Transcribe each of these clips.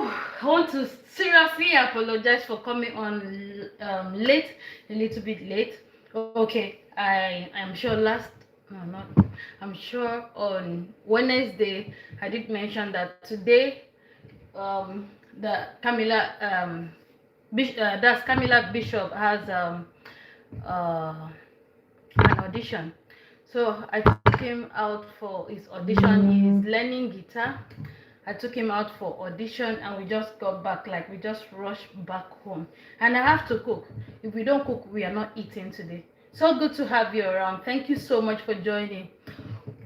Whew, I want to seriously apologize for coming on late, a little bit late. Okay, I'm sure no, not, I'm sure on Wednesday I did mention that today the Camilla that's Camilla Bishop has uh, an audition. So I took him out for his audition. He's learning guitar. I took him out for audition and we just got back, like we just rushed back home. And I have to cook. If we don't cook, we are not eating today. So good to have you around. Thank you so much for joining.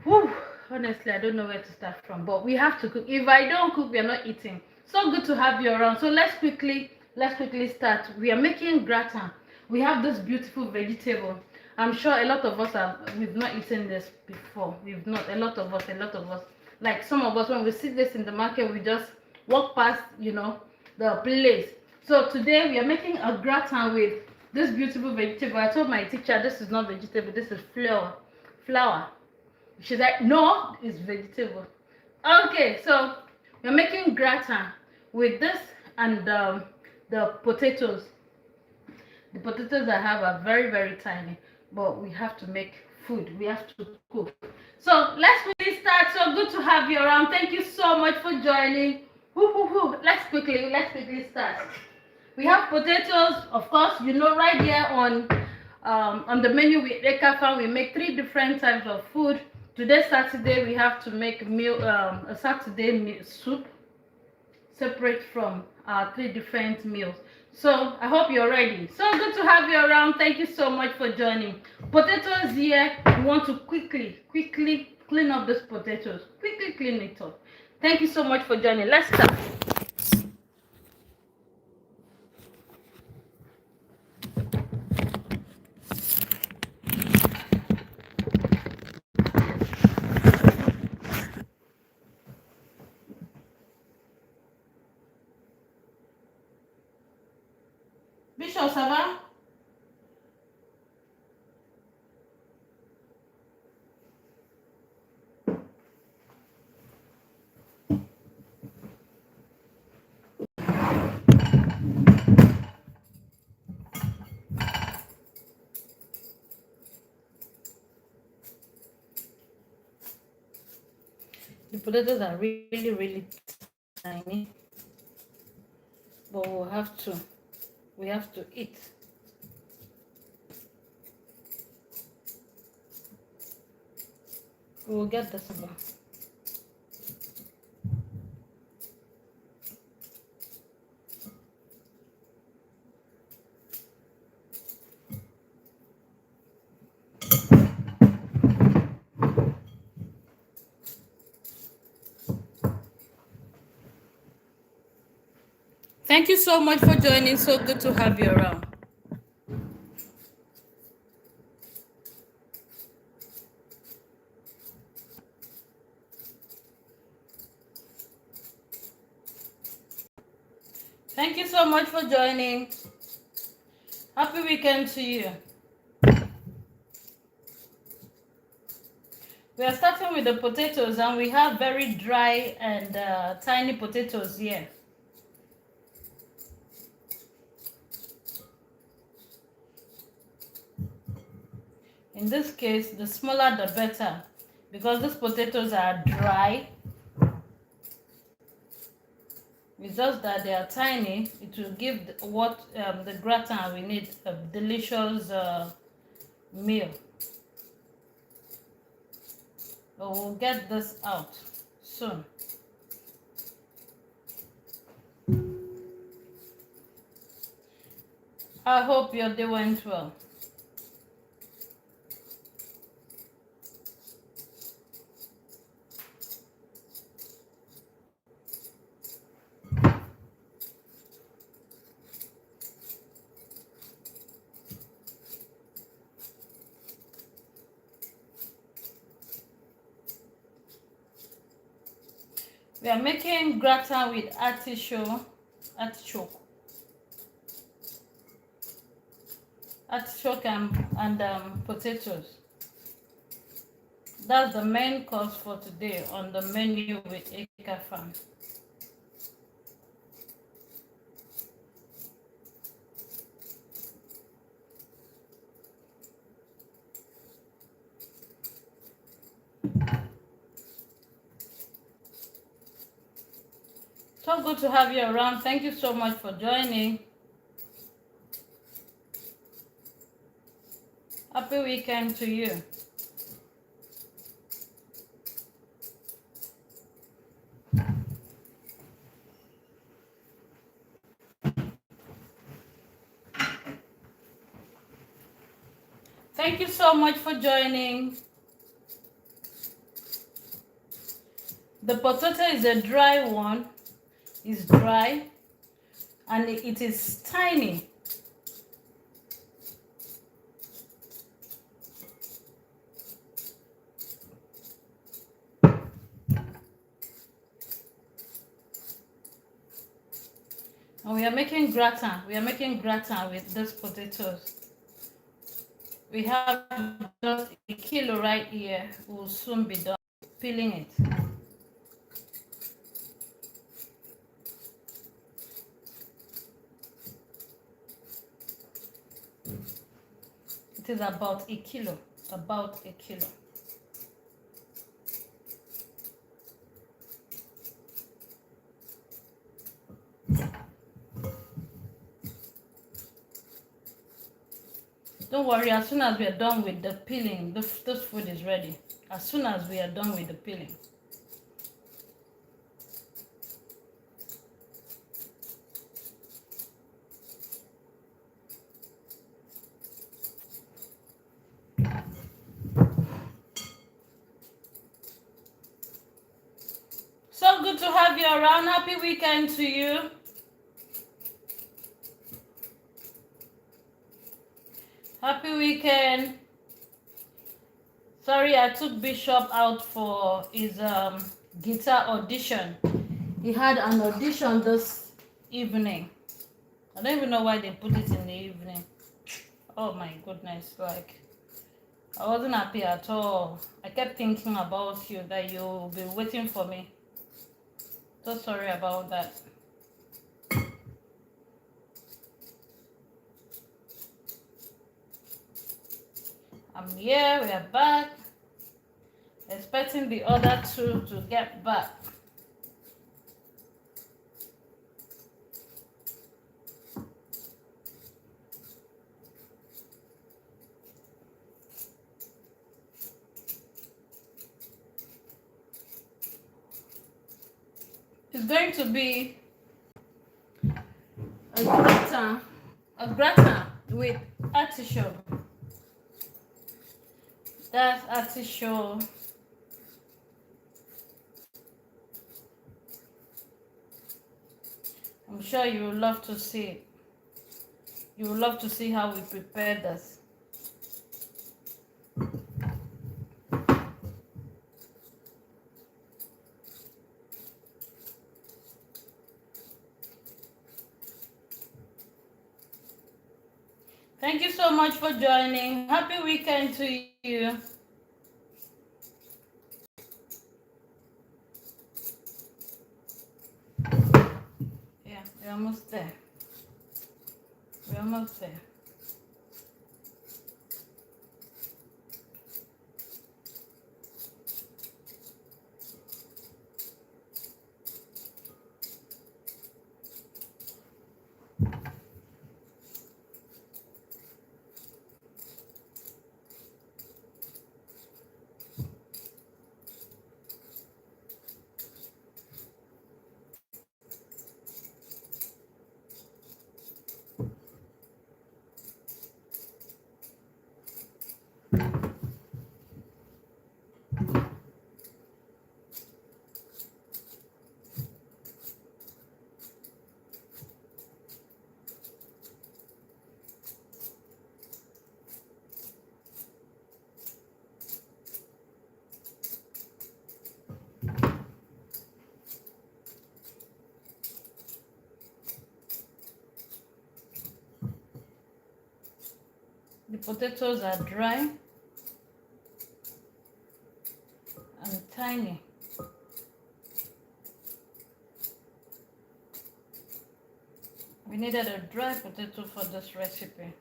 Whew, honestly, I don't know where to start from, but we have to cook. If I don't cook, we are not eating. So good to have you around. So let's quickly start. We are making gratin. We have this beautiful vegetable. I'm sure a lot of us we've not eaten this before. We've not, a lot of us. Like some of us, when we see this in the market, we just walk past, the place. So today we are making a gratin with this beautiful vegetable. I told my teacher this is not vegetable, this is flour. She's like, no, it's vegetable. Okay, so we're making gratin with this and the potatoes. The potatoes I have are very, very tiny, but we have to make food. We have to cook. So let's quickly start. So good to have you around. Thank you so much for joining. Let's quickly start. We have potatoes, of course, right here on the menu with Ekafam, we make 3 different types of food. Today, Saturday, we have to make a Saturday soup separate from our 3 different meals. So I hope you're ready. So good to have you around. Thank you so much for joining. Potatoes here, we want to quickly clean up these potatoes. Quickly clean it up. Thank you so much for joining. Let's start. Bishop, ça va? The potatoes are really tiny, but we have to eat. We will get this one. Thank you so much for joining. So good to have you around. Thank you so much for joining. Happy weekend to you. We are starting with the potatoes, and we have very dry and tiny potatoes here. In this case, the smaller the better, because these potatoes are dry. It's just that they are tiny. It will give the gratin we need, a delicious meal. But we'll get this out soon. I hope your day went well. We are making gratin with artichoke and potatoes. That's the main course for today on the menu with Ekafam. So good to have you around. Thank you so much for joining. Happy weekend to you. Thank you so much for joining. The potato is a dry one. It's dry and it is tiny. And we are making gratin. We are making gratin with these potatoes. We have just a kilo right here. We'll soon be done peeling it. It is about a kilo. About a kilo. Don't worry, as soon as we are done with the peeling, this food is ready. As soon as we are done with the peeling. So good to have you around. Happy weekend to you. Happy weekend. Sorry, I took Bishop out for his guitar audition. He had an audition this evening. I don't even know why they put it in the evening. Oh my goodness, like I wasn't happy at all. I kept thinking about you, that you'll be waiting for me. So sorry about that. I'm here, we are back. Expecting the other two to get back. It's going to be a gratin with artichoke. That's artichoke. I'm sure you will love to see it. You will love to see how we prepare this. Thank you so much for joining. Happy weekend to you. Yeah, we're almost there. We're almost there. The potatoes are dry and tiny. We needed a dry potato for this recipe.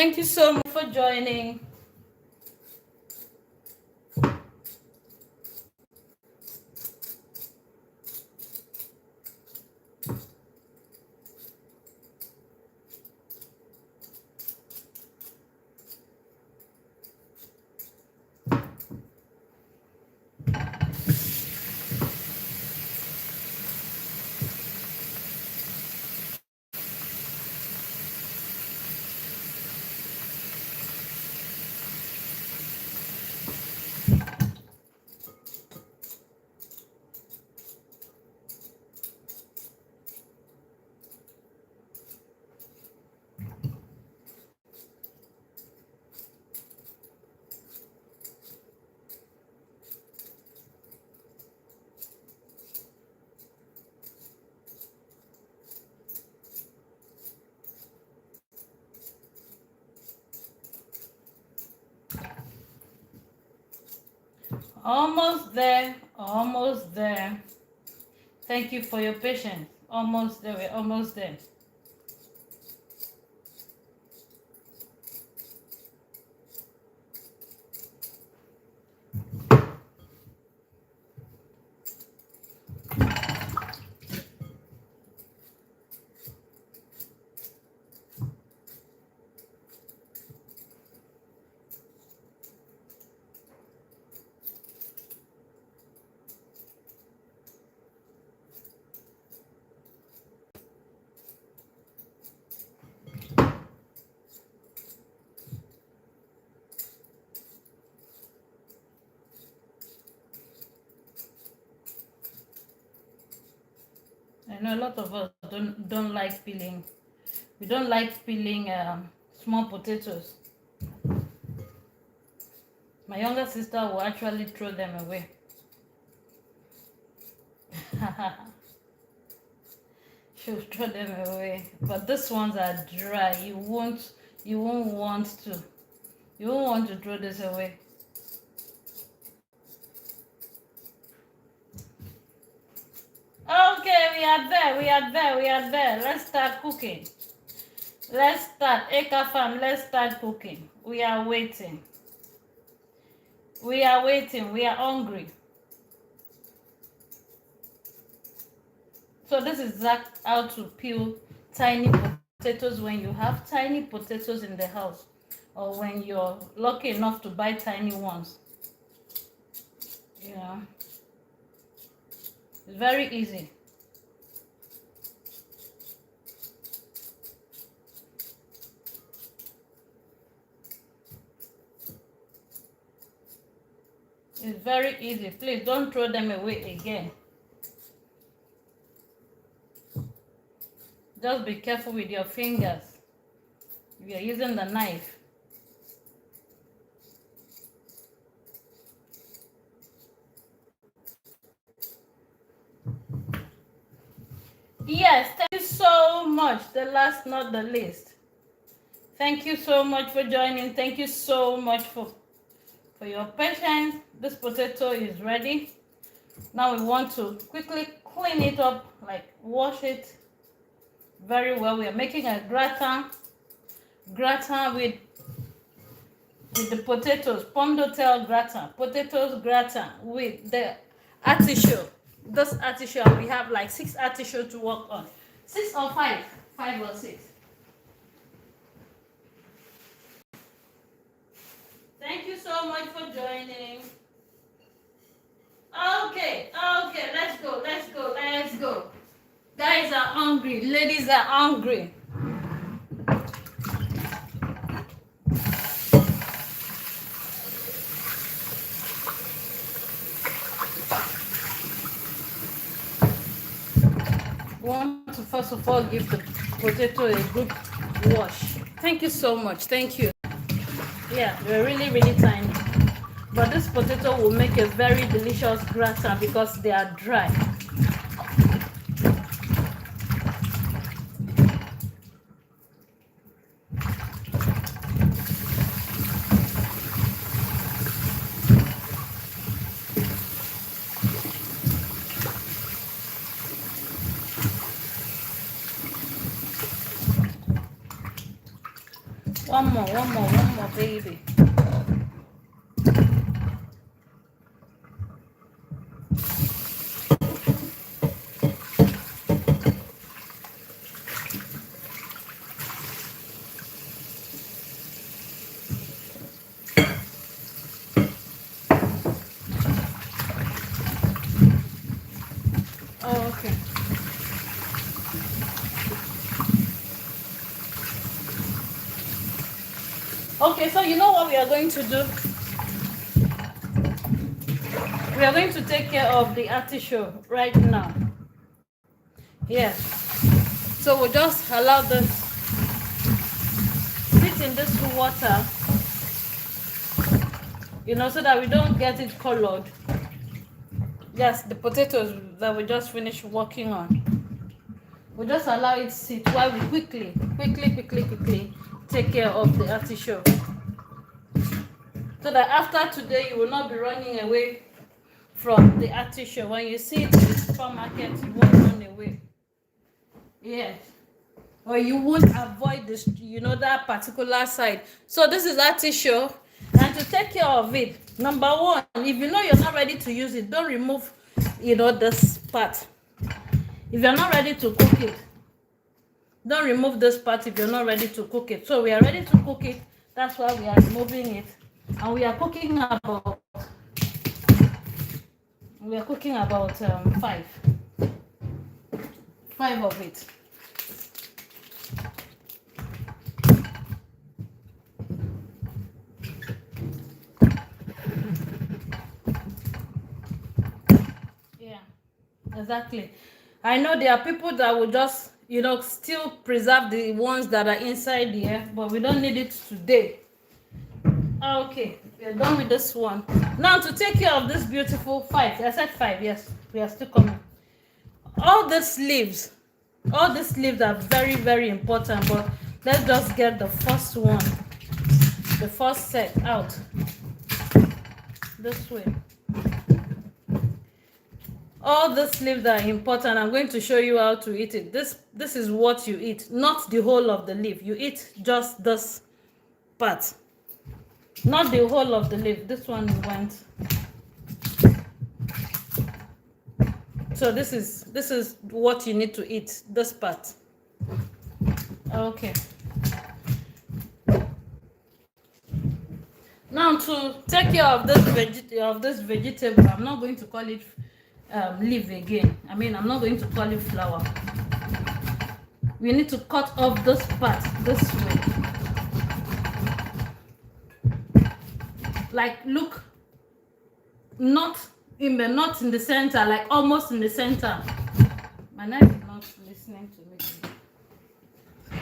Thank you so much for joining. Almost there, almost there. Thank you for your patience. Almost there, we're almost there. I know a lot of us don't like peeling. We don't like peeling small potatoes. My younger sister will actually throw them away. She'll throw them away. But these ones are dry. You won't want to throw this away. Okay, we are there. Let's start cooking. Let's start. Ekafam, let's start cooking. We are waiting. We are hungry. So this is how to peel tiny potatoes when you have tiny potatoes in the house, or when you're lucky enough to buy tiny ones. Yeah. It's very easy. It's very easy. Please don't throw them away again. Just be careful with your fingers if you're using the knife. Yes, thank you so much. The last, not the least. Thank you so much for joining. Thank you so much for your patience. This potato is ready. Now we want to quickly clean it up, like wash it very well. We are making a gratin with the potatoes, pomme de terre gratin, potatoes gratin with the artichoke. This artichoke, we have like 6 artichokes to work on. 6 or 5? 5 or 6. Thank you so much for joining. Okay, let's go. Guys are hungry, ladies are hungry. We want to first of all give the potato a good wash. Thank you so much. Thank you. Yeah, they're really tiny. But this potato will make a very delicious gratin because they are dry. One more, baby. Oh, okay. Okay, so you know what we are going to do? We are going to take care of the artichoke right now. Yes. So we'll just allow this sit in this water, you know, so that we don't get it colored. Yes, the potatoes that we just finished working on. We'll just allow it sit while we quickly take care of the artichoke. So that after today, you will not be running away from the artichoke. When you see it in the supermarket, you won't run away. Yes. Or you won't avoid this, you know, that particular side. So this is artichoke. And to take care of it, number one, if you know you're not ready to use it, don't remove, you know, this part. If you're not ready to cook it, don't remove this part if you're not ready to cook it. So we are ready to cook it. That's why we are removing it. And we are cooking about five of it. Yeah, exactly. I know there are people that will just, you know, still preserve the ones that are inside here, but we don't need it today. Okay, we are done with this one. Now to take care of this beautiful 5. I said 5, yes, we are still coming. All these leaves are very, very important, but let's just get the first one, the first set out this way. All these leaves are important. I'm going to show you how to eat it. This is what you eat, not the whole of the leaf. You eat just this part, not the whole of the leaf. This one went. So this is what you need to eat, this part. Okay. Now to take care of this vegetable, I'm not going to call it leaf again. I mean, I'm not going to call it flower. We need to cut off this part this way. Like, look, not in the center, like almost in the center. My knife is not listening to me.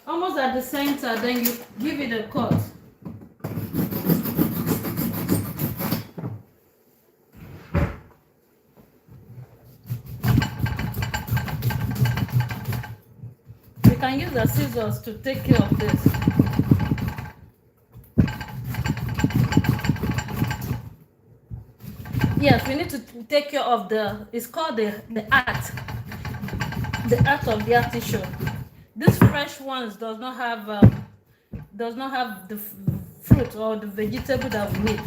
Almost at the center, then you give it a cut. You can use the scissors to take care of this. Yes, we need to take care of it's called the art of the artichoke. These fresh ones does not have the fruit or the vegetable that we need.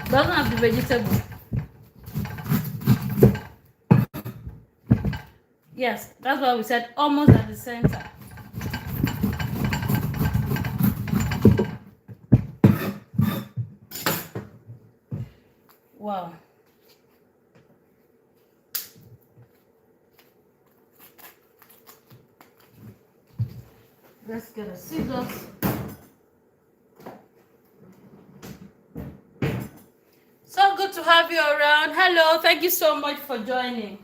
Doesn't have the vegetable. Yes, that's why we said almost at the center. Wow. Let's get a scissors. So good to have you around. Hello, thank you so much for joining.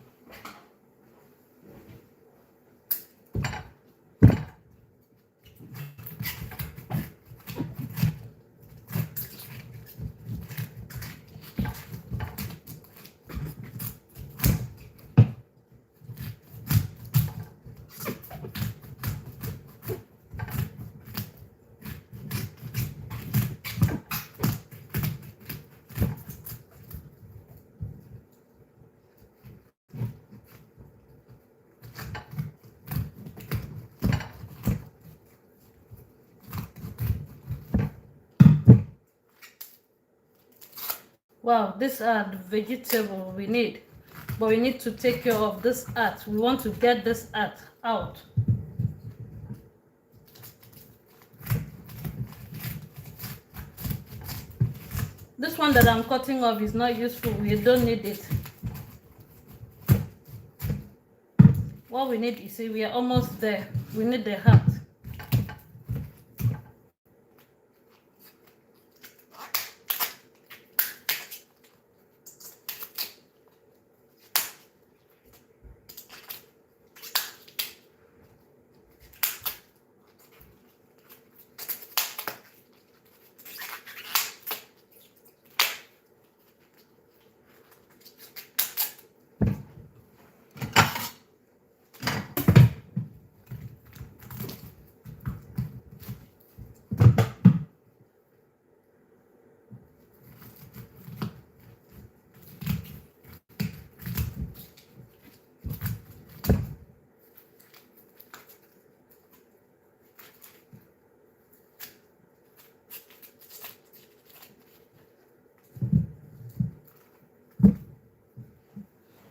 Wow, these are the vegetables we need, but we need to take care of this earth. We want to get this earth out. This one that I'm cutting off is not useful. We don't need it. What we need, you see, we are almost there. We need the heart.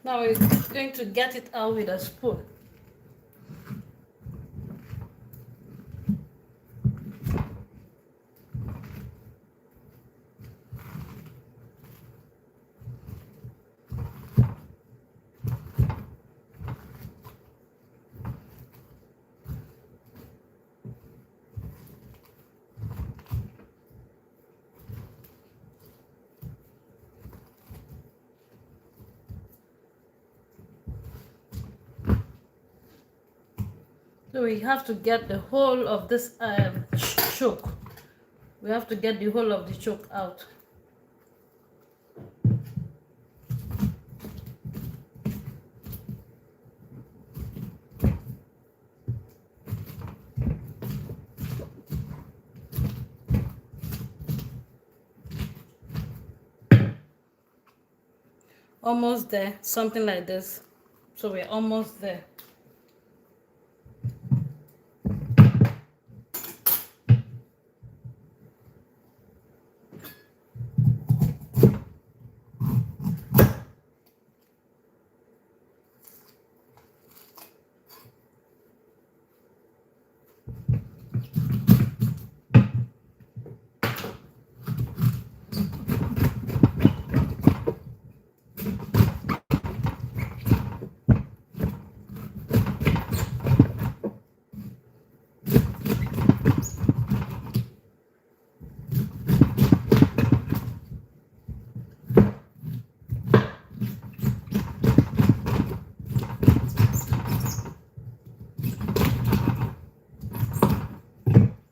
Now we're going to get it out with a spoon. So we have to get the whole of this choke. We have to get the whole of the choke out. Almost there, something like this. So we're almost there.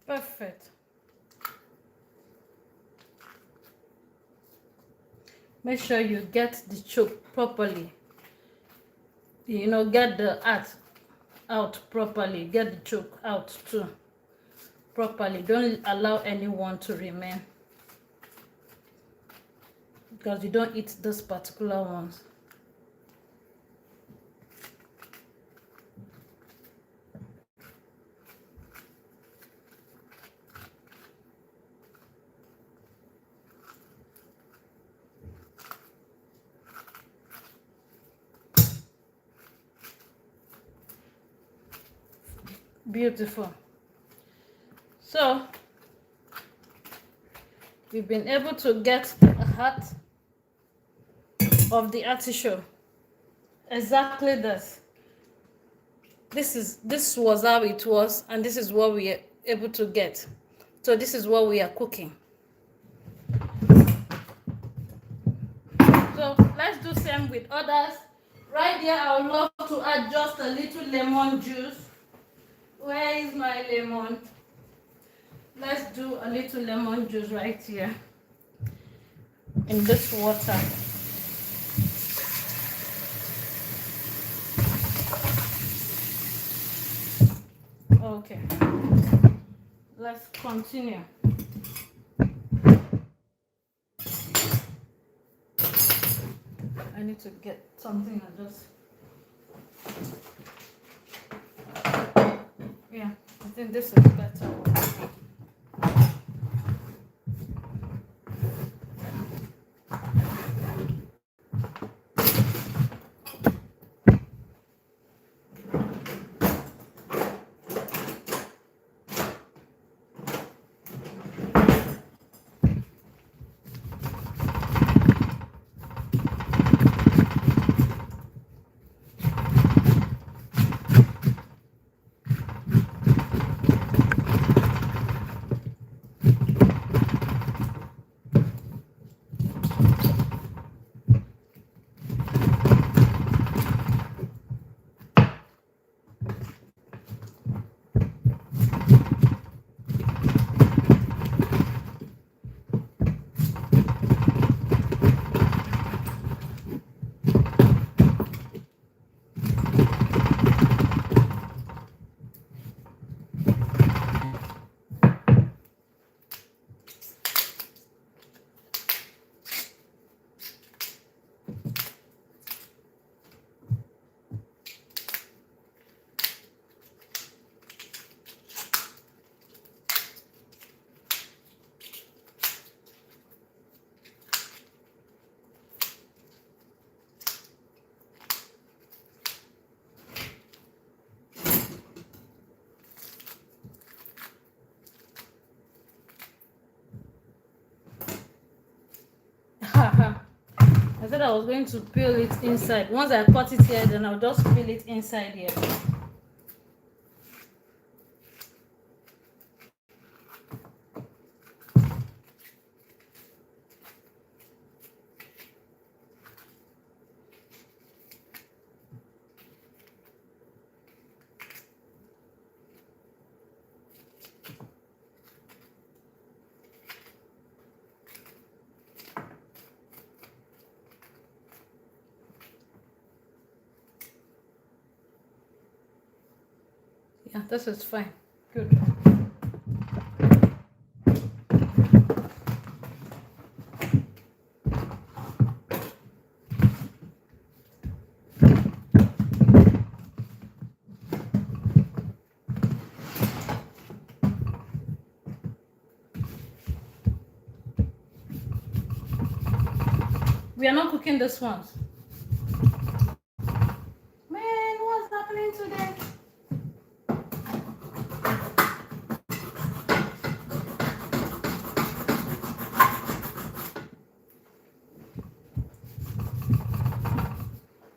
Perfect. Make sure you get the choke properly. You know, get the heart out properly. Get the choke out too properly. Don't allow anyone to remain, because you don't eat those particular ones. Beautiful. So we've been able to get the heart of the artichoke. Exactly this. This was how it was, and this is what we are able to get. So this is what we are cooking. So let's do same with others. Right here, I would love to add just a little lemon juice. Where is my lemon? Let's do a little lemon juice right here in this water. Okay, let's continue. I need to get something I just... Yeah, I think this is better. said I was going to peel it inside. Once I cut it here, then I'll just peel it inside here. Yeah, this is fine. Good. We are not cooking this one. Man, what's happening today?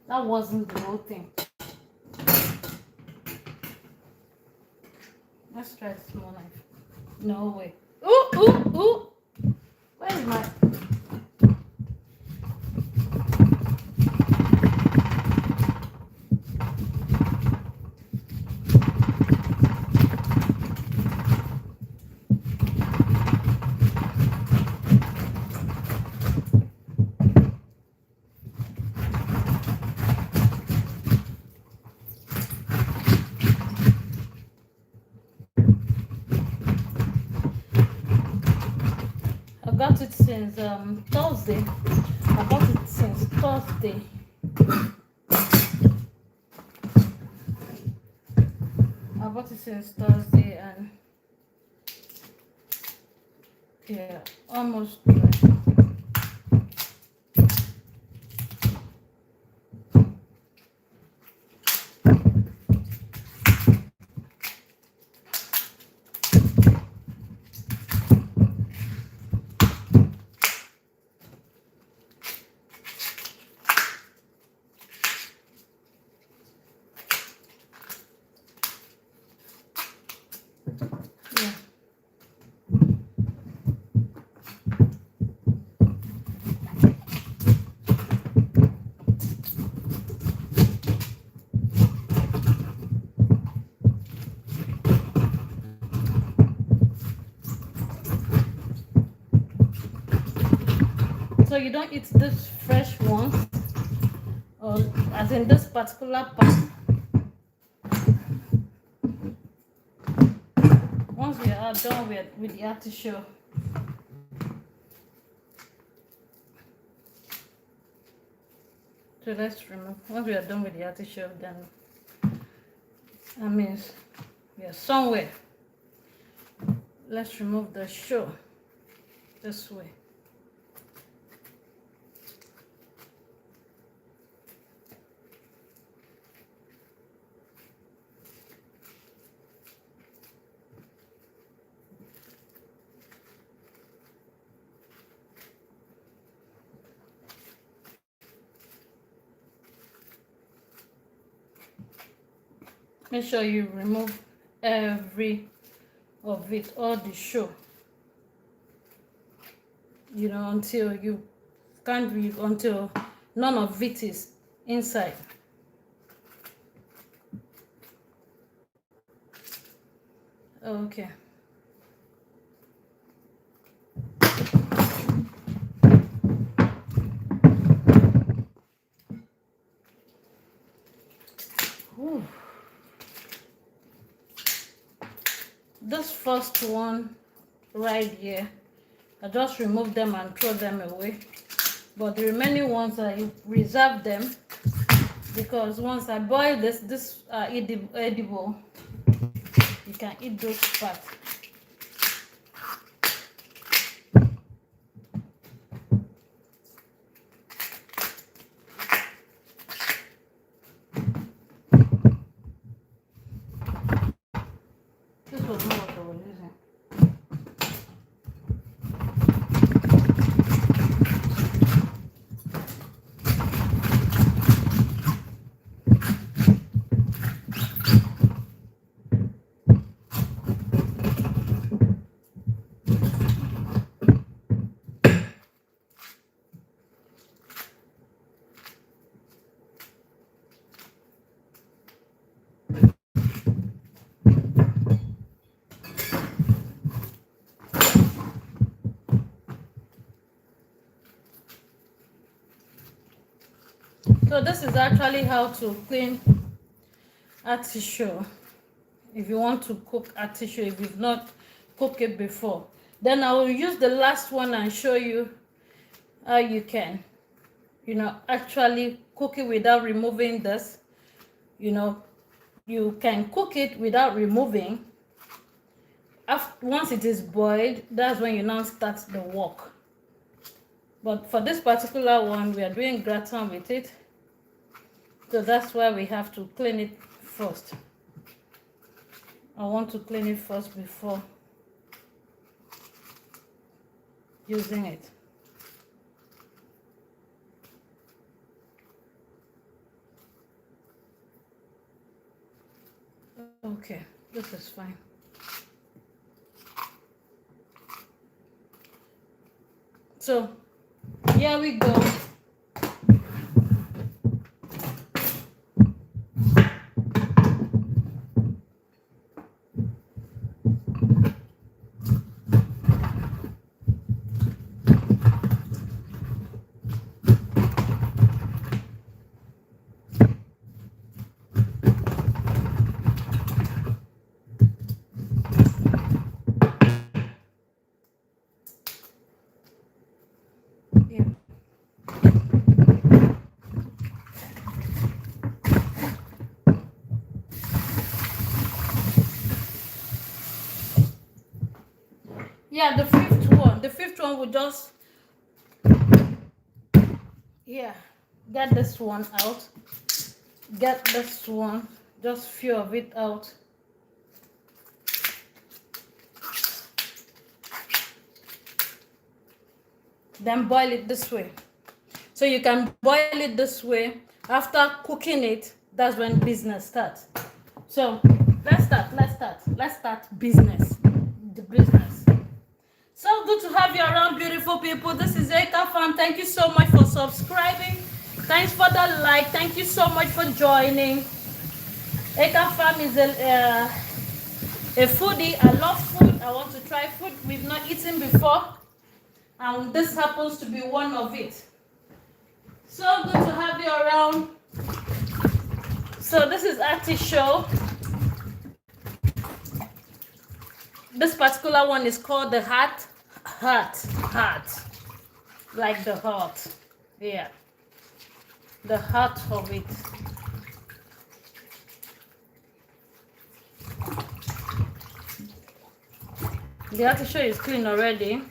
That wasn't the whole thing. Let's try the small knife. No way. Ooh, ooh, ooh. Where's my... got it since Thursday. I got it since Thursday. I bought it since Thursday and yeah, almost dry. So you don't eat this fresh ones, or as in this particular part. Once we are done with the artichoke, so let's remove. Once we are done with the artichoke, then that means we are somewhere. Let's remove the shell this way. Make sure you remove every of it, all the shell, you know, until you can't breathe, until none of it is inside. Okay. Ooh. This first one right here, I just remove them and throw them away, but the remaining ones I reserve them because once I boil this edible. You can eat those parts. This was not what I was using. So this is actually how to clean artichoke. If you want to cook artichoke, if you've not cooked it before, then I will use the last one and show you how you can, actually cook it without removing this. You can cook it without removing. Once it is boiled, that's when you now start the work. But for this particular one, we are doing gratin with it, so that's why we have to clean it first. I want to clean it first before using it. Okay, this is fine. So here we go. Yeah, the fifth one will just, get this one out, get this one, just few of it out. Then boil it this way. So you can boil it this way. After cooking it, that's when business starts. So let's start business. The business. So good to have you around, beautiful people. This is Ekafam. Thank you so much for subscribing. Thanks for the like. Thank you so much for joining. Ekafam is a foodie. I love food. I want to try food we've not eaten before, and this happens to be one of it. So good to have you around. So this is artichoke. This particular one is called the heart, like the heart. Yeah, the heart of it. The artichoke is clean already.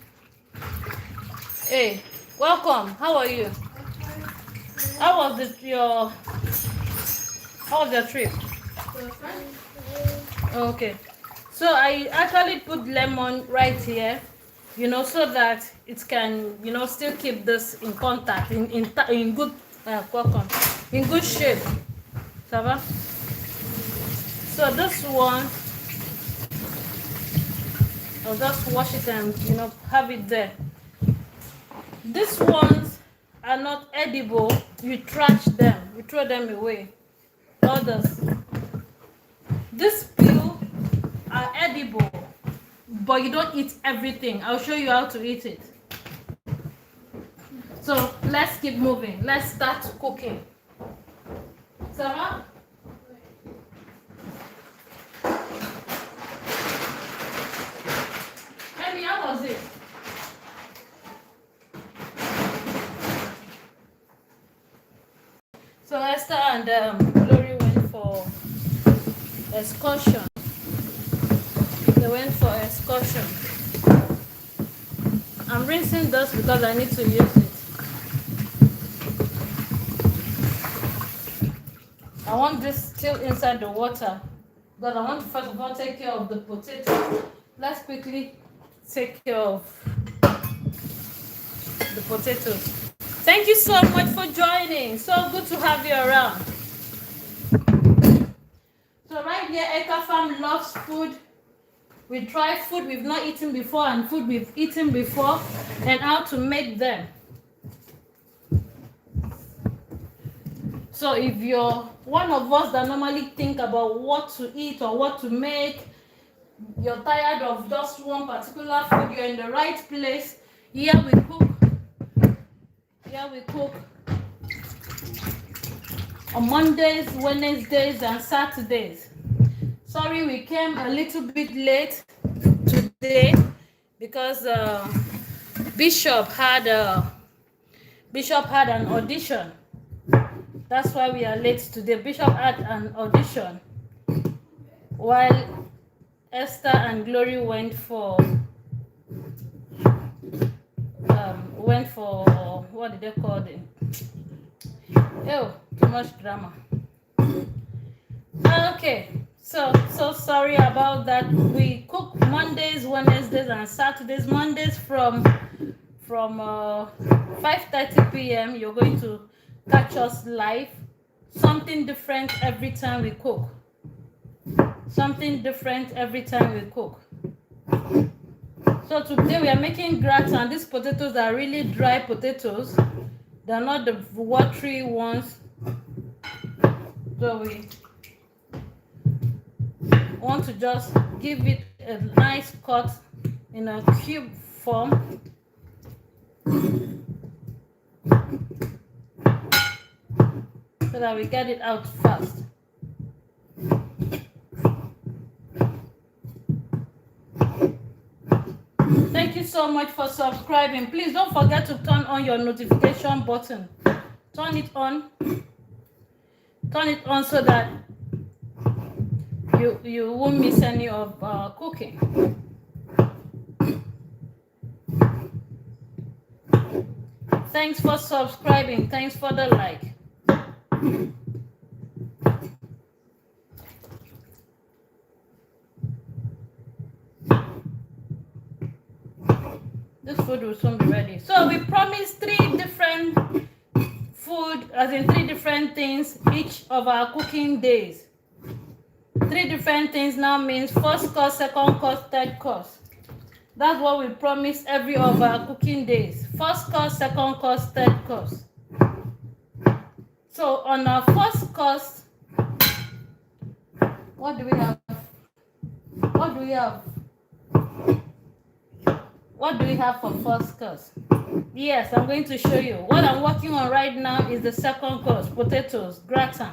Hey, welcome. How are you? How was your trip? Okay. So I actually put lemon right here, so that it can, still keep this in contact, in good, in good shape. So this one, I'll just wash it and, have it there. These ones are not edible. You trash them, you throw them away. Others, this peel are edible, but you don't eat everything. I'll show you how to eat it. So let's keep moving. Let's start cooking. Sarah? Amy, how was it? So Esther and Glory went for excursion. They went for excursion. I'm rinsing this because I need to use it. I want this still inside the water, but I want to first of all take care of the potato. Let's quickly take care of the potatoes. Thank you so much for joining. So good to have you around. So right here, Ekafam loves food. We try food we've not eaten before and food we've eaten before, and how to make them. So if you're one of us that normally think about what to eat or what to make, you're tired of just one particular food, you're in the right place. Here we cook on Mondays, Wednesdays, and Saturdays. Sorry, we came a little bit late today because Bishop had an audition. That's why we are late today. Bishop had an audition while Esther and Glory went for what did they call it? Oh, too much drama. Okay, so sorry about that. We cook Mondays, Wednesdays, and Saturdays. Mondays from 5:30 p.m. You're going to catch us live. Something different every time we cook. Something different every time we cook. So today we are making gratin. These potatoes are really dry potatoes. They're not the watery ones. So we want to just give it a nice cut in a cube form. So that we get it out fast. Thank you so much for subscribing. Please don't forget to turn on your notification button. Turn it on. Turn it on so that you won't miss any of cooking. Thanks for subscribing. Thanks for the like. This food will soon be ready. So we promised 3 different food, as in 3 different things each of our cooking days. 3 different things now means first course, second course, third course. That's what we promise every of our cooking days. First course, second course, third course. So on our first course, what do we have? What do we have? What do we have for first course? Yes, I'm going to show you. What I'm working on right now is the second course, potatoes, gratin.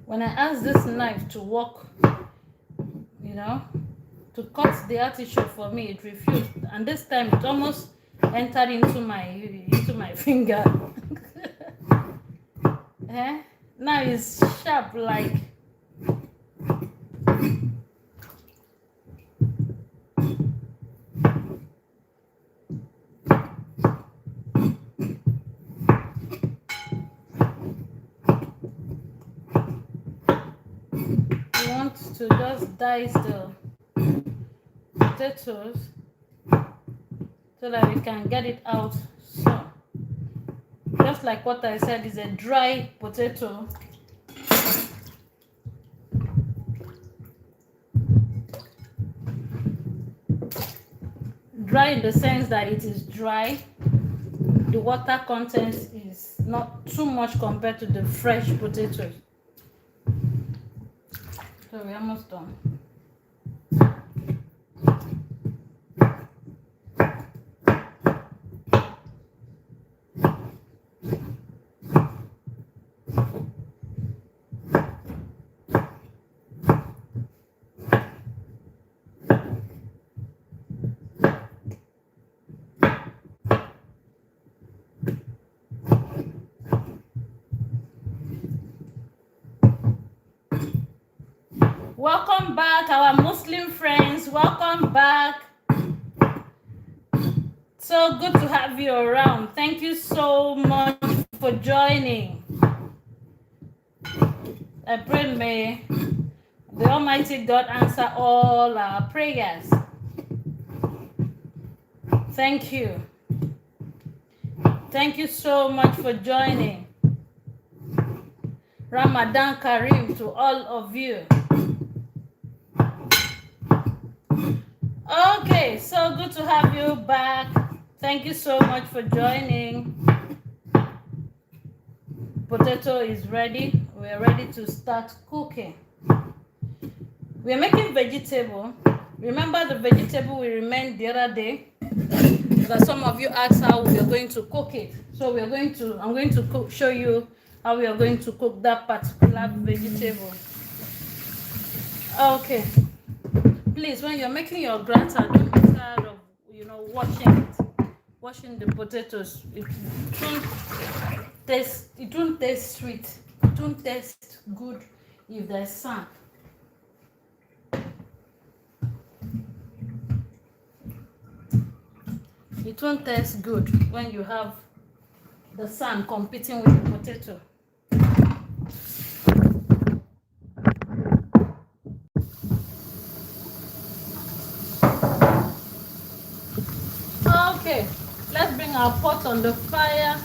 When I asked this knife to work, to cut the artichoke for me, it refused, and this time it almost entered into my finger. Now it's sharp like. We want to just dice the potatoes so that we can get it out soon. Just like what I said, is a dry potato. Dry in the sense that it is dry. The water content is not too much compared to the fresh potatoes. So we're almost done. Welcome back, our Muslim friends. Welcome back. So good to have you around. Thank you so much for joining. I pray may the Almighty God answer all our prayers. Thank you. Thank you so much for joining. Ramadan Kareem to all of you. Okay, so good to have you back. Thank you so much for joining. potato is ready. We are ready to start cooking. We are making vegetable. Remember the vegetable we remained the other day? Because some of you asked how we are going to cook it. So I'm going to show you how we are going to cook that particular vegetable. Okay. Please, when you're making your gratin, don't be tired of washing the potatoes. It won't taste sweet. It won't taste good if there's sand. It won't taste good when you have the sand competing with the potato. Okay, let's bring our pot on the fire.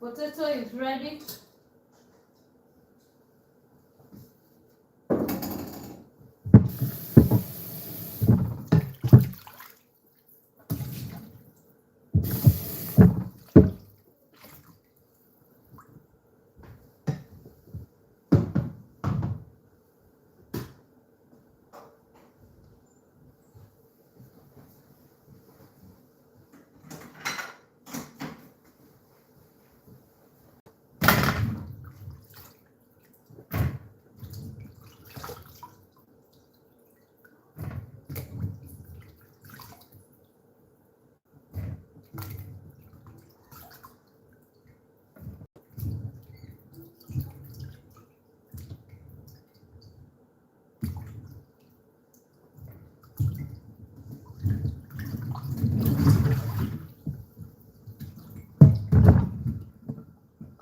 Potato is ready.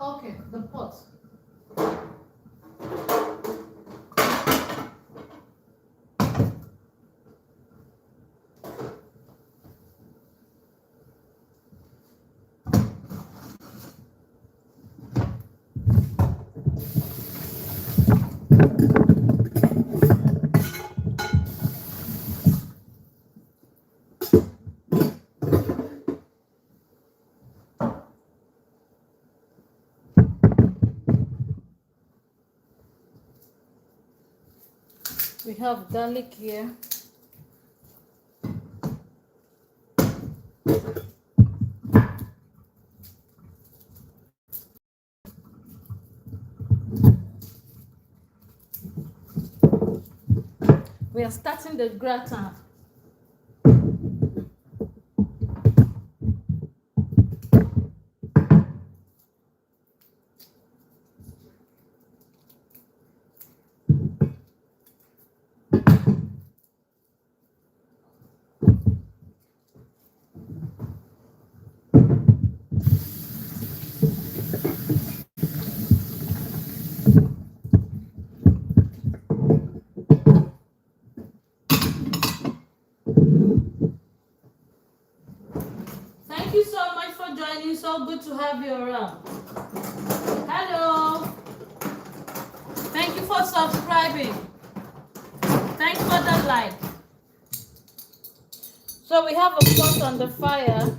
Okay, the pot. We have garlic here. We are starting the gratin. Thank you so much for joining. So good to have you around. Hello. Thank you for subscribing. Thanks for the like. So we have a pot on the fire.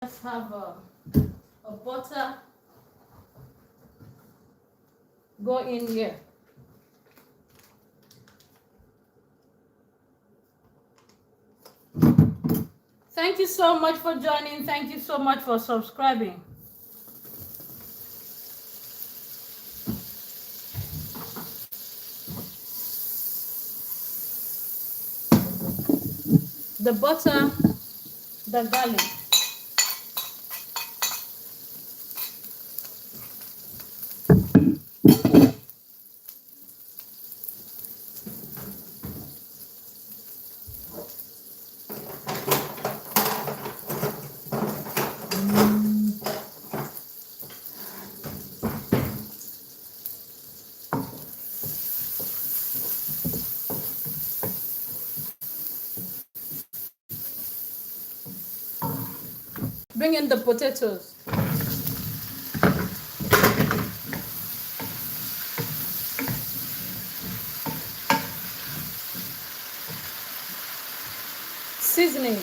Let's have a butter go in here. Thank you so much for joining. Thank you so much for subscribing. The butter, the garlic. Bring in the potatoes. Seasoning.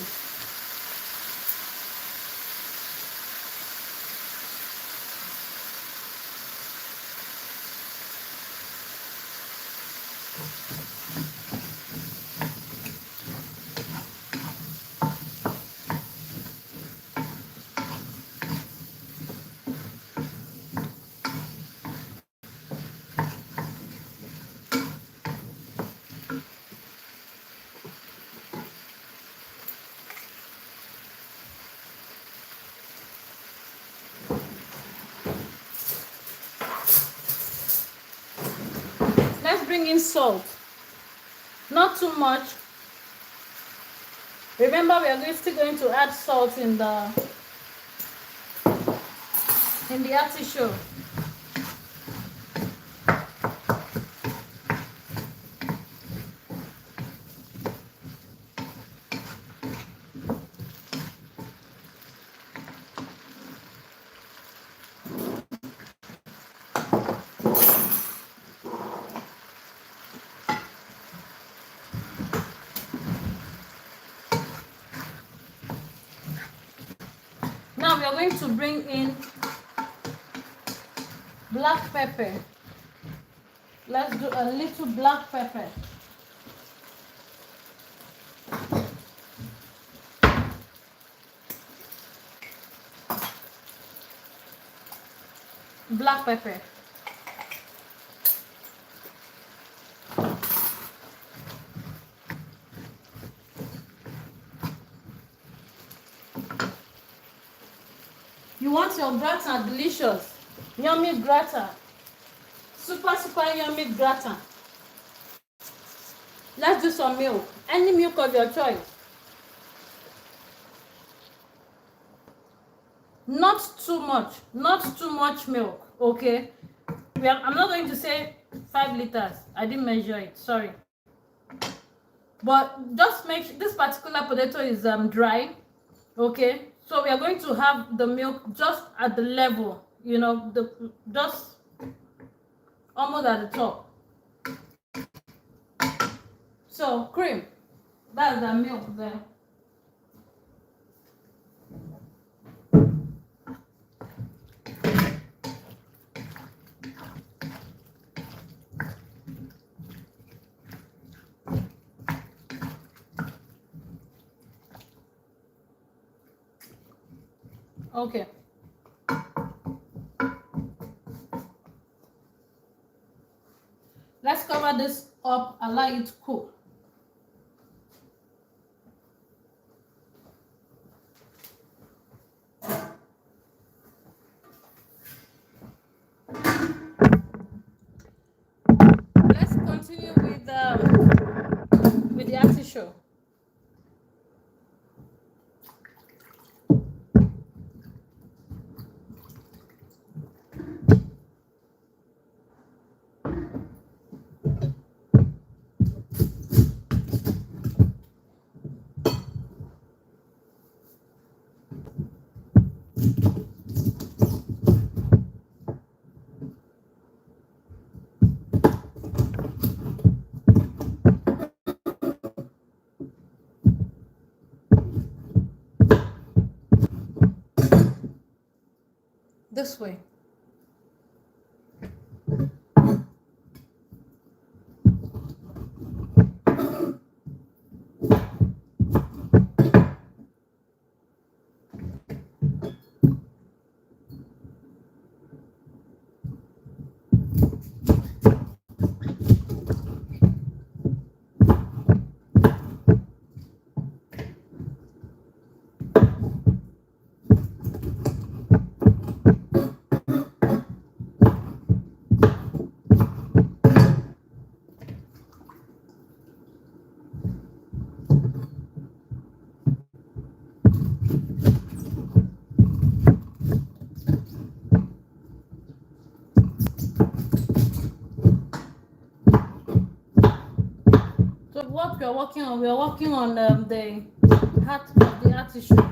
Let's bring in salt. Not too much. Remember, we are still going to add salt in the artichoke. Now we are going to bring in black pepper. Let's do a little black pepper. Black pepper. You want your gratin delicious, yummy gratin, super yummy gratin. Let's do some milk, any milk of your choice. Not too much milk, okay? I'm not going to say 5 liters. I didn't measure it, sorry. But just make sure this particular potato is dry, okay? So we are going to have the milk just at the level, you know, just almost at the top. So cream, that's the milk there. Okay. Let's cover this up, allow it to cook. Let's continue with the artichoke. This way. What we are working on the heart of the artichoke.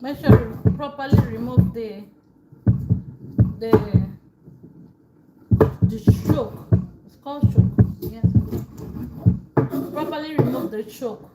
Make sure you properly remove the choke. It's called choke. Yes. Properly remove the choke.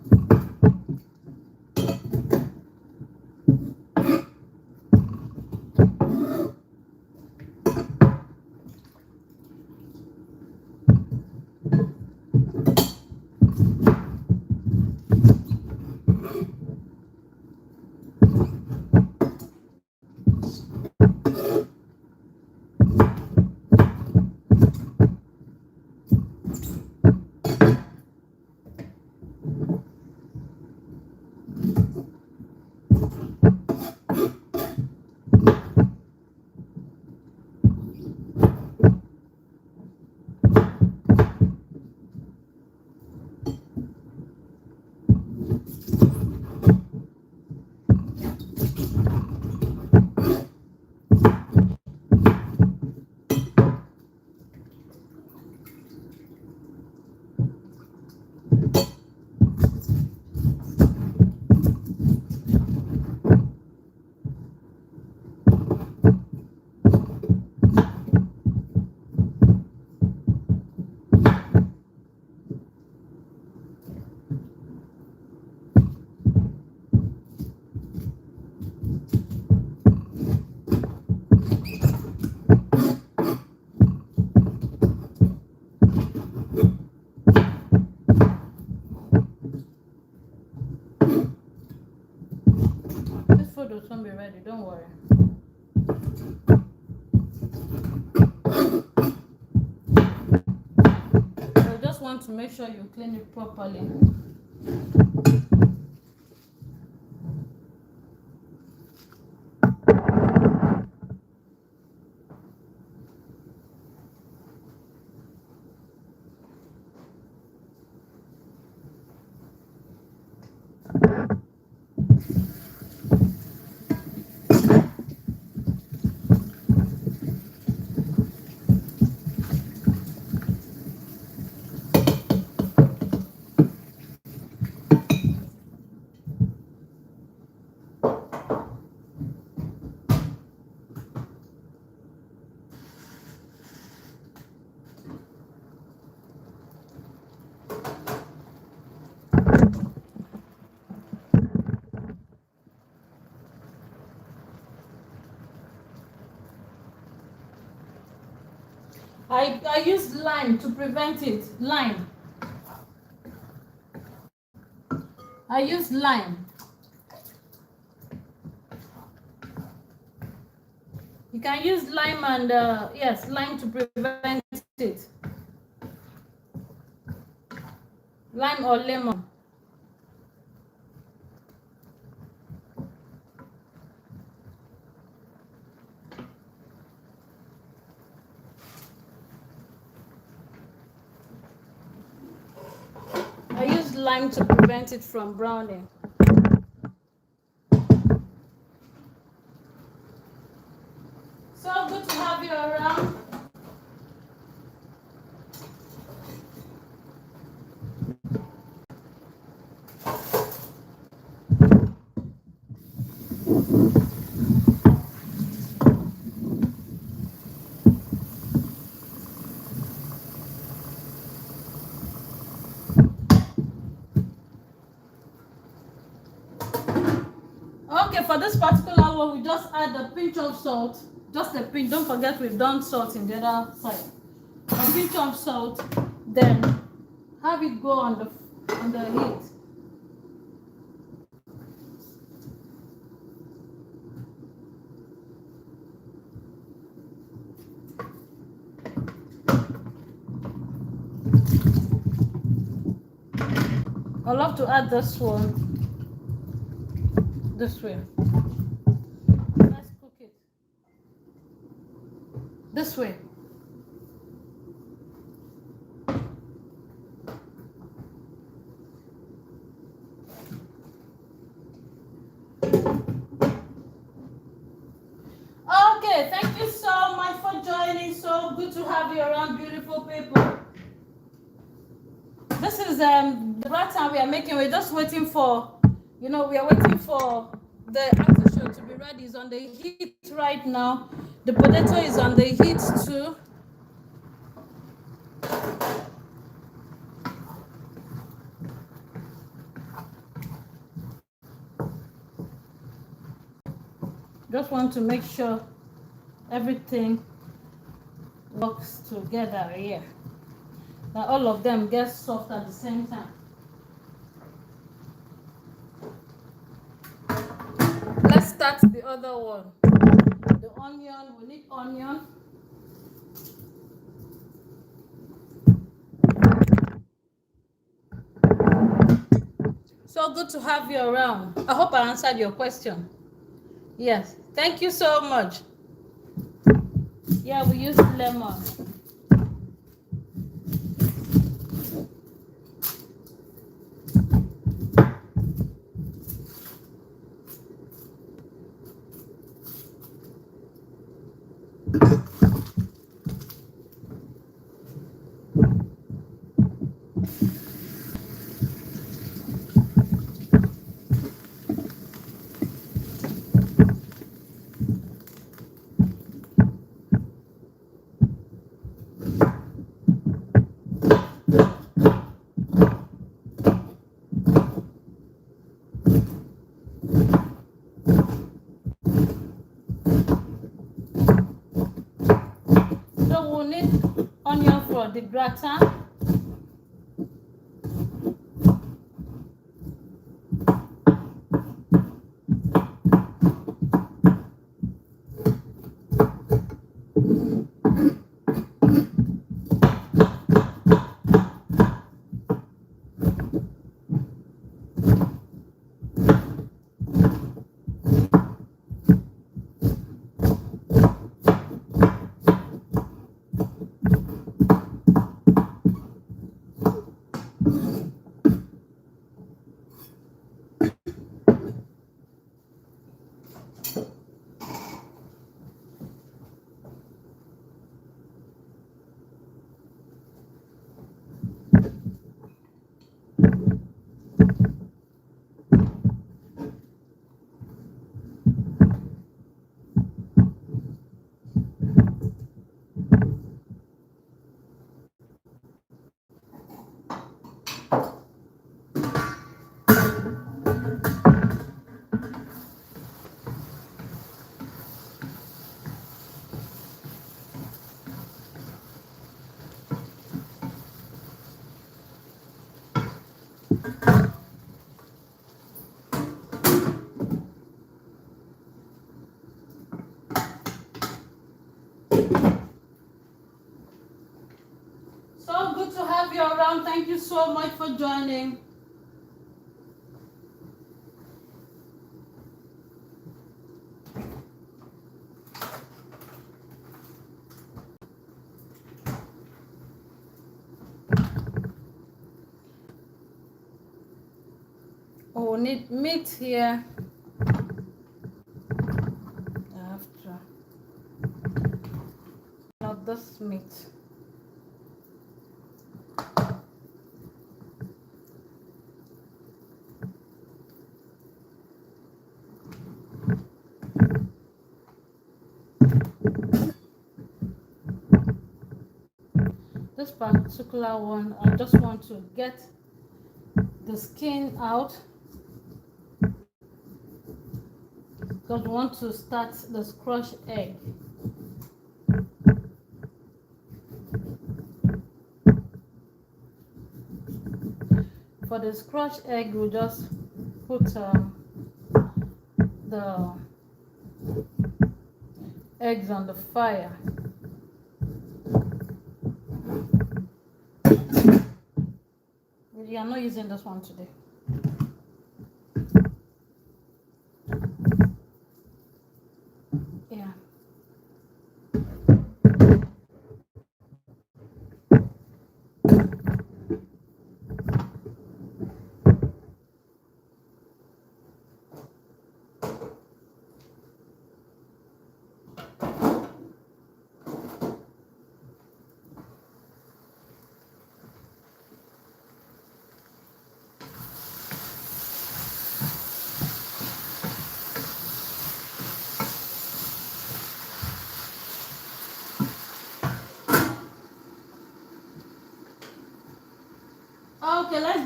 This food will soon be ready, don't worry. You just want to make sure you clean it properly. I use lime to prevent it. Lime. I use lime. You can use lime and yes, lime to prevent it. Lime or lemon. I use lime to prevent it from browning. So good to have you around. Okay, for this particular one, we just add a pinch of salt. Just a pinch. Don't forget we've done salt in the other side. A pinch of salt, then have it go on the heat. I love to add this one this way. Let's cook it this way. Okay, thank you so much for joining. So good to have you around, beautiful people. This is the gratin we are making. We're just waiting for, we are waiting for the artichoke ready. It's on the heat right now. The potato is on the heat too. Just want to make sure everything works together here. That all of them get soft at the same time. Let's start the other one. The onion, we need onion. So good to have you around. I hope I answered your question. Yes, thank you so much. Yeah, we use lemon. So we'll need onion for the gratin. So good to have you around. Thank you so much for joining. Oh, we need meat here. After not this meat. This particular one, I just want to get the skin out because we want to start the scotch egg. For the scotch egg, we'll just put the eggs on the fire. Yeah, I'm not using this one today. Yeah.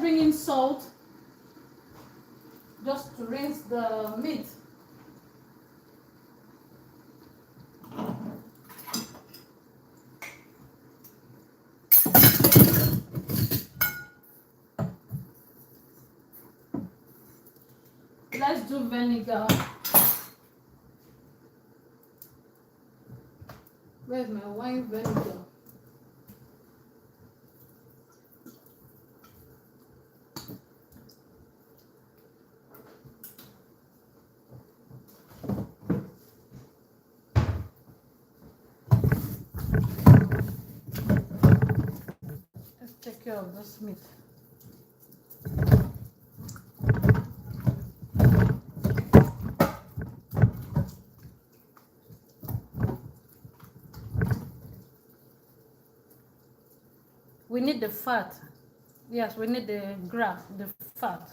bring in salt just to rinse the meat. Let's do vinegar. Where's my wine vinegar? Let's take care of this meat. We need the fat. Yes, we need the fat.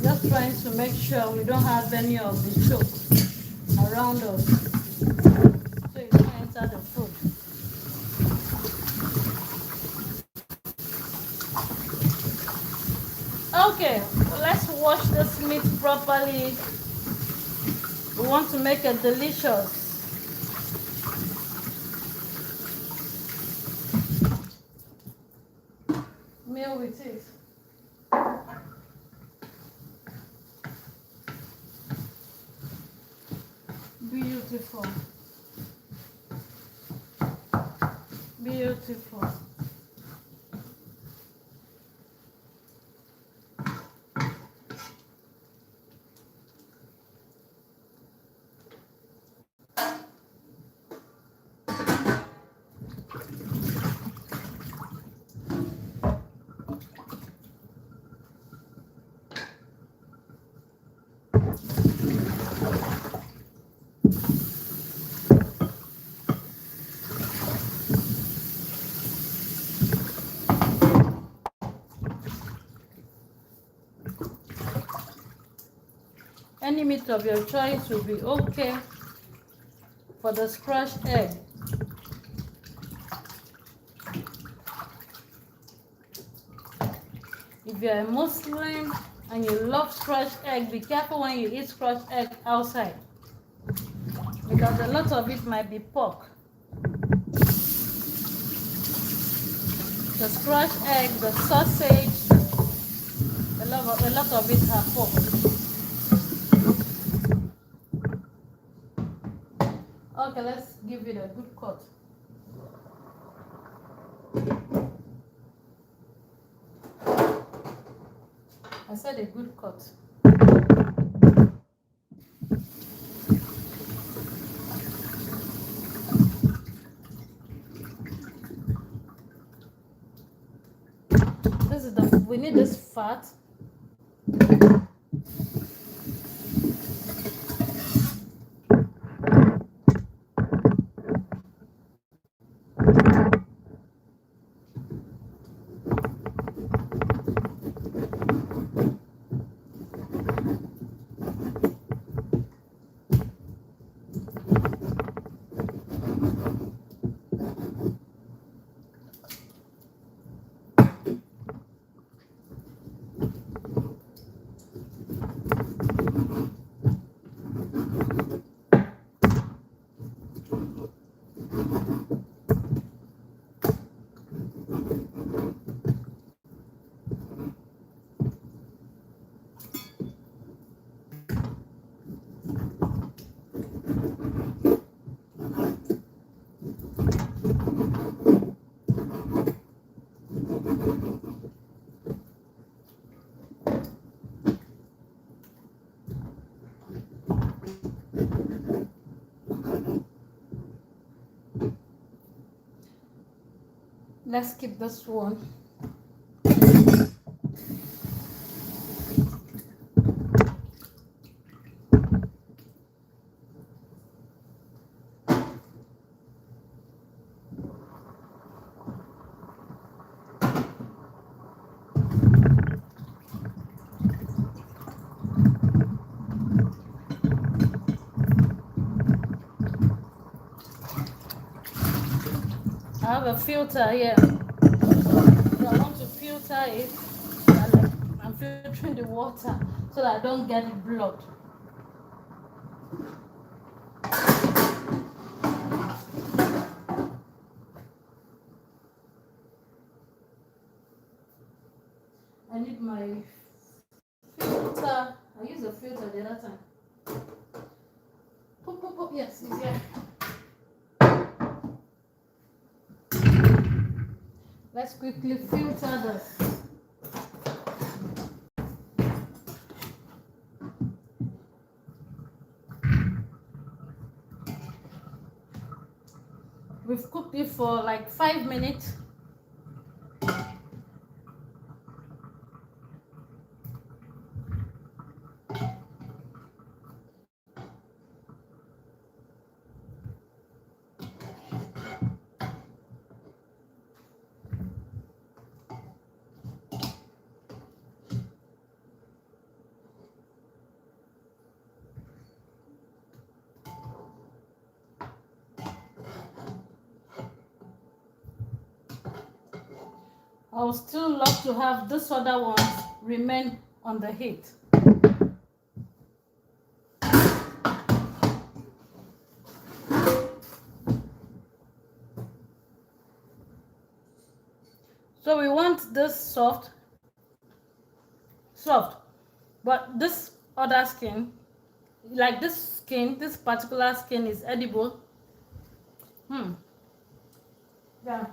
Just trying to make sure we don't have any of the choke around us, so it don't enter the food. Okay, let's wash this meat properly. We want to make it delicious. Meal with it. Beautiful. Beautiful. Any meat of your choice will be okay for the scratched egg. If you're a Muslim and you love scratched egg, be careful when you eat scratched egg outside, because a lot of it might be pork. The scratched egg, the sausage, a lot of it are pork. Okay, let's give it a good cut. I said a good cut. We need this fat. Let's keep this one. I have a filter here. So I want to filter it. I'm filtering the water so that I don't get it blocked. I need my filter. I use a filter the other time. Pop, pop, pop. Yes, it's here. Let's quickly filter this. We've cooked it for like 5 minutes. I would still love to have this other one remain on the heat. So we want this soft, but this other skin, like this skin, this particular skin is edible. Yeah.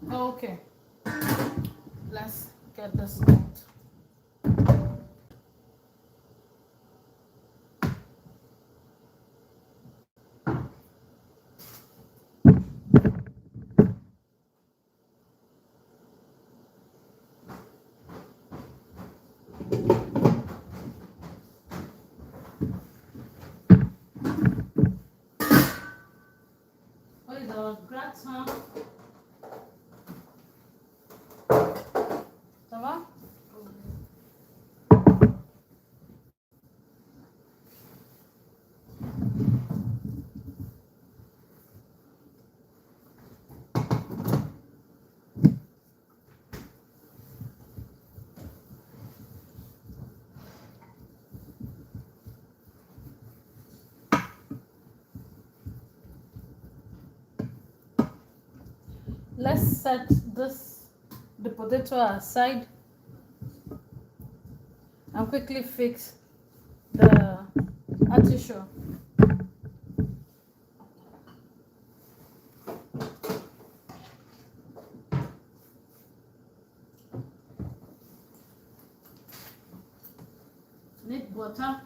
Okay. Let's get this out. What is our gratin? Ça va? Let's set the potato aside and quickly fix the artichoke. Need butter.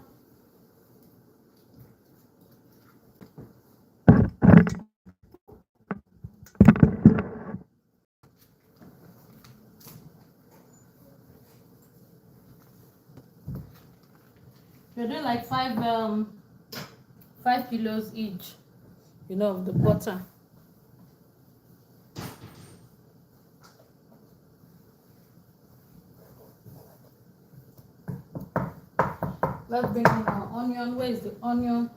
We're doing like 5 kilos each, you know, of the butter. Let's bring in our onion. Where is the onion?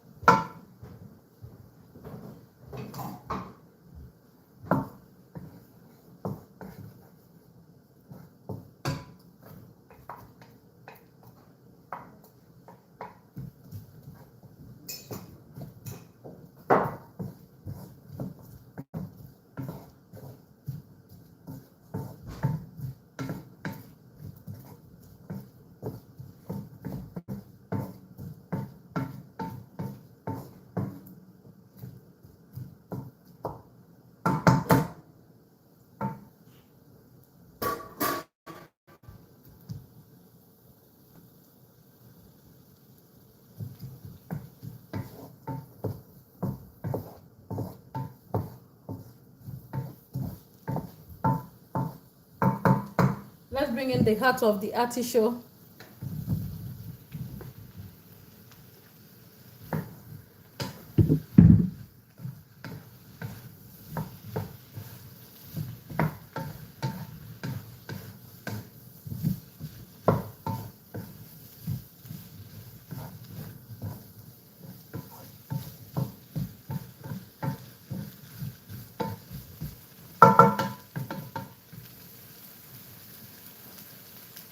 bring in the heart of the artichoke.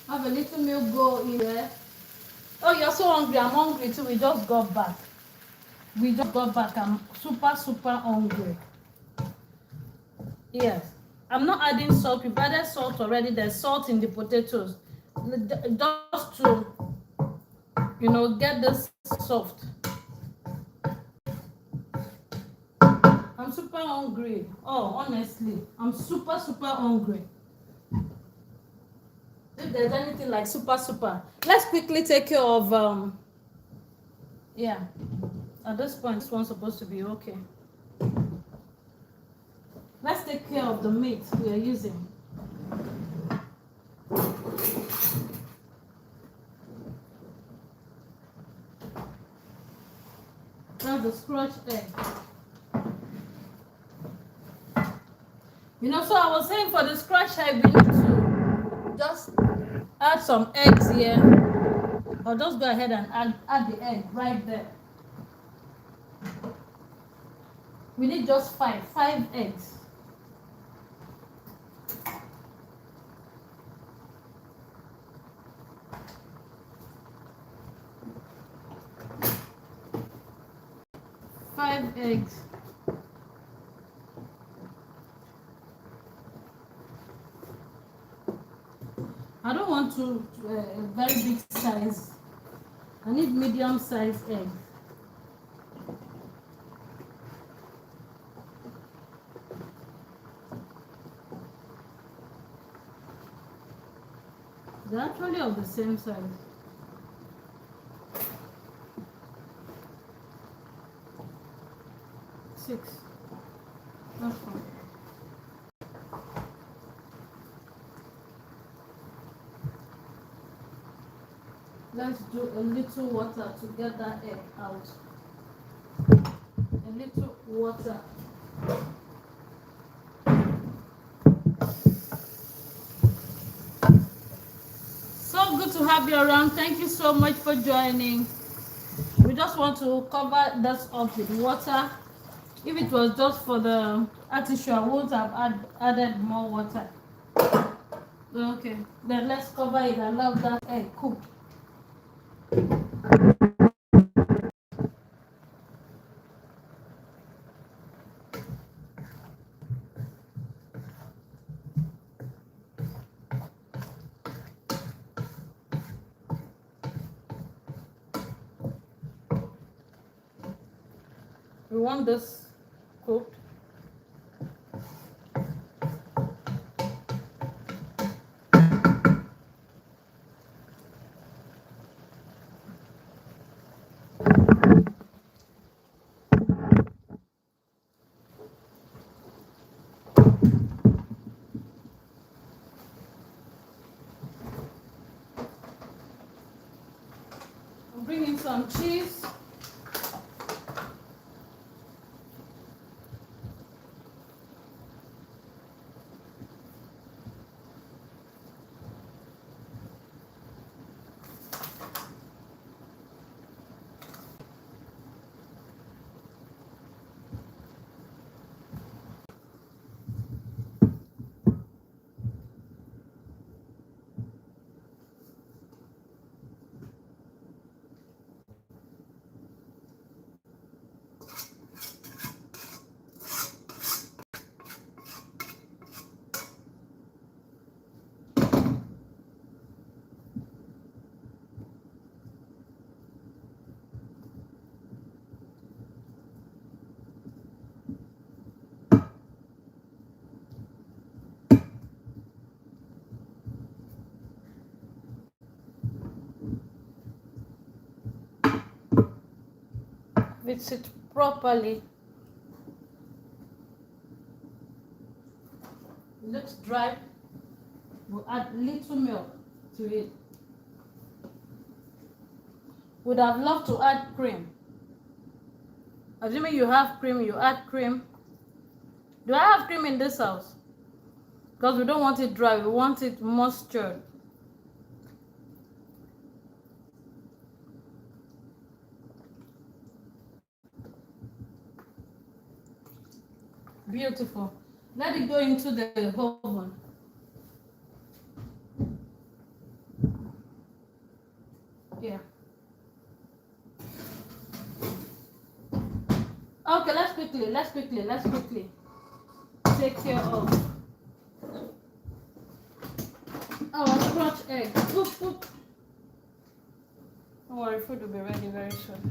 Have a little milk go in there. Oh, you're so hungry. I'm hungry too. We just got back. I'm super hungry. Yes. I'm not adding salt. We've added salt already. There's salt in the potatoes. Just to, get this soft. I'm super hungry. Oh, honestly, I'm super hungry. If there's anything like super, let's quickly take care of yeah. At this point, this one's supposed to be okay. Let's take care of the meat we are using. That's the scratch egg. So I was saying for the scratch egg, we need to just add some eggs here. Or just go ahead and add the egg right there. We need just five eggs. Five eggs. I don't want to very big size. I need medium size egg. They're actually of the same size. Six. That's fine. Let's do a little water to get that egg out. A little water. So good to have you around. Thank you so much for joining. We just want to cover this up with water. If it was just for the artichoke, I would have added more water. Okay, then let's cover it and allow that egg cook. We want this cooked. I'm bringing some cheese. Mix it properly. It looks dry. We'll add little milk to it. Would have loved to add cream. Assuming you have cream, you add cream. Do I have cream in this house? Because we don't want it dry, we want it moistured. Beautiful. Let it go into the oven. Yeah. Okay, let's quickly take care of our scotch egg. Oop, oop. Don't worry, food will be ready very soon.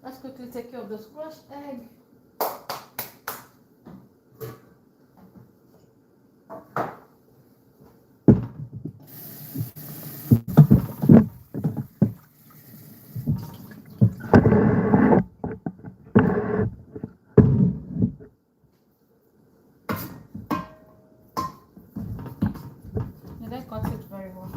Let's quickly take care of the scotch egg. Did I cut it very well?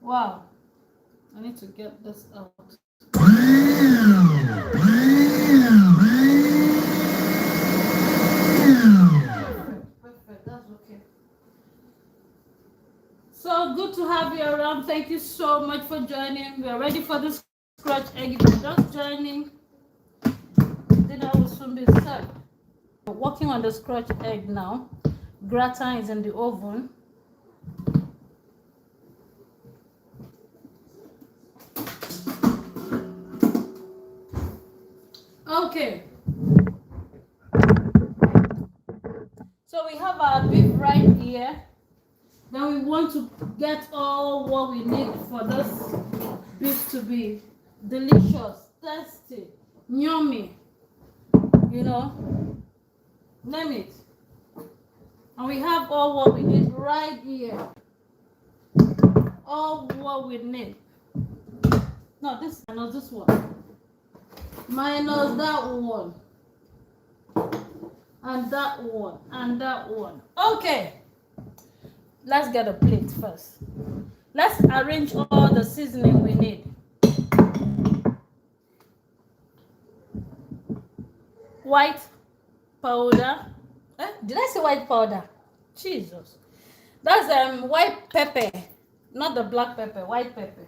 Wow, I need to get this out. Perfect, that's okay. So good to have you around. Thank you so much for joining. We are ready for this scratch egg. If you're just joining, dinner will soon be served. We're working on the scratch egg now. Gratin is in the oven. Okay, so we have our beef right here. Then we want to get all what we need for this beef to be delicious, tasty, yummy, you know, name it. And we have all what we need right here. All what we need. No, this minus this one. Minus that one. And that one. And that one. Okay. Let's get a plate first. Let's arrange all the seasoning we need. White powder. Did I say white powder? Jesus. That's white pepper. Not the black pepper, white pepper.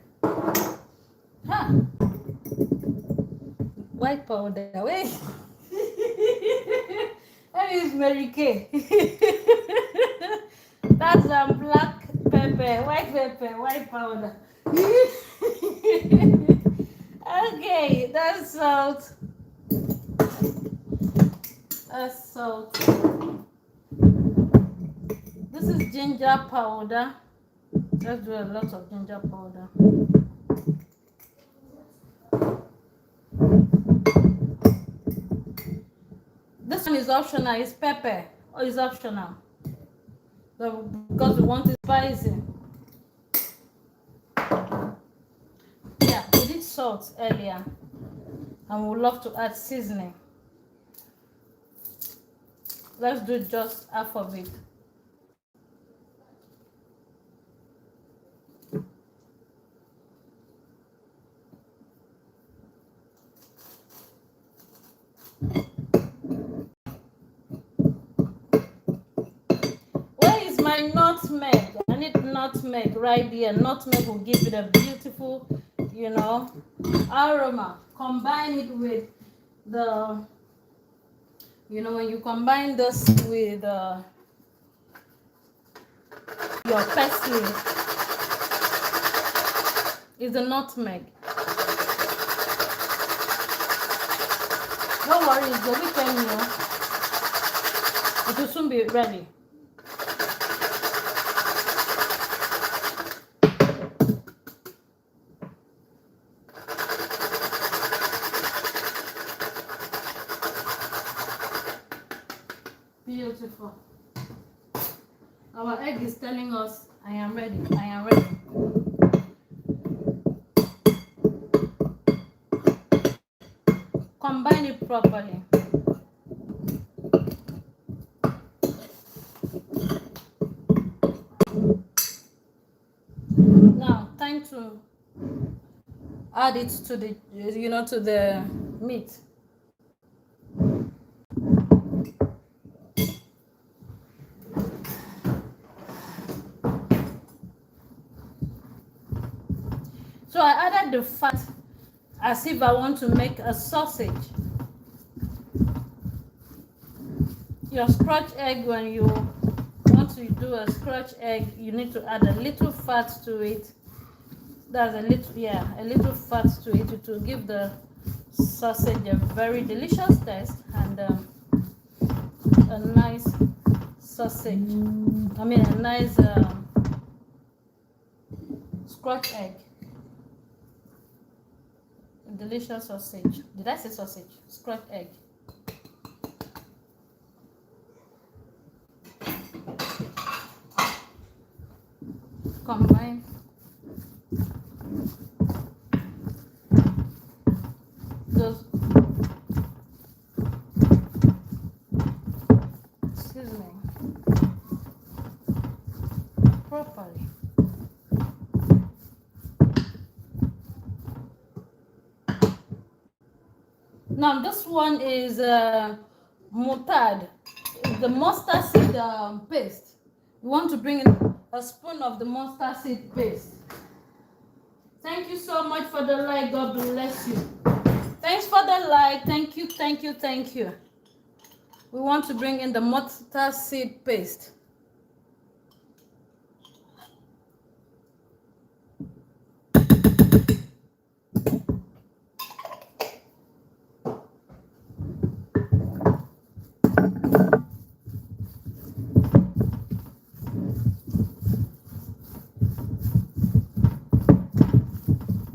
Huh. White powder. Wait. That is Mary Kay. That's black pepper, white powder. Okay, that's salt. That's salt. This is ginger powder. Let's do a lot of ginger powder. This one is optional, it's pepper, or it's optional. So, because we want it spicy. Yeah, we did salt earlier. And we would love to add seasoning. let's do just half of it. Where is my nutmeg? I need nutmeg right there. Nutmeg will give it a beautiful, aroma. Combine it with the, when you combine this with your parsley, is the nutmeg. Don't worry, it's the weekend, it will soon be ready. Beautiful. Our egg is telling us, I am ready, I am ready. Combine it properly. Now, time to add it to the, to the meat. So I added the fat as if I want to make a sausage. Your scratch egg, when you want to do a scratch egg, you need to add a little fat to it. That's a little fat to it. It will give the sausage a very delicious taste and a nice sausage. I mean, a nice scratch egg. A delicious sausage. Did I say sausage? Scratch egg. Combine. Those seasoning properly. Now this one is mustard, the mustard seed paste. You want to bring in a spoon of the mustard seed paste. Thank you so much for the like. God bless you. Thanks for the like. Thank you, thank you, thank you. We want to bring in the mustard seed paste.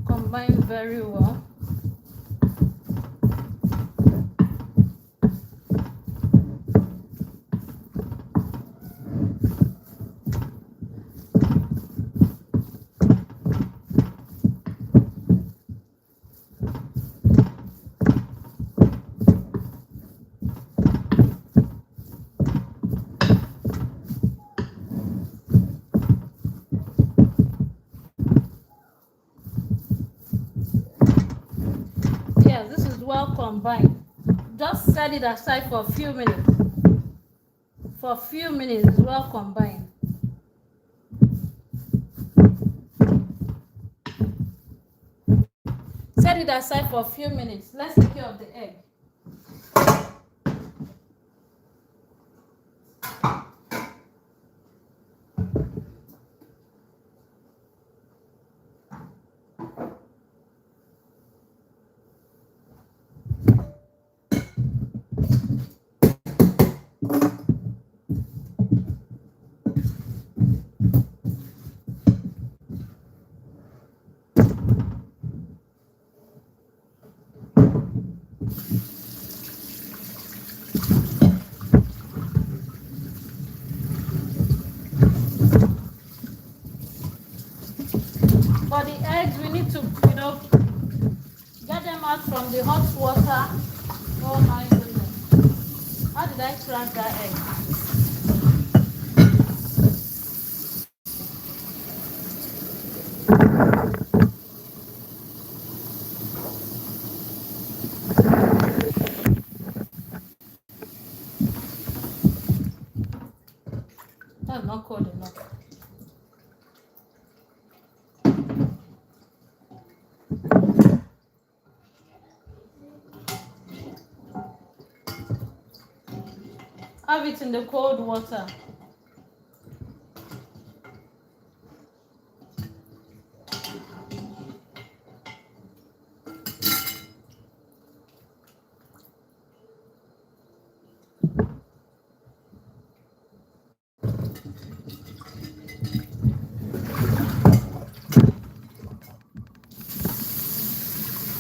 Combine very well. Well combined. Just set it aside for a few minutes. For a few minutes, it's well combined. Set it aside for a few minutes. Let's take care of the egg. For the eggs, we need to, get them out from the hot water. Oh my goodness. How did I crack that egg? That's not cold enough. Have it in the cold water.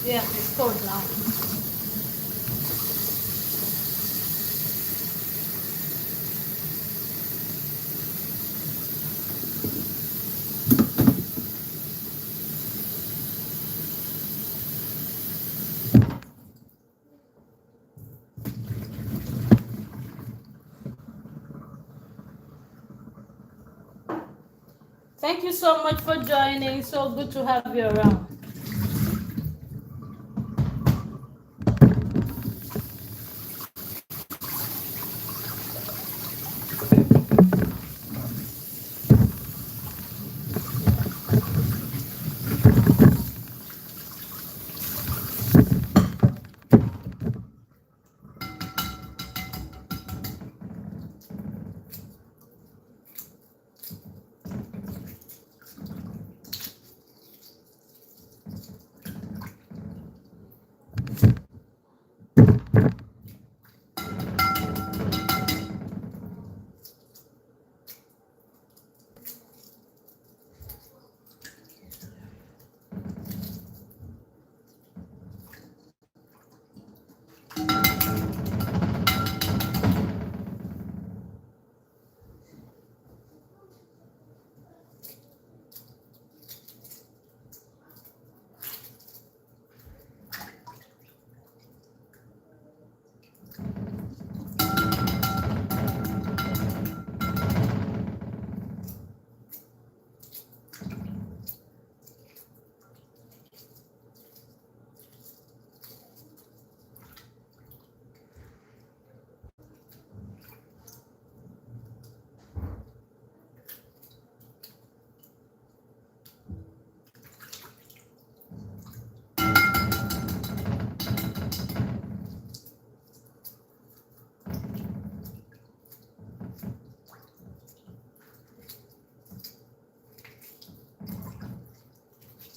Yeah, it's cold now. Thank you so much for joining. So good to have you around.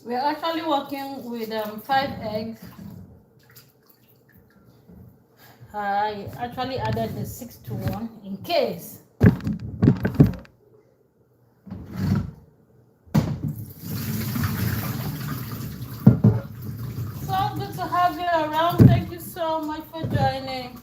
We're actually working with 5 eggs. I actually added the 6th one in case. So good to have you around. Thank you so much for joining.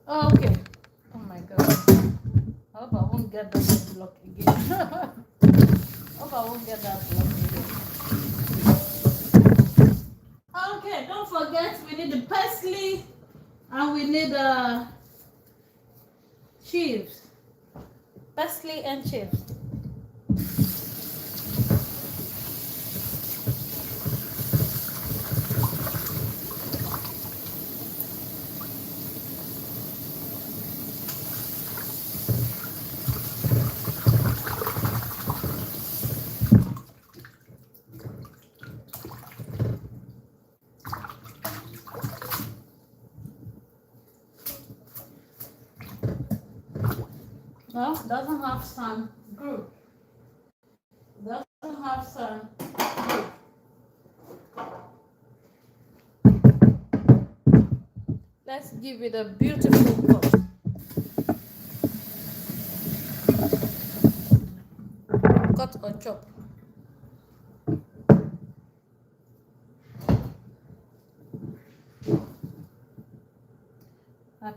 Okay. Oh my god. I hope I won't get that block again. Hope I won't get that block again. Okay, don't forget we need the parsley and we need chives. Parsley and chives. No, doesn't have sun. Good. Doesn't have sun. Let's give it a beautiful cut. Cut or chop.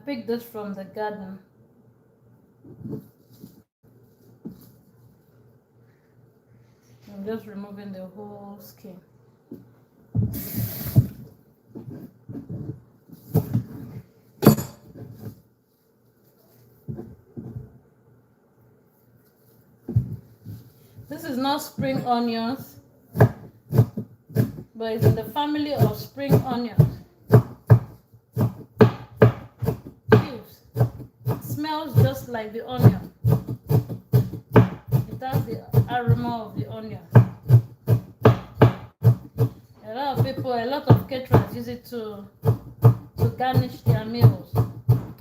picked this from the garden. I'm just removing the whole skin. This is not spring onions, but it's in the family of spring onions. It smells just like the onion. It has the aroma of the onion. A lot of caterers use it to garnish their meals,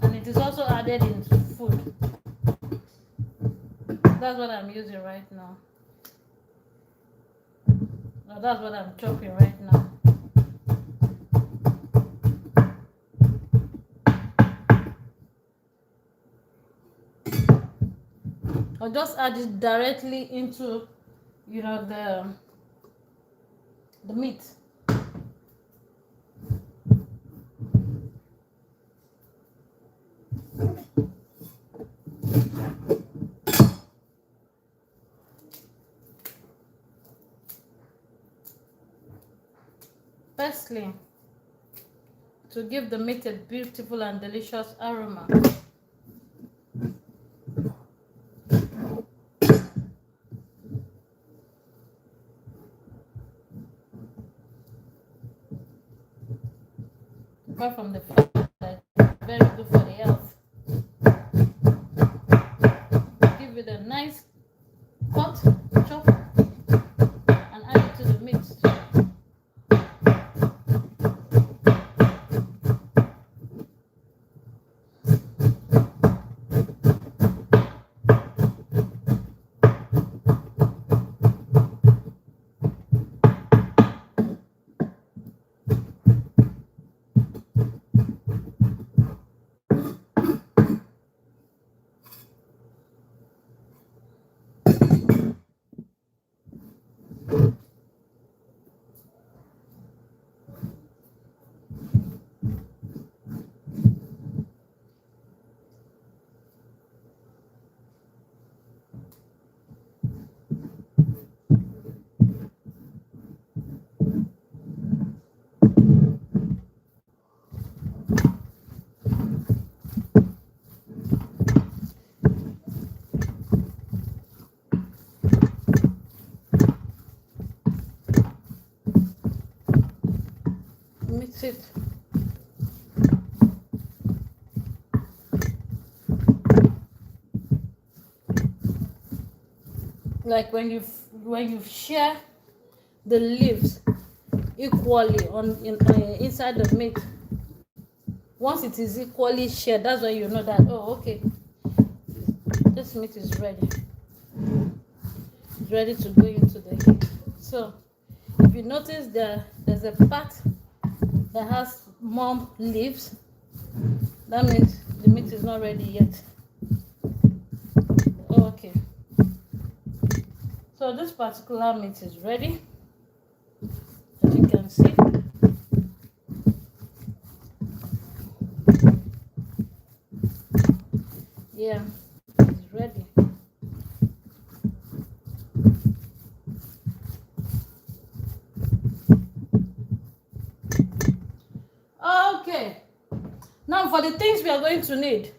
and it is also added into food. That's what I'm using right now. No, that's what I'm chopping right now. I'll just add it directly into, the meat. Firstly, to give the meat a beautiful and delicious aroma, apart from the fact that it's very good for the health, give it a nice cut, chop, and add it to the meat. Mix it. Like when you share the leaves equally inside the meat, once it is equally shared, that's when you know that, oh, okay, this meat is ready. It's ready to go into the heat. So if you notice there's a part that has more leaves, that means the meat is not ready yet. Okay, so this particular meat is ready, as you can see. Yeah, it's ready. Okay, now for the things we are going to need.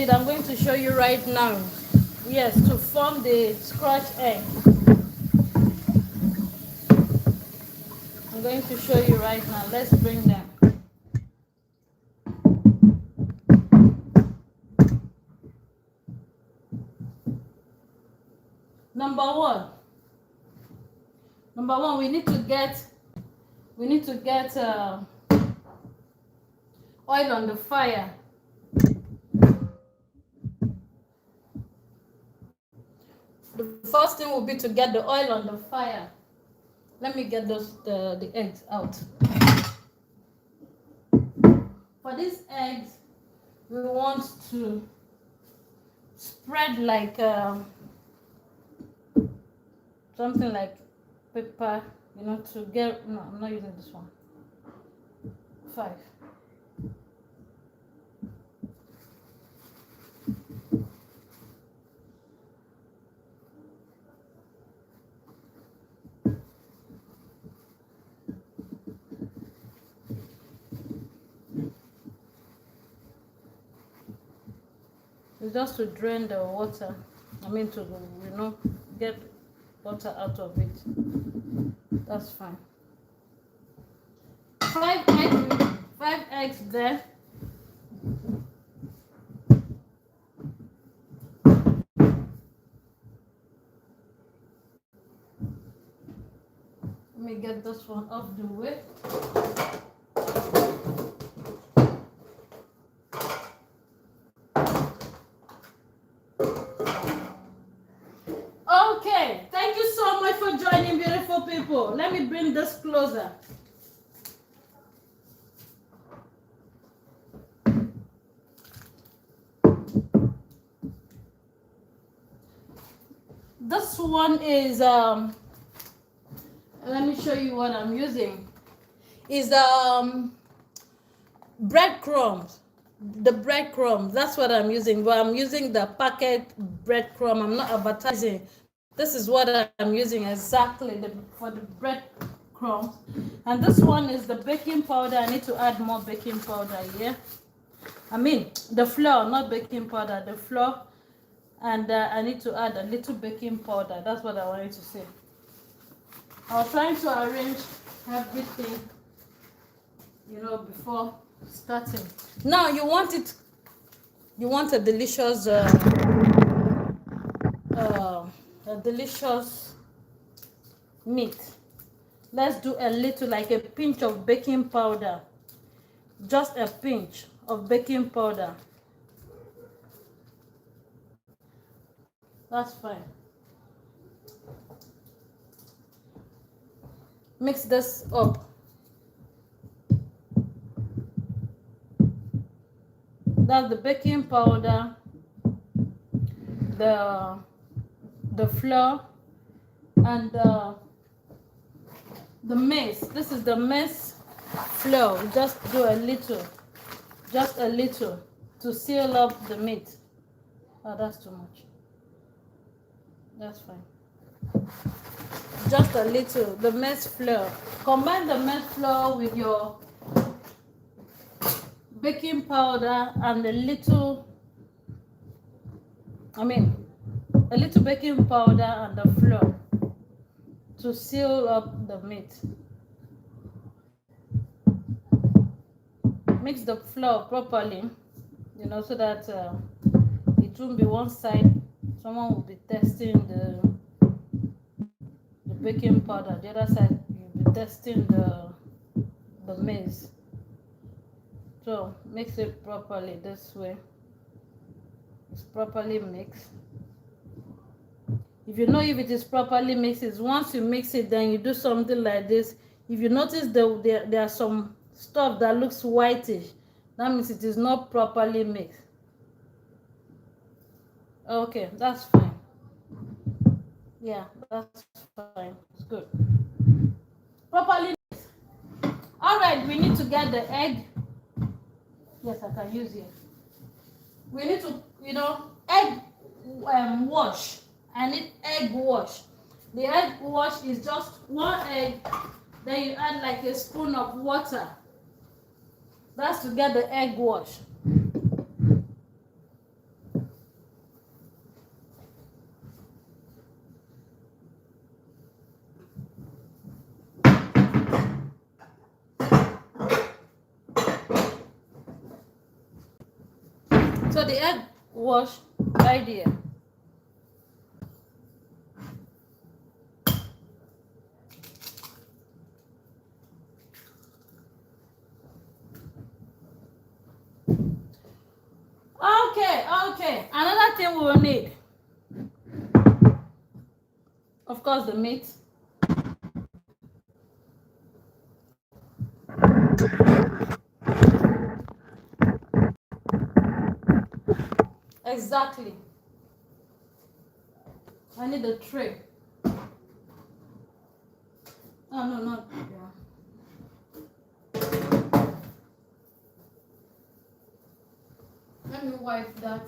I'm going to show you right now. Yes, to form the scratch egg. I'm going to show you right now. Let's bring them. Number one, we need to get oil on the fire. The first thing will be to get the oil on the fire. Let me get the eggs out. For these eggs, we want to spread like something like pepper, to get. No, I'm not using this one. 5. It's just to drain the water. I mean to, you know, get water out of it. That's fine. 5 eggs, 5 eggs there. Let me get this one off the way. Okay, thank you so much for joining, beautiful people. Let me bring this closer. This one is let me show you what I'm using. Is breadcrumbs. The breadcrumbs, that's what I'm using. But I'm using the packet breadcrumb. I'm not advertising. This is what I'm using exactly for the breadcrumbs. And this one is the baking powder. I need to add more baking powder here. I mean the flour, not baking powder, the flour. And I need to add a little baking powder. That's what I wanted to say. I was trying to arrange everything, you know, before starting. Now you want it. You want a delicious, meat. Let's do a little, like a pinch of baking powder. Just a pinch of baking powder. That's fine. Mix this up. That's the baking powder, the flour, and the maize. This is the maize flour. Just do a little, to seal up the meat. Oh, that's too much. That's fine. Just a little, the maize flour. Combine the maize flour with your baking powder and a little baking powder and the flour to seal up the meat. Mix the flour properly, you know, so that it won't be one side. Someone will be testing the baking powder. The other side, you'll be testing the maize. So mix it properly this way. It's properly mixed. If you know if it is properly mixed, is once you mix it, then you do something like this. If you notice there are some stuff that looks whitish, that means it is not properly mixed. Okay, that's fine. Yeah, that's fine. It's good. Properly mixed. All right, we need to get the egg. Yes, I can use it. We need to, you know, egg wash. I need egg wash. The egg wash is just 1 egg. Then you add like a spoon of water. That's to get the egg wash. So the egg wash right here. Okay. Another thing we will need, of course, the meat. Exactly. I need a tray. Oh, no, not. Yeah. Let me wipe that.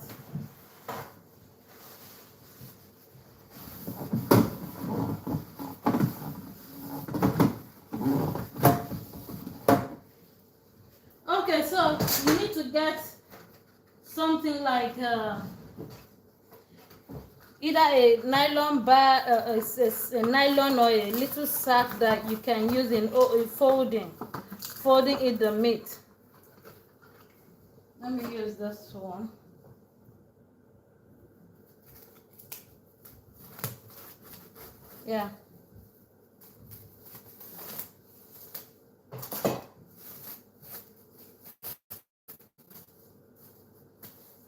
Okay, so you need to get something like either a nylon bar, a nylon or a little sack that you can use in folding in the meat. Let me use this one. Yeah.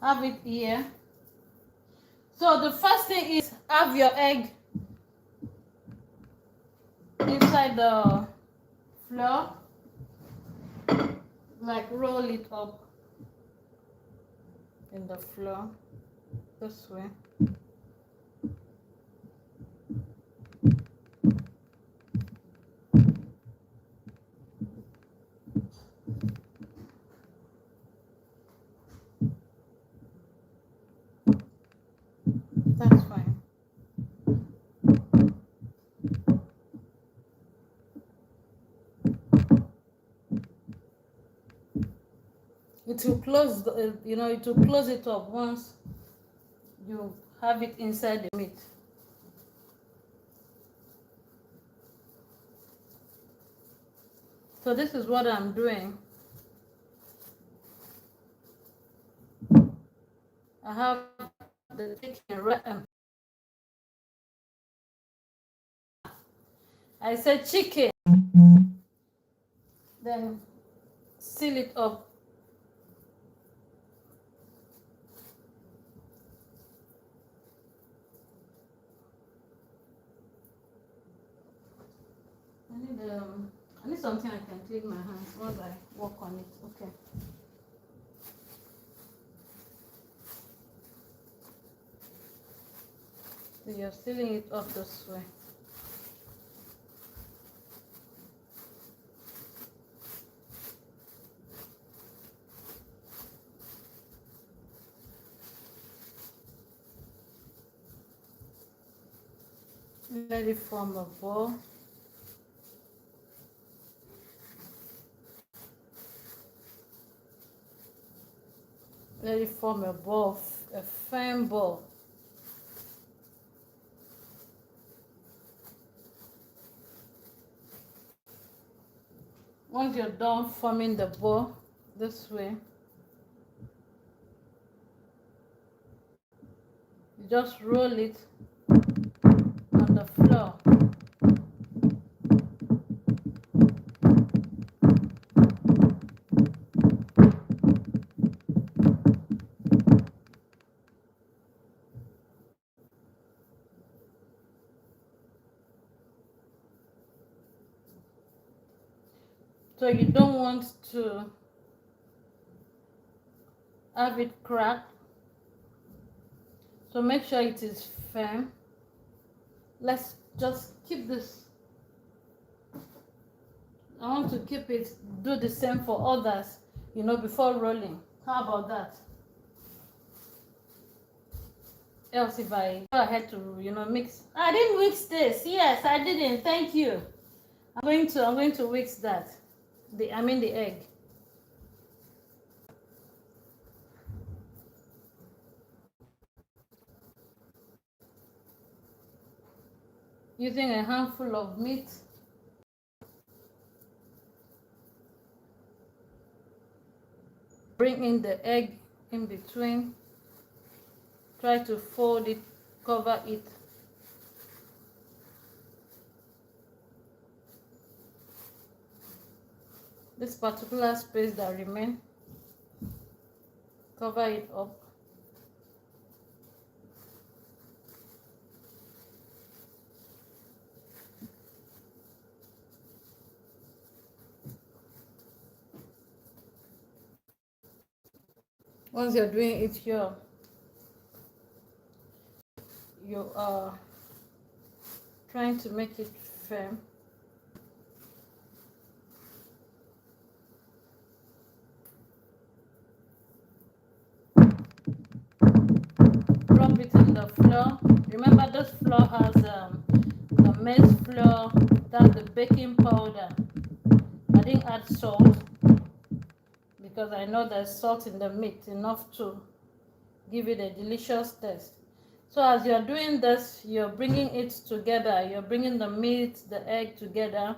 Have it here. So the first thing is have your egg inside the flour, like roll it up in the flour this way. That's fine. It will close, it will close it up once you have it inside the meat. So this is what I'm doing. I have the chicken right. I said chicken. Then seal it up. I need something I can clean my hands once I work on it. Okay. So you're sealing it up this way. Let it form a ball. Let it form a ball, a firm ball. Once you're done forming the ball this way, you just roll it on the floor. So you don't want to have it cracked. So make sure it is firm. Let's just keep this. I want to keep it, do the same for others, before rolling. How about that? Else if I go ahead to, mix. I didn't mix this. Yes, I didn't. Thank you. I'm going to mix that. The egg. Using a handful of meat. Bring in the egg in between. Try to fold it, cover it. This particular space that remains, cover it up. Once you're doing it here, you are trying to make it firm. drop it in the flour. Remember, this flour has the maize flour, that's the baking powder. I didn't add salt because I know there's salt in the meat, enough to give it a delicious taste. So as you're doing this, you're bringing it together. You're bringing the meat, the egg together,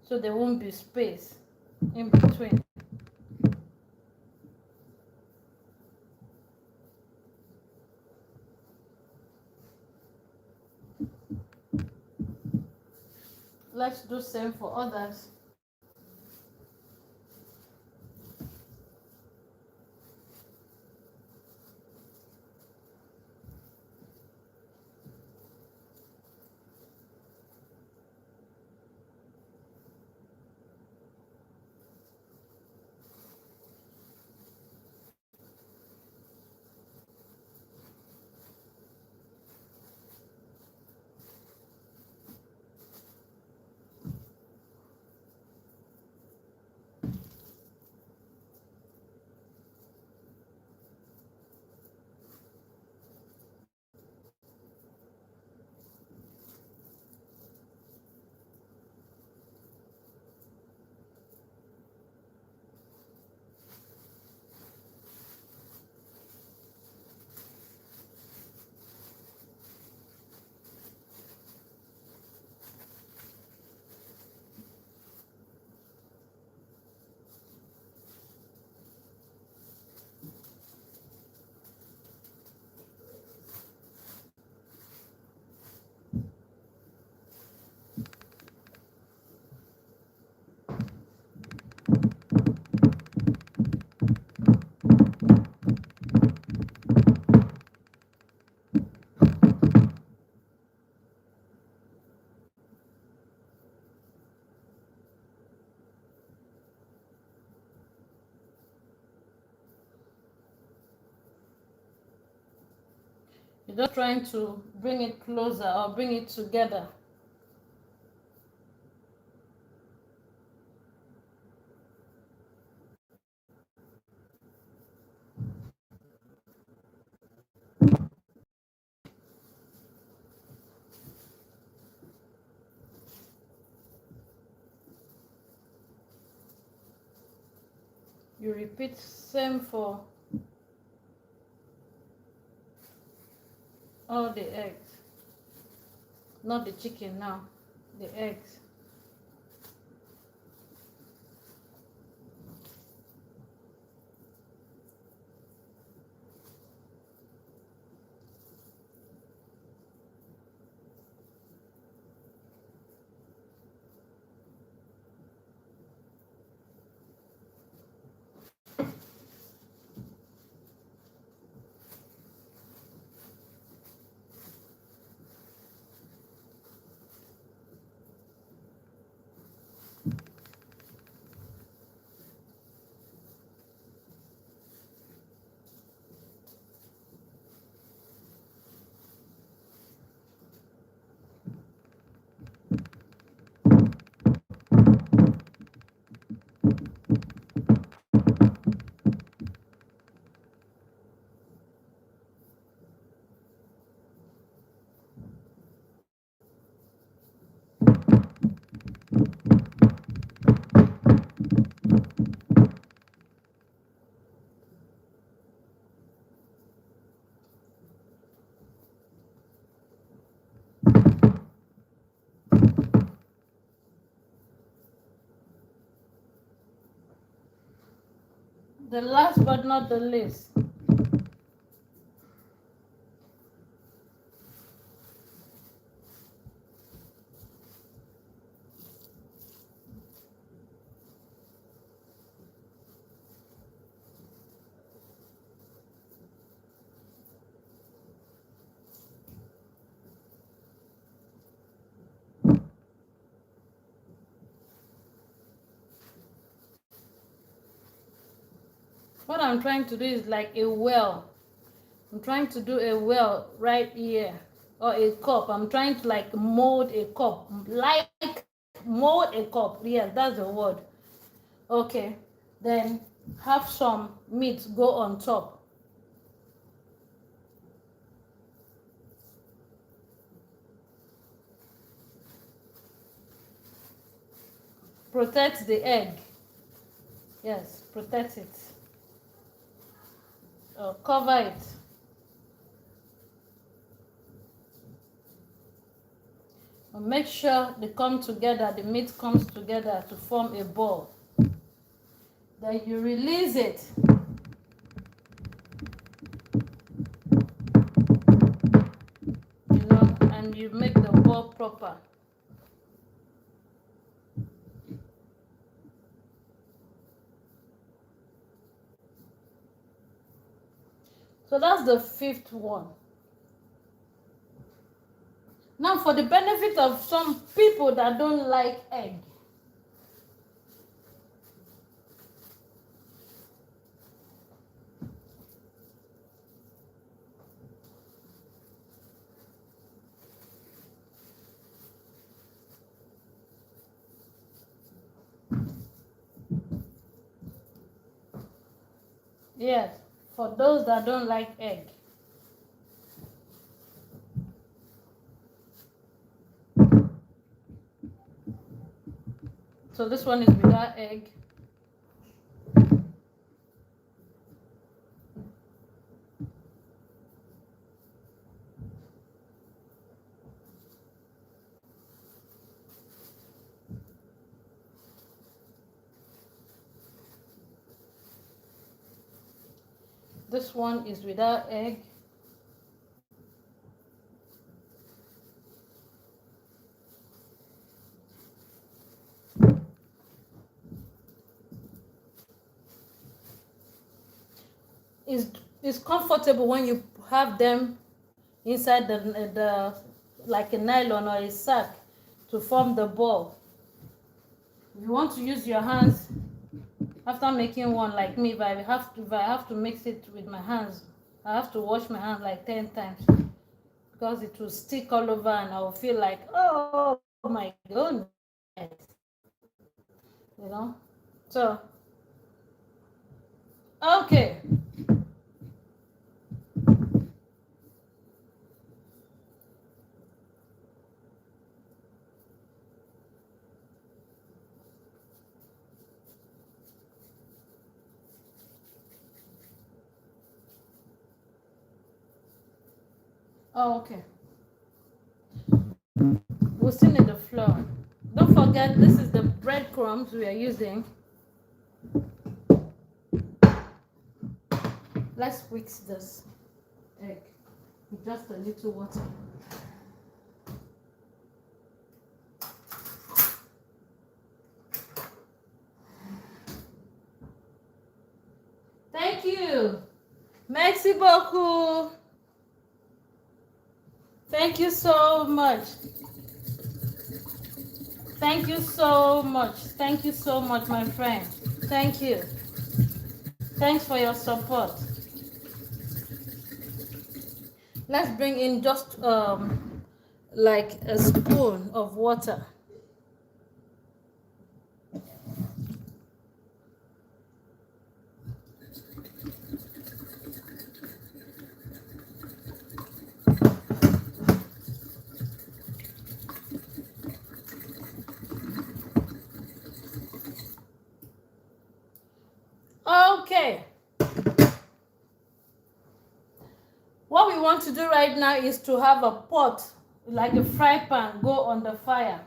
so there won't be space in between. Let's do same for others. You're just trying to bring it closer or bring it together. You repeat same for all the eggs. Not the chicken now, the eggs. The last but not the least, what I'm trying to do is like a well. I'm trying to do a well right here, or a cup. I'm trying to like mold a cup, like mold a cup. Yes, that's the word. Okay, then have some meat go on top. protect the egg. Yes, protect it. Cover it. And make sure they come together, the meat comes together to form a ball. Then you release it. You know, and you make the ball proper. So that's the 5th one. Now for the benefit of some people that don't like egg. Yes, for those that don't like egg. So this one is without egg. This one is without egg. It's comfortable when you have them inside the like a nylon or a sack to form the ball. If you want to use your hands after making one, like me, if I have to mix it with my hands, I have to wash my hands like 10 times because it will stick all over and I will feel like, oh my goodness, you know. So okay. Oh, okay. We'll still need the flour. Don't forget, this is the breadcrumbs we are using. Let's mix this egg with just a little water. Thank you. Merci beaucoup. Thank you so much. Thank you so much. Thank you so much, my friend. Thank you. Thanks for your support. Let's bring in just like a spoon of water. Okay. What we want to do right now is to have a pot, like a fry pan, go on the fire.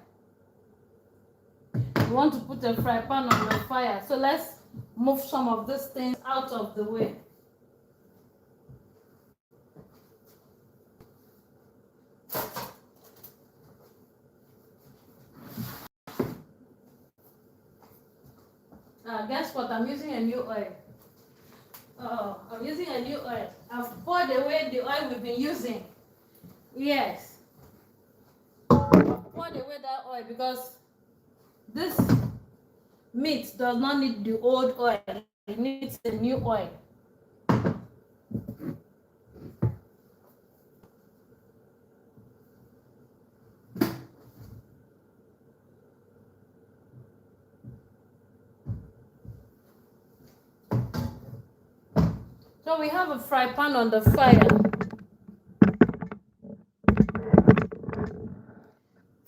We want to put a fry pan on the fire. So let's move some of these things out of the way. Guess what? I'm using a new oil. I'm using a new oil. I've poured away the oil we've been using. Yes. I've poured away that oil because this meat does not need the old oil. It needs a new oil. So we have a fry pan on the fire.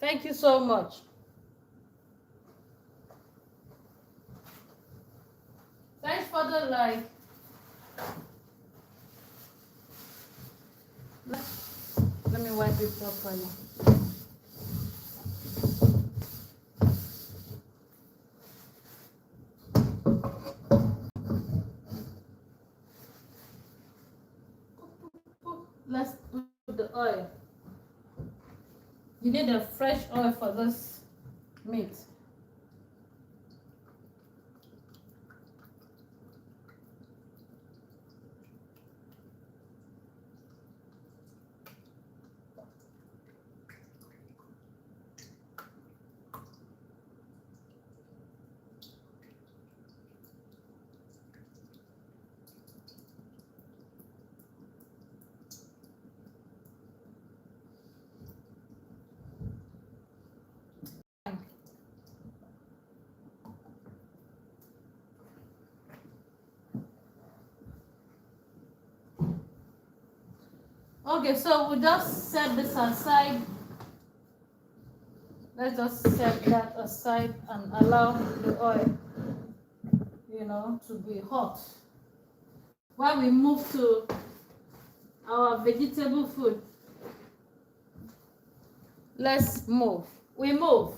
Thank you so much. further like let me wipe it properly. Let's put the oil. You need a fresh oil for this meat. Okay, so we'll just set this aside. Let's just set that aside and allow the oil, to be hot. While we move to our vegetable food, let's move. We move.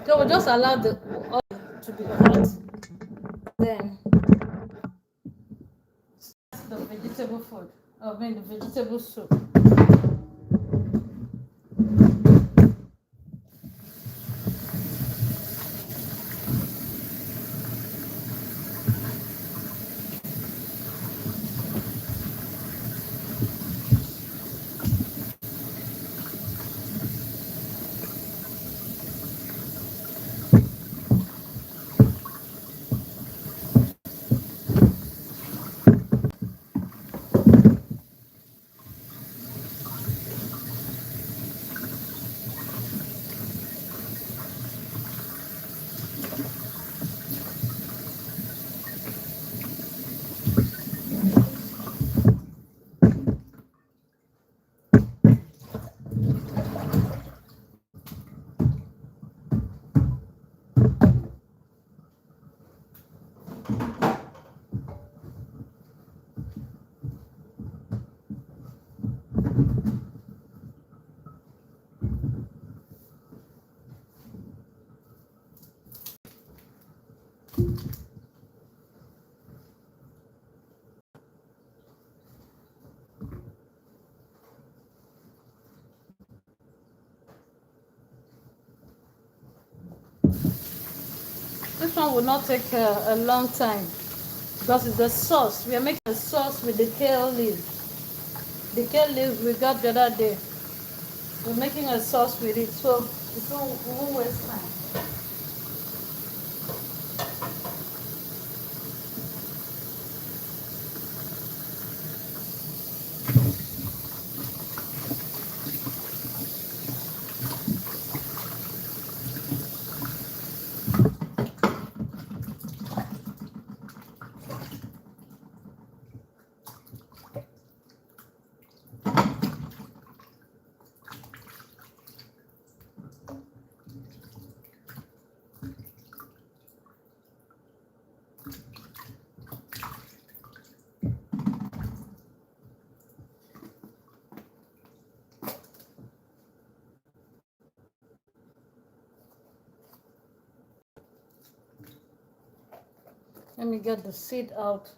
So we'll just allow the oil to be hot. Then the vegetable food, the vegetable soup. This one will not take a long time because it's the sauce. We are making a sauce with the kale leaves. The kale leaves we got the other day. We're making a sauce with it, so it won't waste time. Let me get the seed out.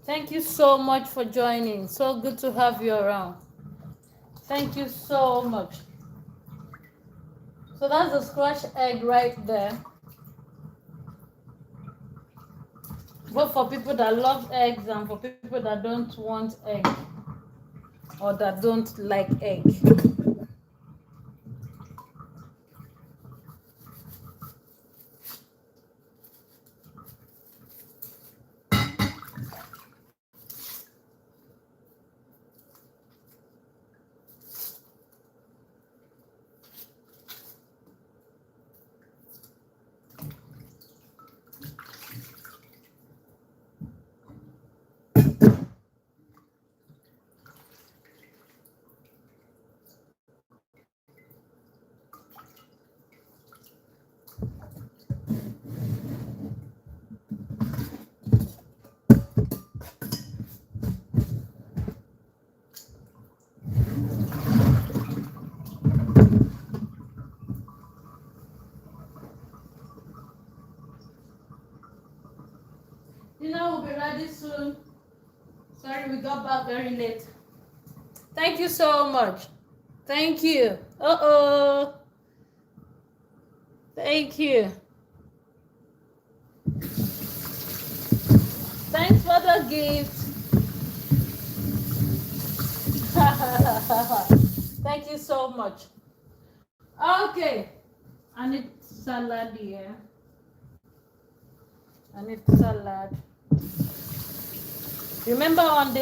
Thank you so much for joining. So good to have you around. Thank you so much. So that's the scratch egg right there. Both for people that love eggs and for people that don't want egg or that don't like egg. very late. Thank you so much. Thank you. Uh-oh. Thank you. Thanks for the gift. Thank you so much. Okay. I need salad here. I need salad. Remember on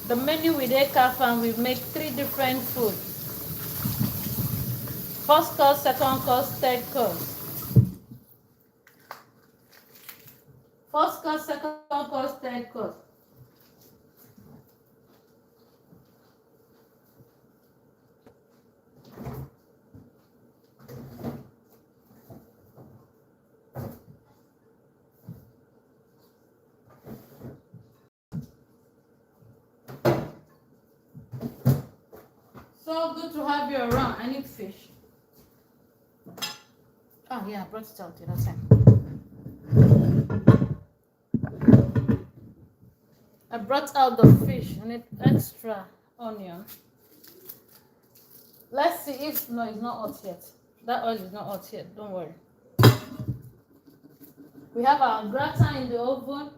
the menu with Ekafam, we make 3 different foods. First course, second course, third course. First course, second course, third course. So good to have you around. I need fish. Oh yeah, I brought it out the other time. I brought out the fish. I need extra onion. Let's see if no, it's not hot yet. That oil is not hot yet. Don't worry. We have our gratin in the oven.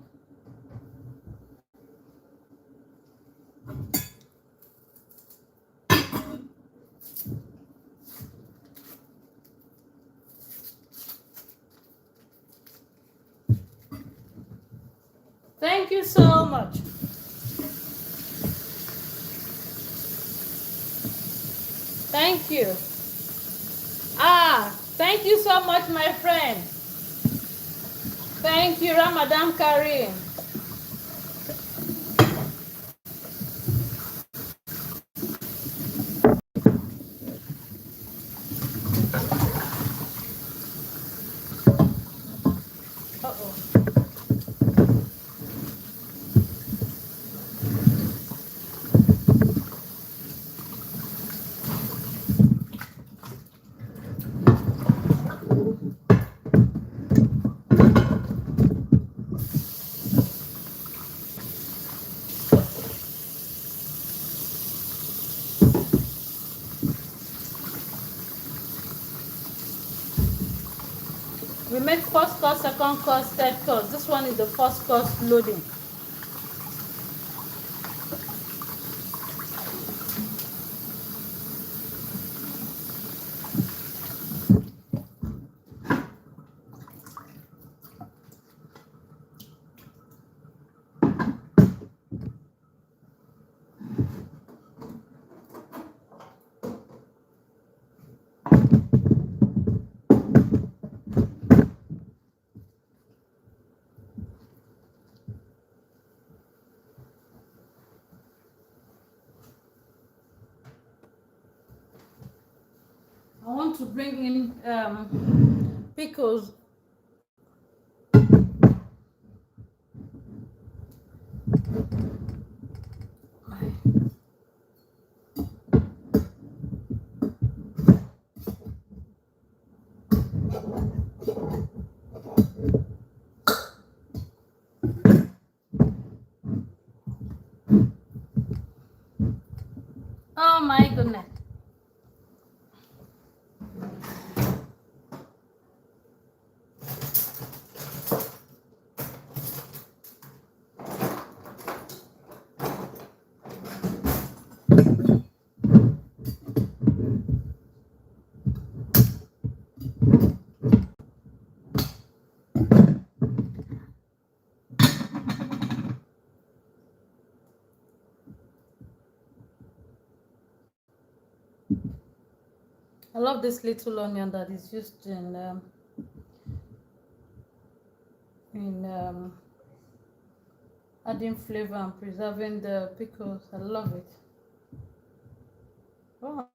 Thank you so much. Thank you. Thank you so much, my friend. Thank you, Ramadan Kareem. Uh-oh. We make first course, second course, third course. This one is the first course loading. I want to bring in pickles. Oh my goodness. I love this little onion that is used in adding flavor and preserving the pickles. I love it. Oh.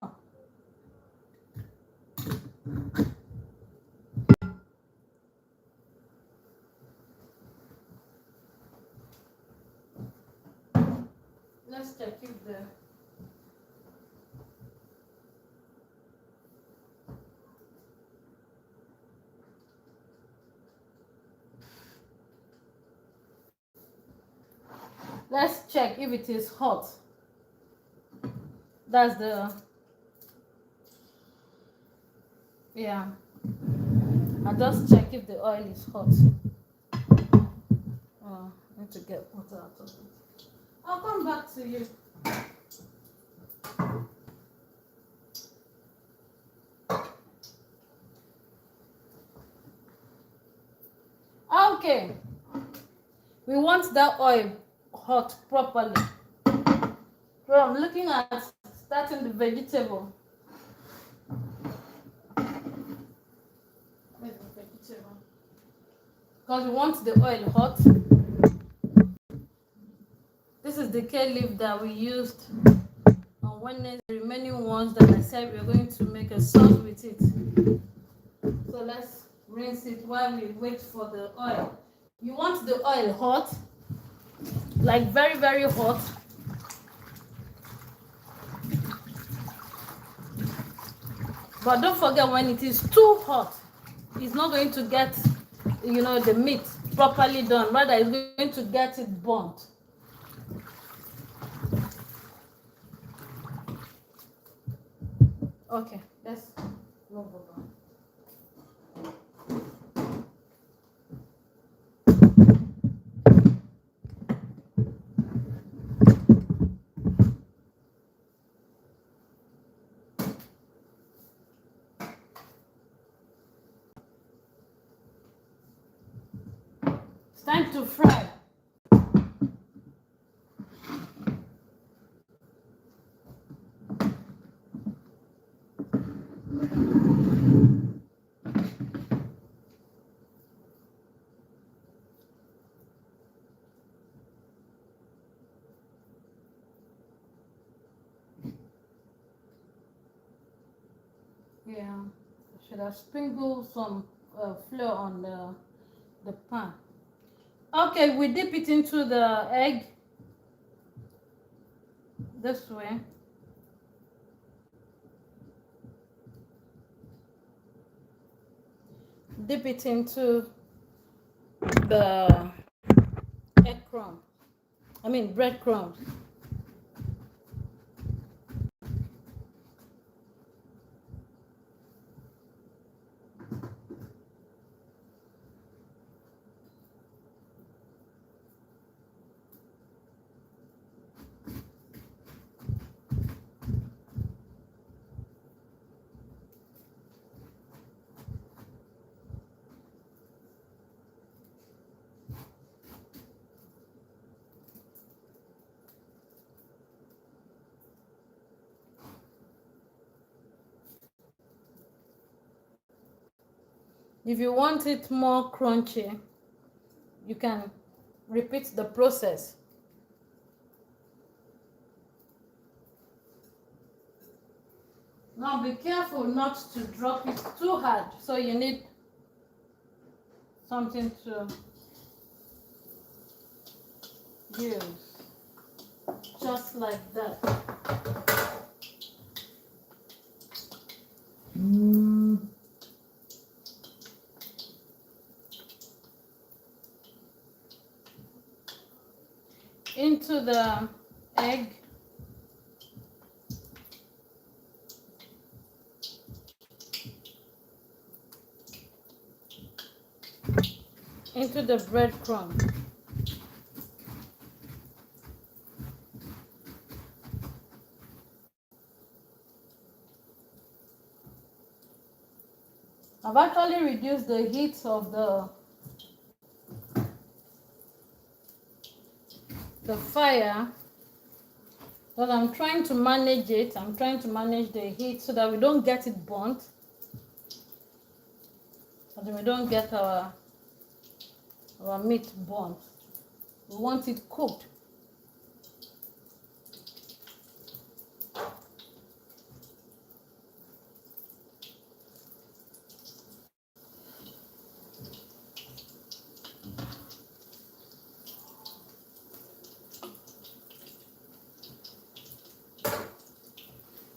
Let's check if the Let's check if it is hot. That's the, yeah. I just check if the oil is hot. I need to get water out of it. I'll come back to you. Okay. We want that oil hot properly. So I'm looking at starting the vegetable. Where's the vegetable? Because we want the oil hot. This is the kale leaf that we used on Wednesday. The remaining ones that I said we're going to make a sauce with it. So let's rinse it while we wait for the oil. You want the oil hot, like very, very hot. But don't forget, when it is too hot, it's not going to get, the meat properly done. Rather, it's going to get it burnt. Okay, let's move over. It's time to fry. Yeah, I should have sprinkled some flour on the pan. Okay, we dip it into the egg this way. Dip it into the breadcrumbs. If you want it more crunchy, you can repeat the process. Now be careful not to drop it too hard, so you need something to use, just like that. Into the egg. Into the breadcrumb. I've actually reduced the heat of the fire, but I'm trying to manage it. I'm trying to manage the heat so that we don't get it burnt, and we don't get our meat burnt. We want it cooked.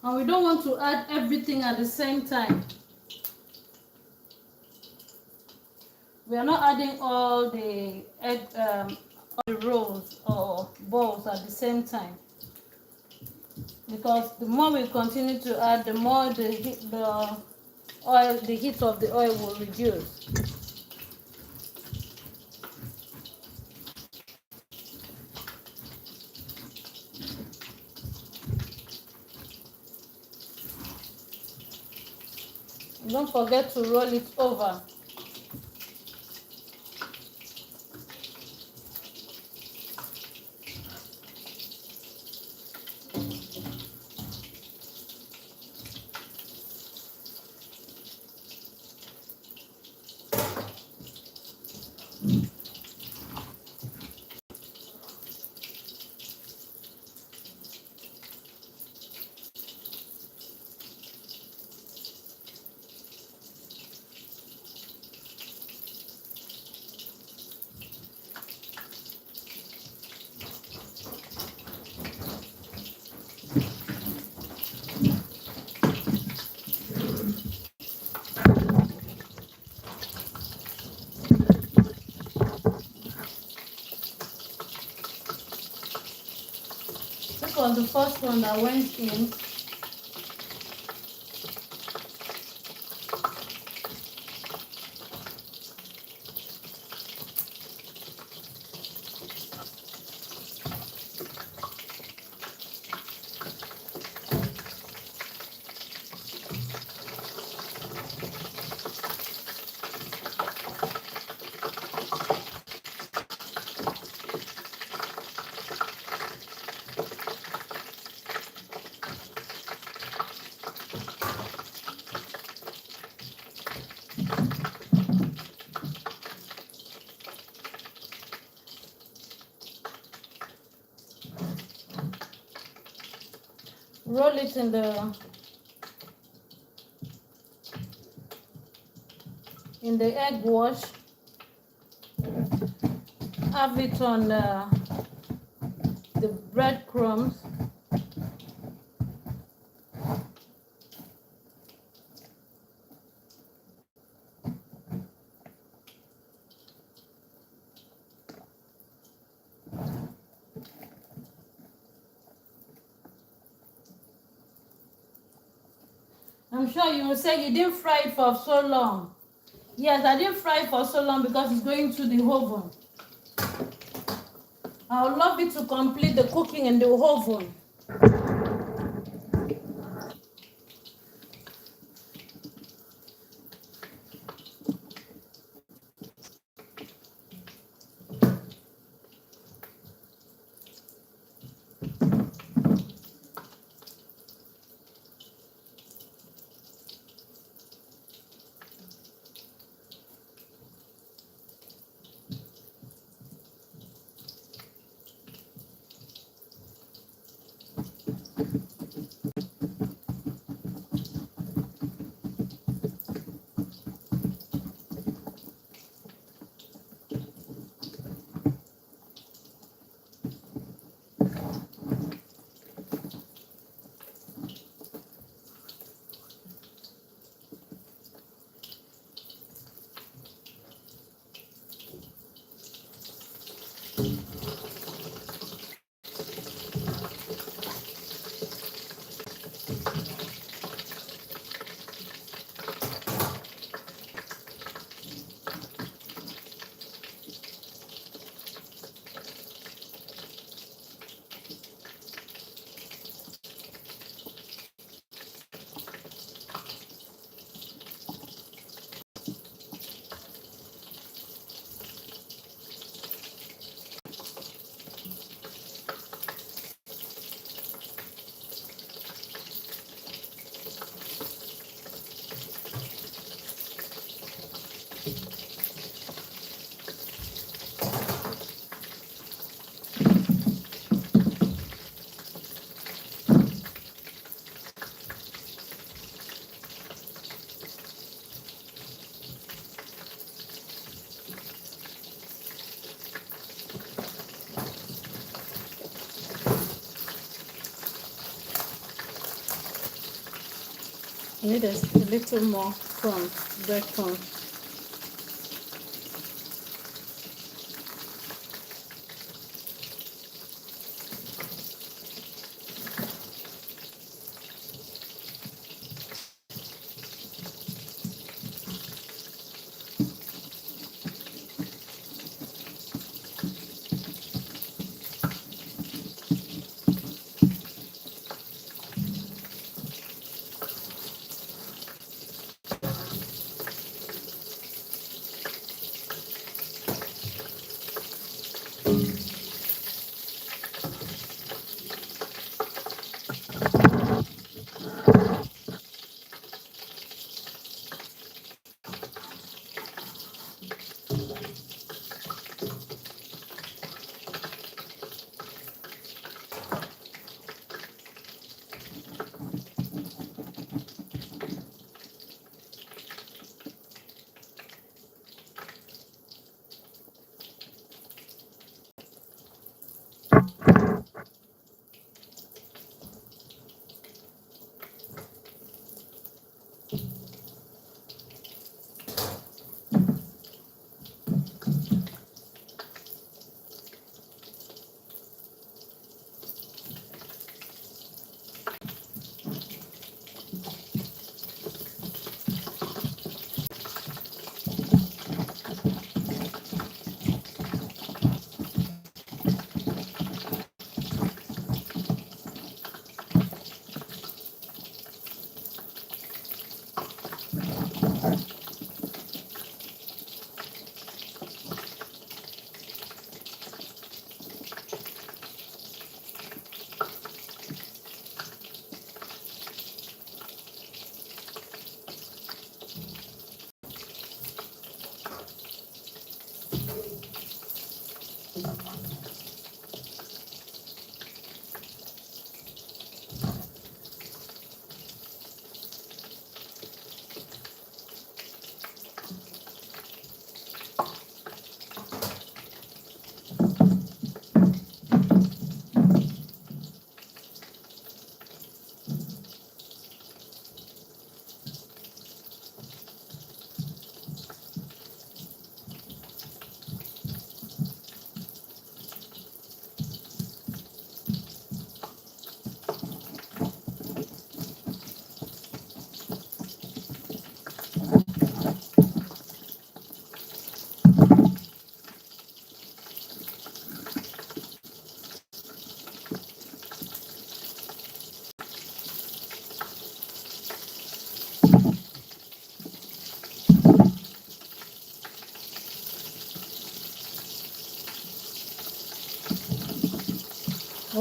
And we don't want to add everything at the same time. We are not adding all the the rolls or balls at the same time, because the more we continue to add, the more the heat, the heat of the oil will reduce. Don't forget to roll it over. This was the first one that went in. Roll it in the egg wash. Have it on the breadcrumbs. I'm sure you will say you didn't fry it for so long. Yes, I didn't fry it for so long because it's going to the oven. I would love it to complete the cooking in the oven. Need a little more breadcrumbs.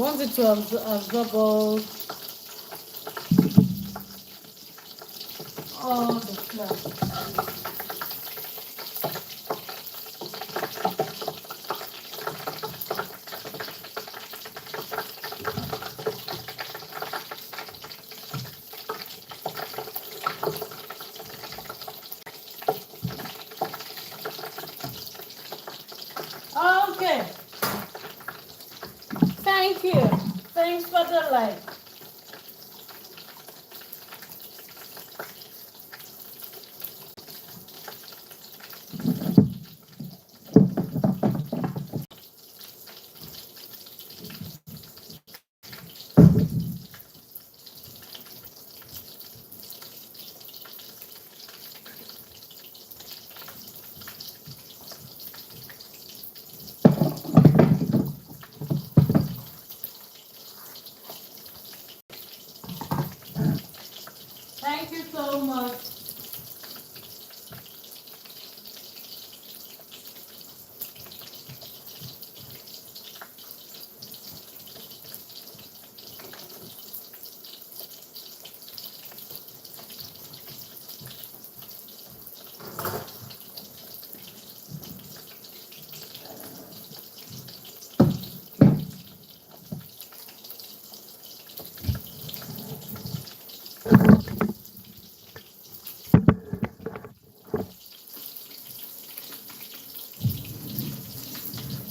want it to absorb all the flour. Okay. Thank you. Thanks for the like. Thank you so much.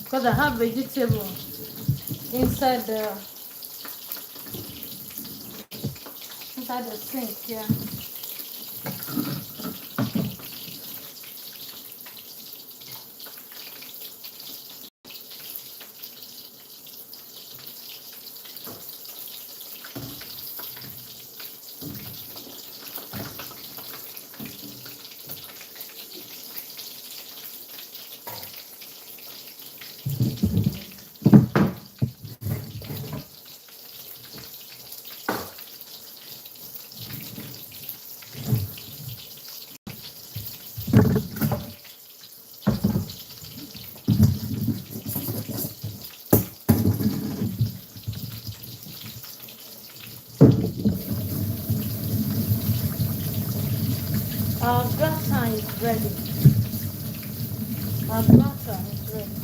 Because I have vegetable inside the sink, yeah. Our gratin is ready. Our gratin is ready.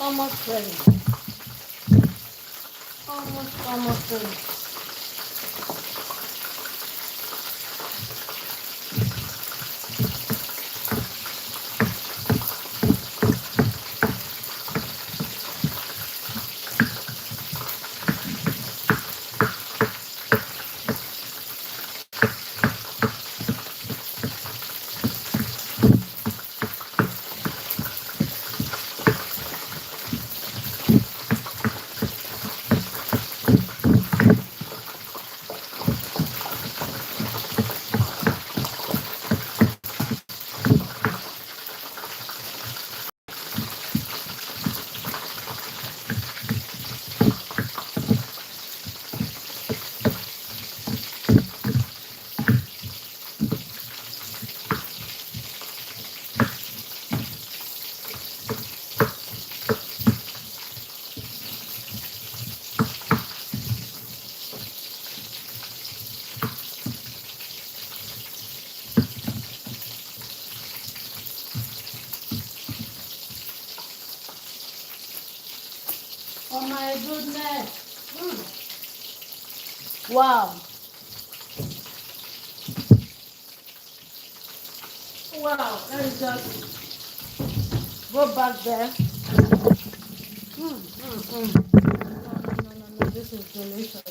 Almost ready. Almost ready. Oh my goodness. Wow. Wow, let me just go back there. No, this is delicious.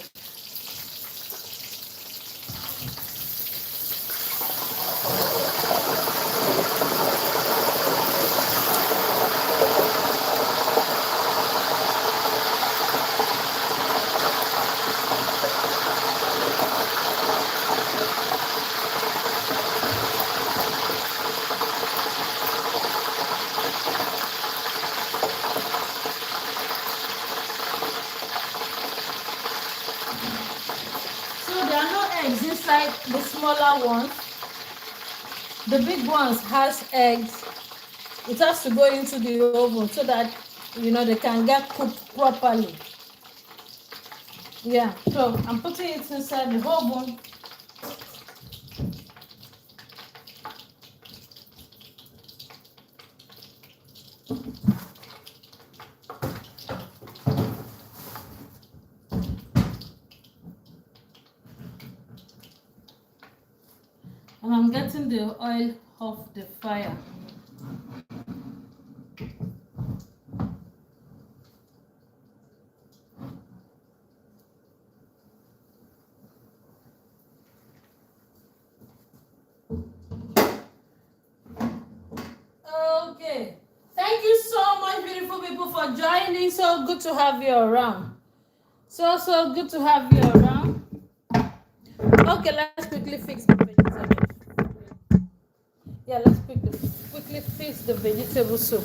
So there are no eggs inside the smaller ones. The big ones has eggs. It has to go into the oven so that they can get cooked properly. Yeah, so I'm putting it inside the oven. And I'm getting the oil off the fire. Okay. Thank you so much, beautiful people, for joining. So good to have you around. So good to have you around. Okay, let's quickly fix the vegetables. Yeah, let's quickly fix the vegetable soup.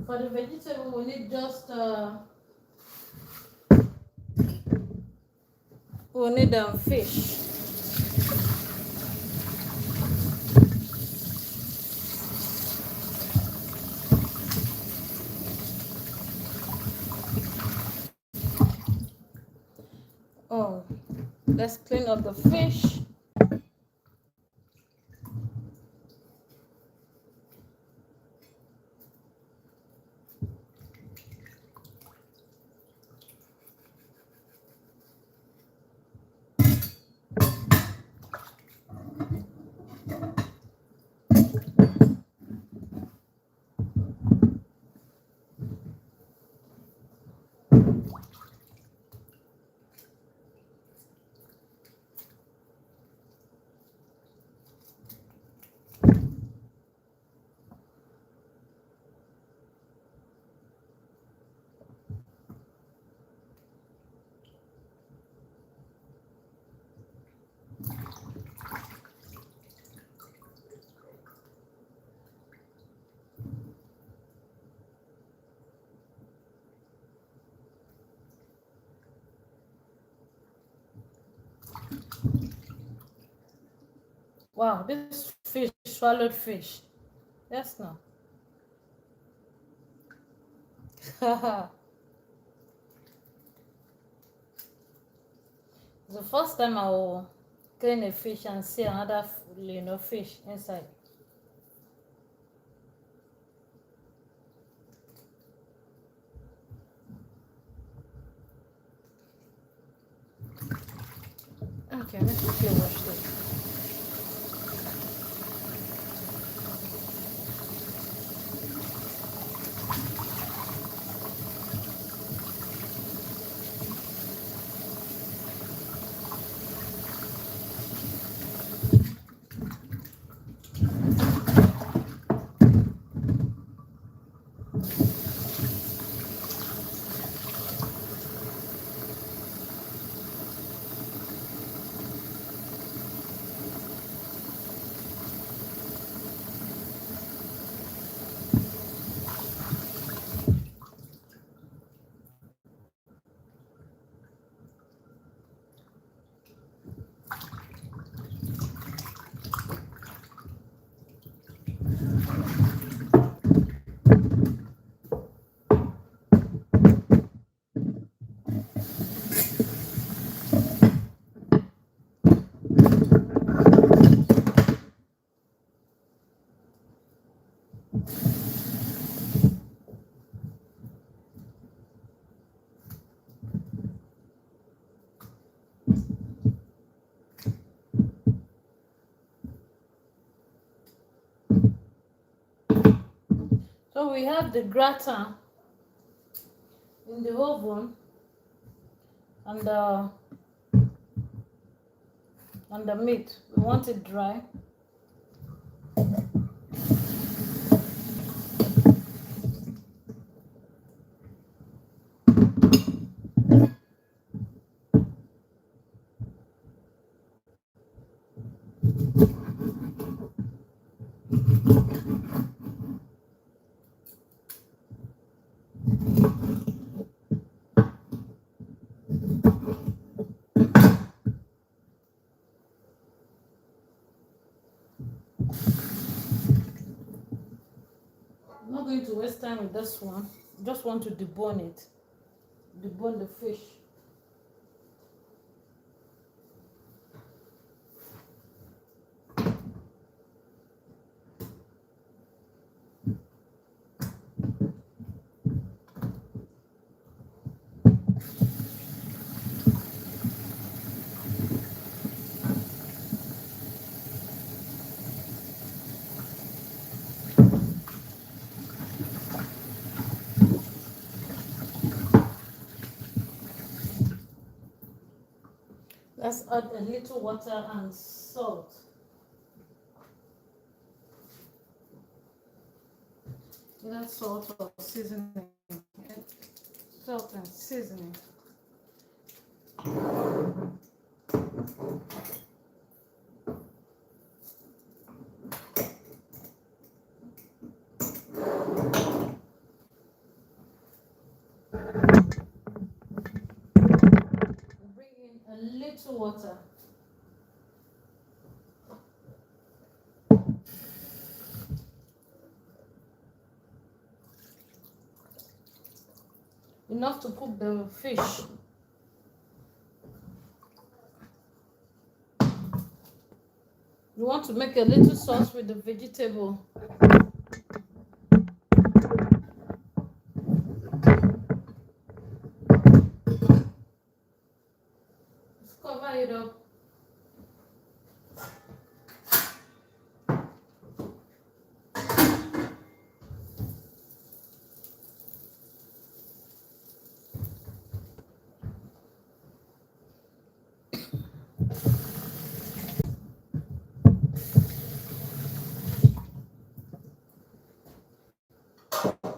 For the vegetable, we need just fish. Oh, let's clean up the fish. Wow, this fish swallowed fish. Yes, no. The first time I will clean a fish and see another, fish inside. Okay, let's quickly wash this. So we have the gratin in the oven, and the meat. We want it dry. I'm not going to waste time with this one. Just want to debone it. Debone the fish. Let's add a little water and salt. Either salt or seasoning. Salt and seasoning. Bring in a little water. Enough to cook the fish. You want to make a little sauce with the vegetable. Let's cover it up.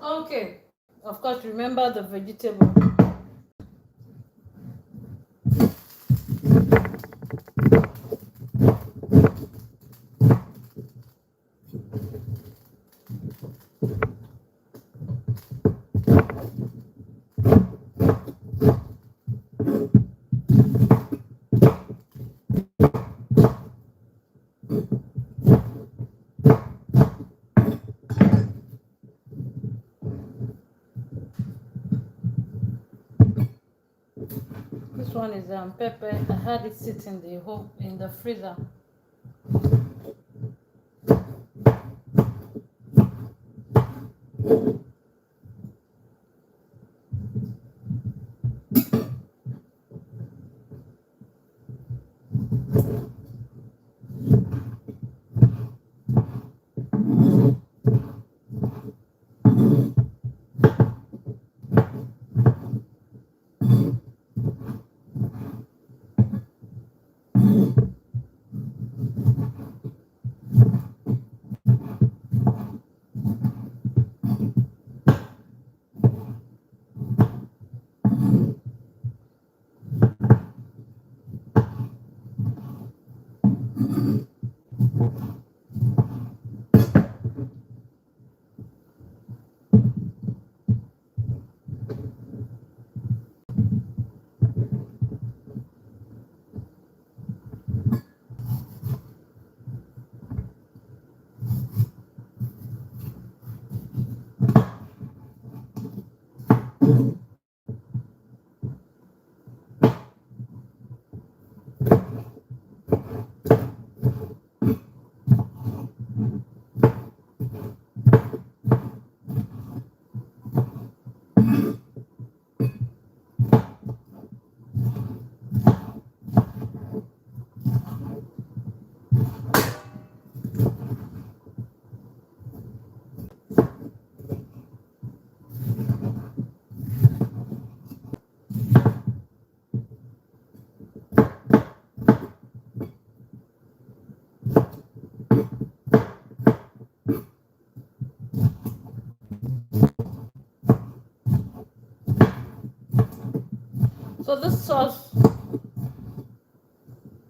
Okay, of course, remember the vegetable. This one is pepper. I had it sit in the freezer.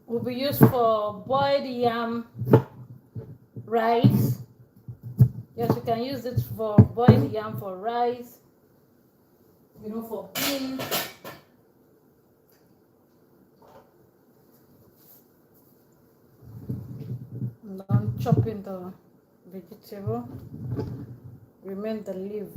will be used for boiled yam rice. Yes, you can use it for boiled yam for rice, you know, for beans. And then chopping the vegetable, remain the leaf.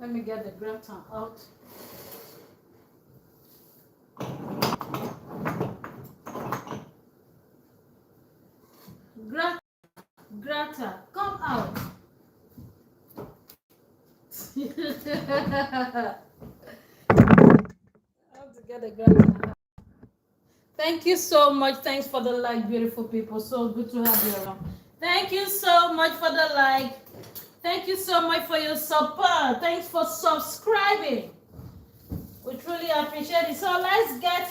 Let me get the gratin out. Gratin, come out. I have to get the gratin out. Thank you so much. Thanks for the like, beautiful people. So good to have you around. Thank you so much for the like. Thank you so much for your support. Thanks for subscribing. We truly appreciate it. So let's get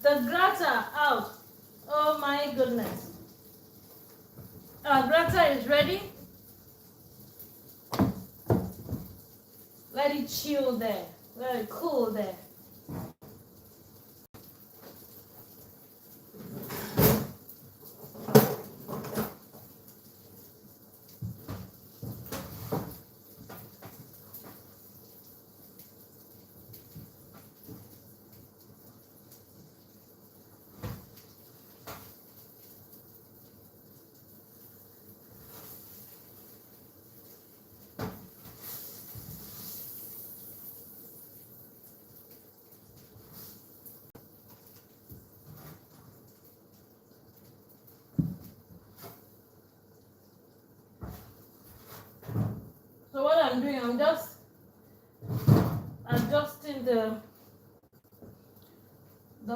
the gratin out. Oh my goodness. Our gratin is ready. Let it chill there. Let it cool there. So what I'm doing, I'm just adjusting the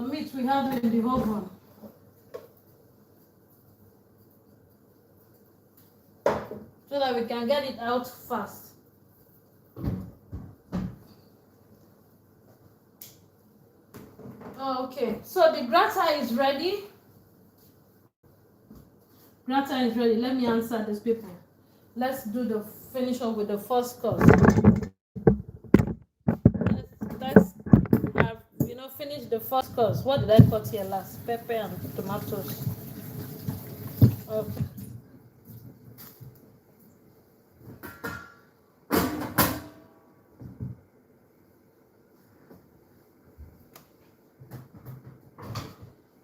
meat we have in the oven. So that we can get it out fast. Okay, so the gratin is ready. Gratin is ready. Let me answer these people. Let's do the finish up with the first course. Let's have, you know, finish the first course. What did I cut here last? Pepper and tomatoes. Okay.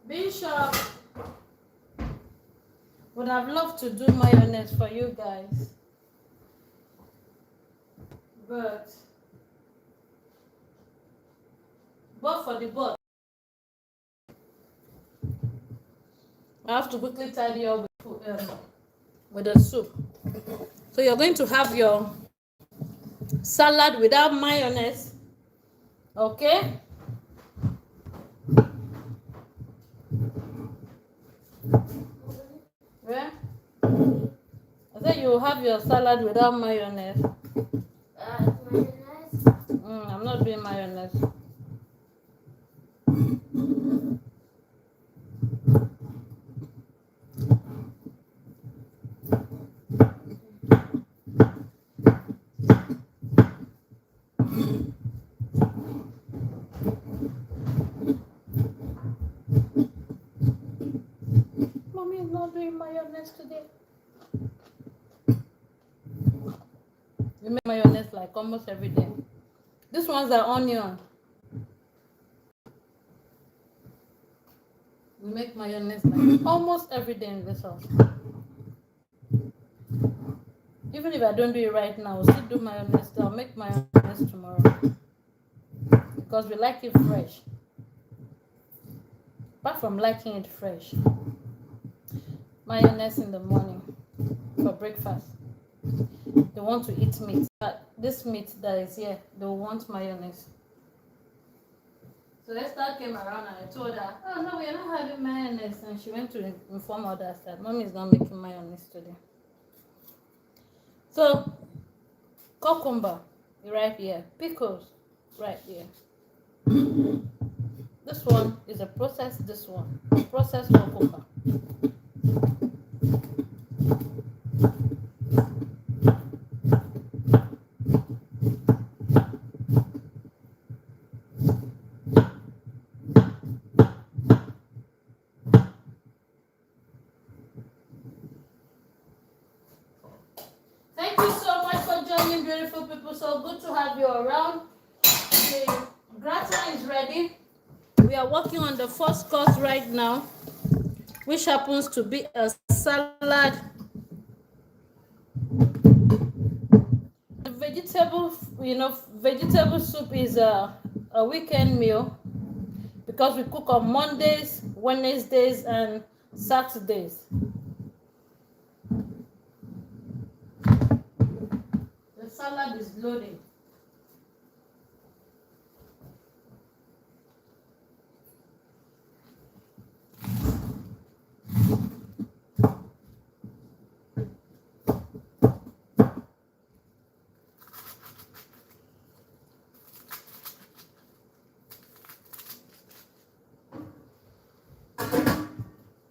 Bishop would have loved to do mayonnaise for you guys, but for the board, I have to quickly tidy up with the soup. So you're going to have your salad without mayonnaise, okay? Yeah. I said you have your salad without mayonnaise. Mayonnaise? I'm not doing mayonnaise. Mommy is not doing mayonnaise today. We make mayonnaise like almost every day. These ones are onion. We make mayonnaise like almost every day in this house. Even if I don't do it right now, I'll still do mayonnaise. I'll make mayonnaise tomorrow because we like it fresh. Apart from liking it fresh, mayonnaise in the morning for breakfast. They want to eat meat. This meat that is here, they want mayonnaise. So Esther came around and I told her, oh no, we are not having mayonnaise. And she went to inform others that Mommy is not making mayonnaise today. So cucumber right here, pickles right here. This one is a processed, this one processed cucumber. Thank you so much for joining, beautiful people. So good to have you around. The gratin is ready. We are working on the first course right now, which happens to be a salad. The vegetable, vegetable soup is a weekend meal because we cook on Mondays, Wednesdays, and Saturdays. The salad is loading.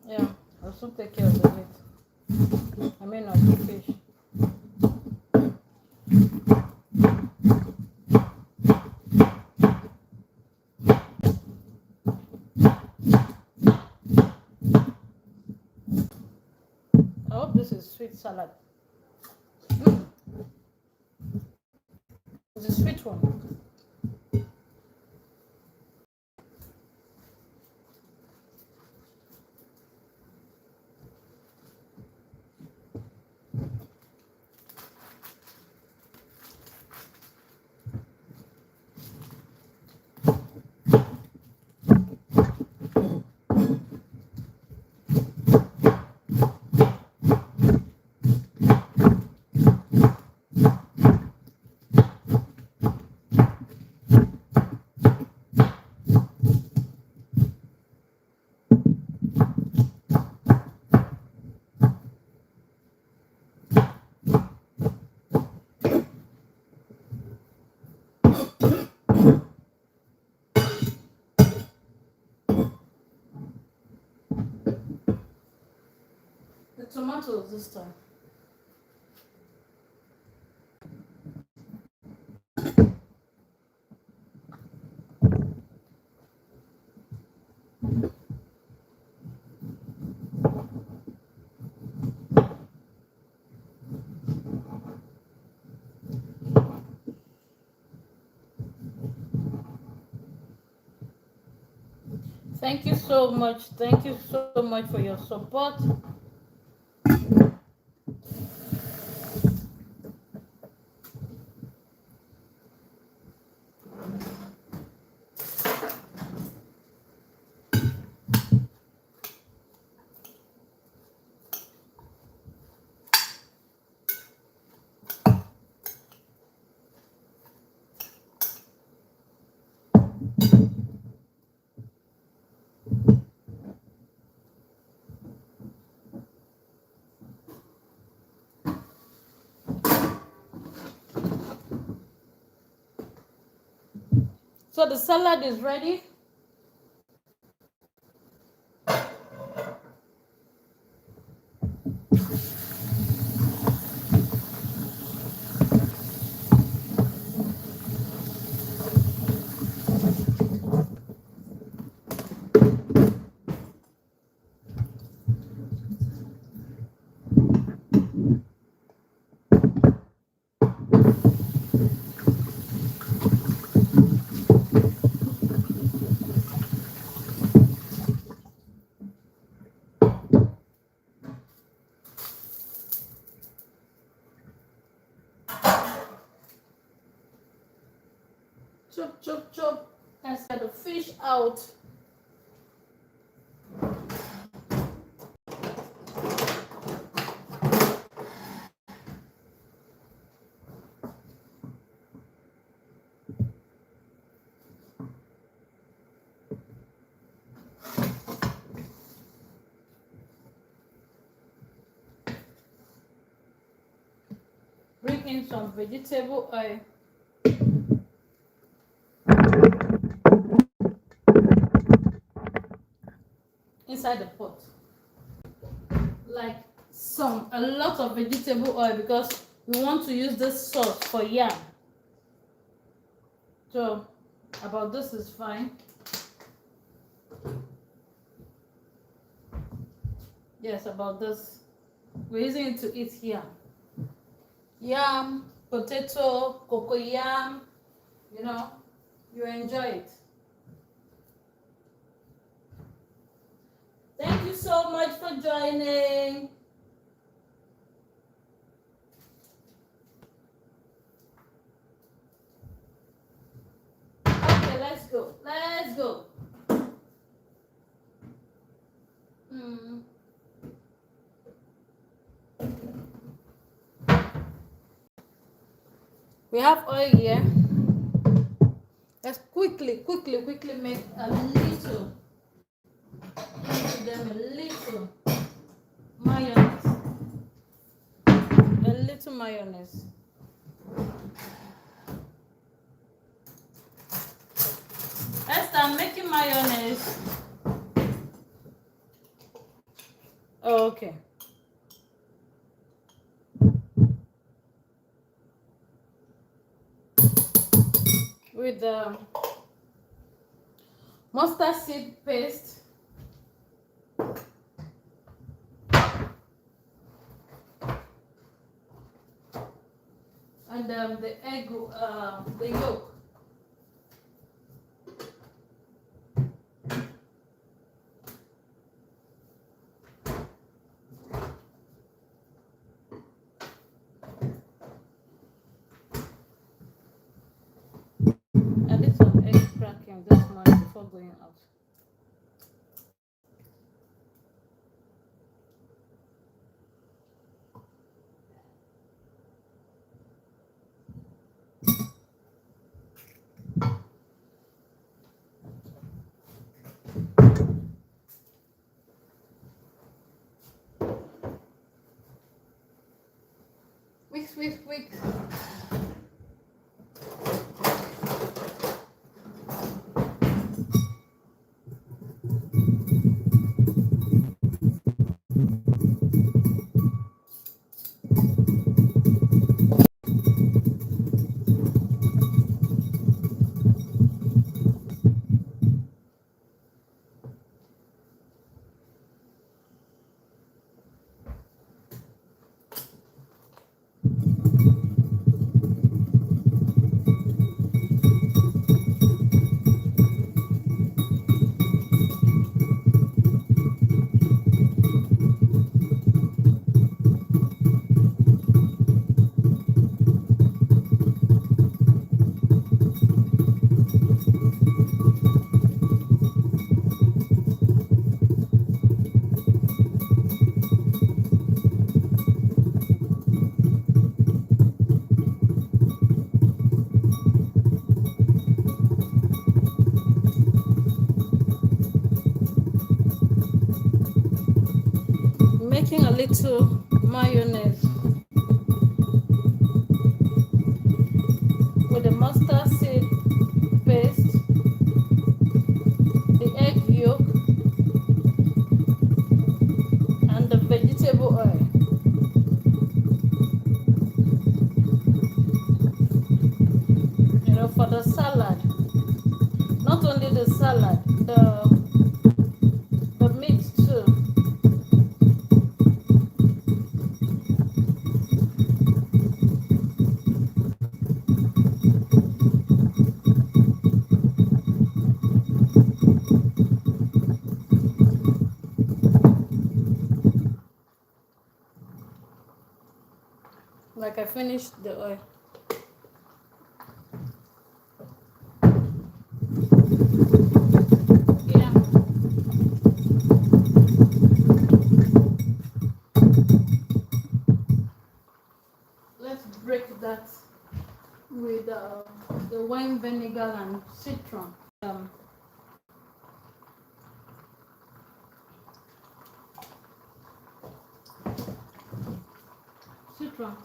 Yeah, I'll soon take care of the meat. I mean, of the fish. I hope this is sweet salad. It's a sweet one. The tomatoes this time. Thank you so much. Thank you so much for your support. So the salad is ready. Chop, chop, chop. Let's get the fish out. Bring in some vegetable oil. Inside the pot, like a lot of vegetable oil, because we want to use this sauce for yam. So about this is fine. Yes, about this. We're using it to eat yam. Yam, potato, cocoyam, you know, you enjoy it. Thank you so much for joining. Okay, let's go. Let's go. We have oil here. Let's quickly make a little mayonnaise. A little mayonnaise. Let's start making mayonnaise. Okay. With the mustard seed paste, and the egg, the yolk. I did some egg cracking this morning before going out. Wix. Making a little mayonnaise with the mustard seed paste, the egg yolk, and the vegetable oil. You know, for the salad, not only the salad, the meat too. Like I finished the oil. Yeah. Let's break that with the wine vinegar and citron. Citron.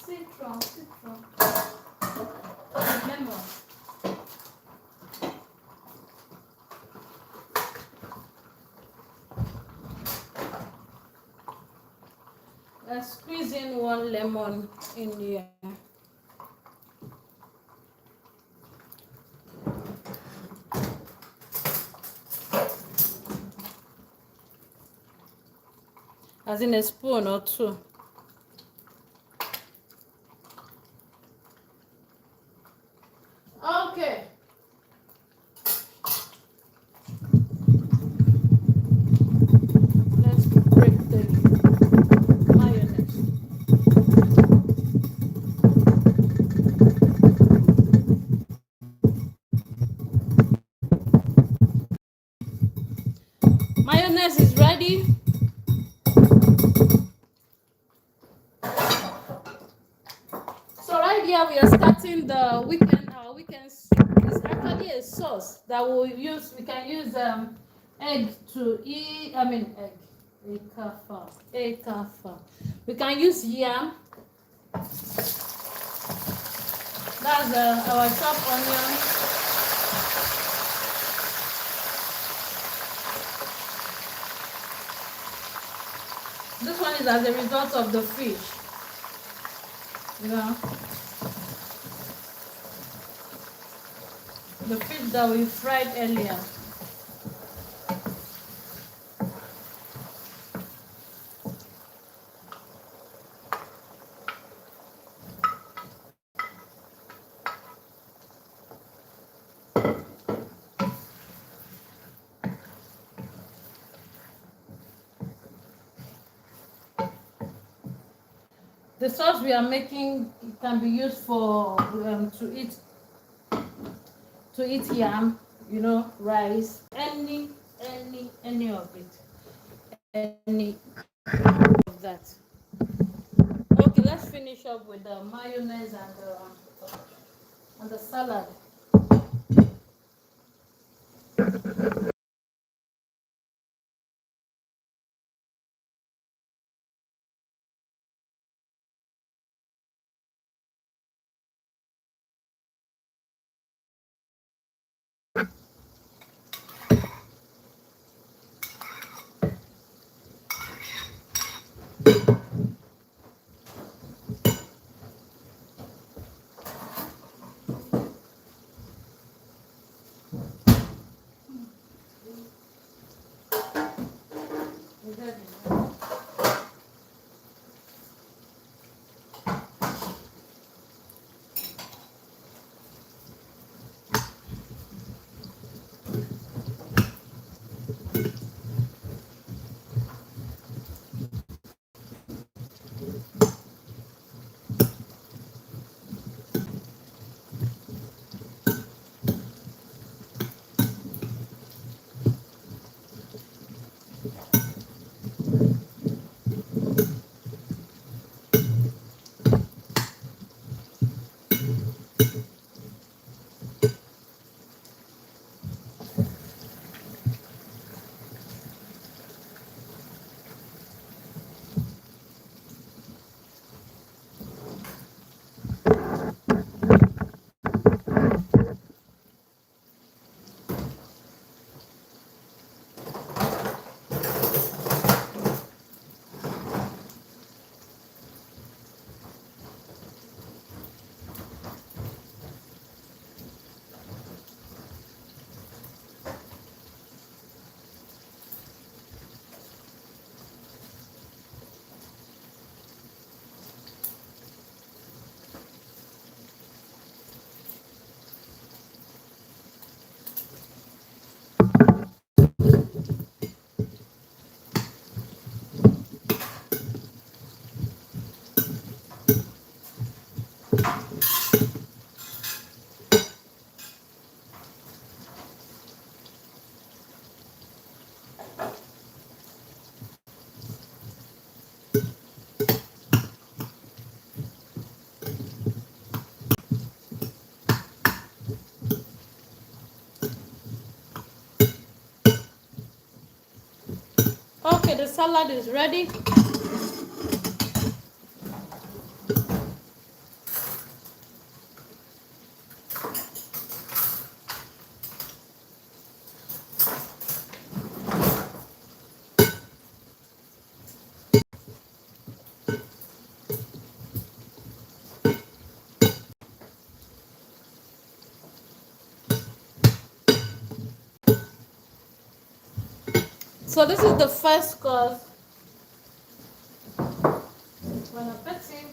Citron. Lemon. Let's squeeze in 1 lemon in here. As in a spoon or 2. Okay. Let's break the mayonnaise. Mayonnaise is ready. So right here we are starting the weekend. Our weekend soup is actually a sauce that we'll use. We can use egg to eat. I mean egg. Ekafam. We can use yam. That's our chopped onion. This one is as a result of the fish. You know, the fish that we fried earlier. The sauce we are making can be used for to eat yam, you know, rice, any of it, any of that. Okay, let's finish up with the mayonnaise and the salad. Okay, the salad is ready. So this is the first course. Bon appetit.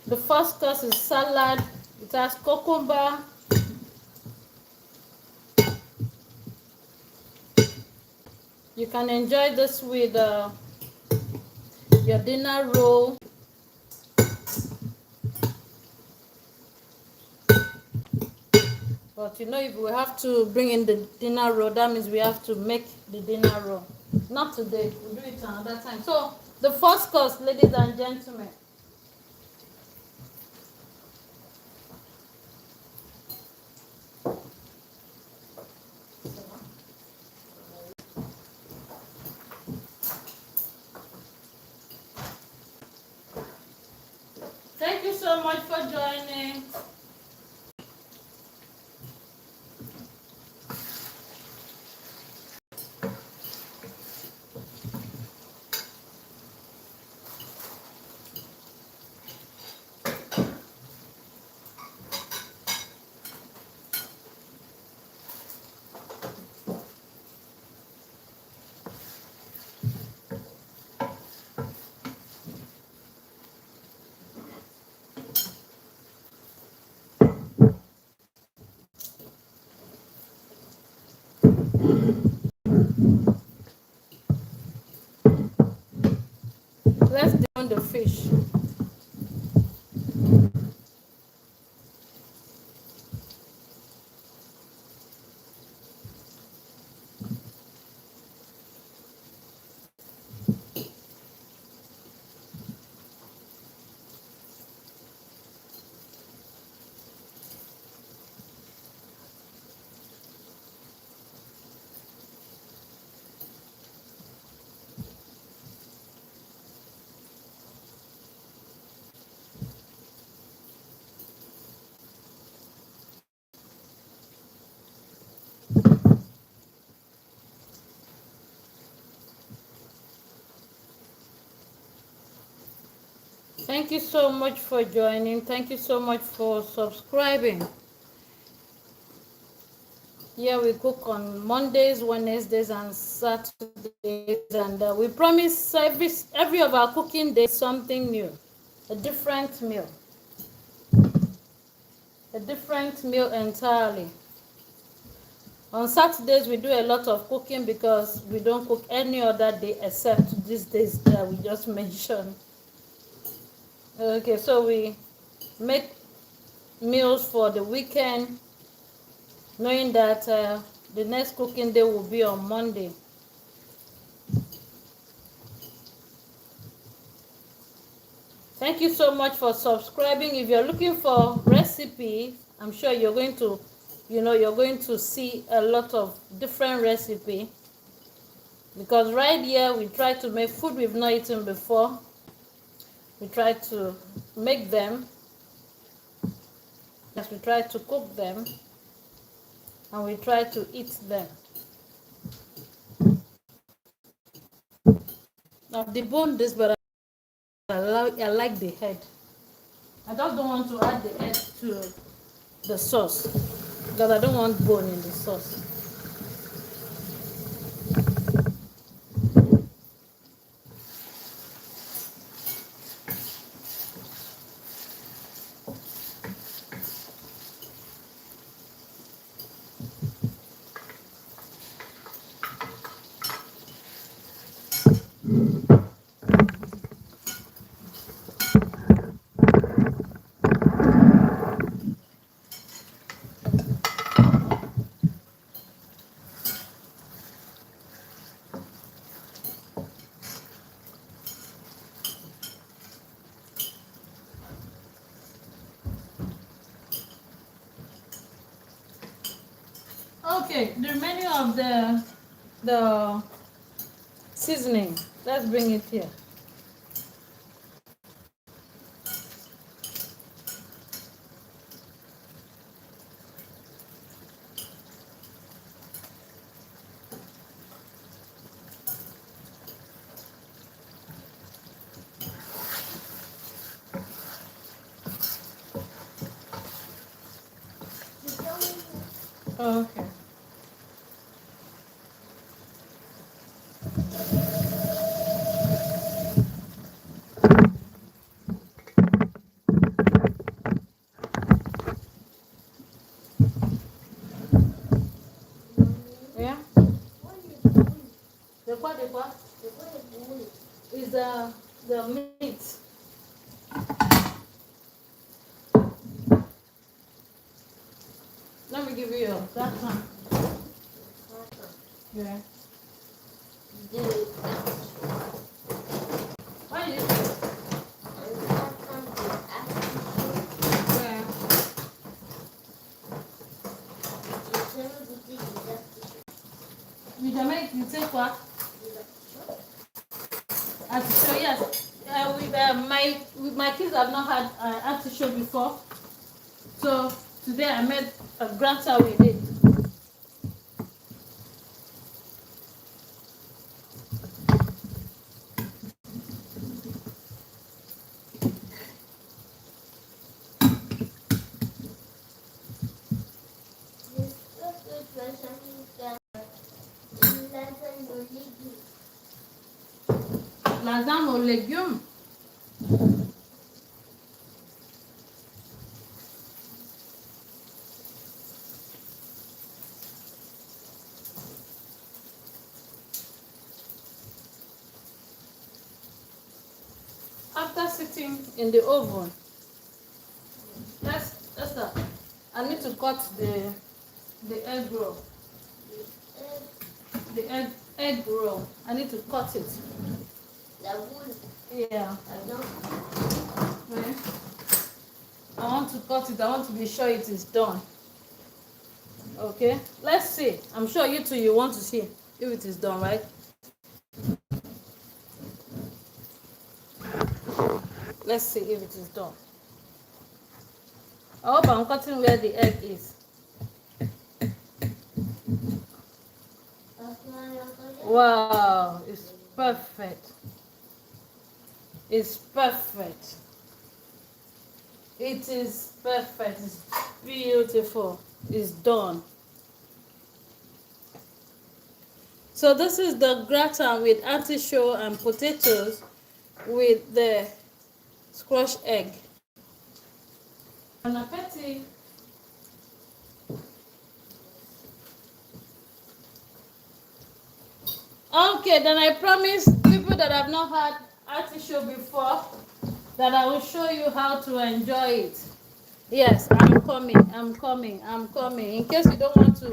The first course is salad. It has cucumber, you can enjoy this with your dinner roll. But you know, if we have to bring in the dinner roll, that means we have to make the dinner roll. Not today, we'll do it another time. So the first course, ladies and gentlemen. Thank you so much for joining. Let's do on the fish. Thank you so much for joining. Thank you so much for subscribing. Here we cook on Mondays, Wednesdays, and Saturdays, and we promise every of our cooking days something new, a different meal entirely. On Saturdays we do a lot of cooking because we don't cook any other day except these days that we just mentioned. Okay, so we make meals for the weekend, knowing that the next cooking day will be on Monday. Thank you so much for subscribing. If you're looking for recipe, I'm sure you're going to, you're going to see a lot of different recipe, because right here we try to make food we've not eaten before. We try to make them, as we try to cook them, and we try to eat them. I've deboned this, but I like the head. I just don't want to add the head to the sauce because I don't want bone in the sauce. Okay, the remaining of the seasoning, let's bring it here. Okay. Yeah. The what? The what? Is the meat. Let me give you that one. Yeah. Why is it? Yeah. You can make you take what? Artichoke, yes. With my kids have not had artichoke before, so today I made a gratin with it. Lasagne aux légumes. After sitting in the oven, let's start. I need to cut the egg roll. The egg roll. I need to cut it. Yeah. Okay. I want to cut it. I want to be sure it is done. Okay. Let's see. I'm sure you two you want to see if it is done, right? Let's see if it is done. I hope I'm cutting where the egg is. Wow, it's perfect. It's perfect. It is perfect. It's beautiful. It's done. So this is the gratin with artichoke and potatoes with the Scotch egg. Bon appetit. Okay, then I promise people that have not had artichoke before that I will show you how to enjoy it. Yes, I'm coming. In case you don't want to,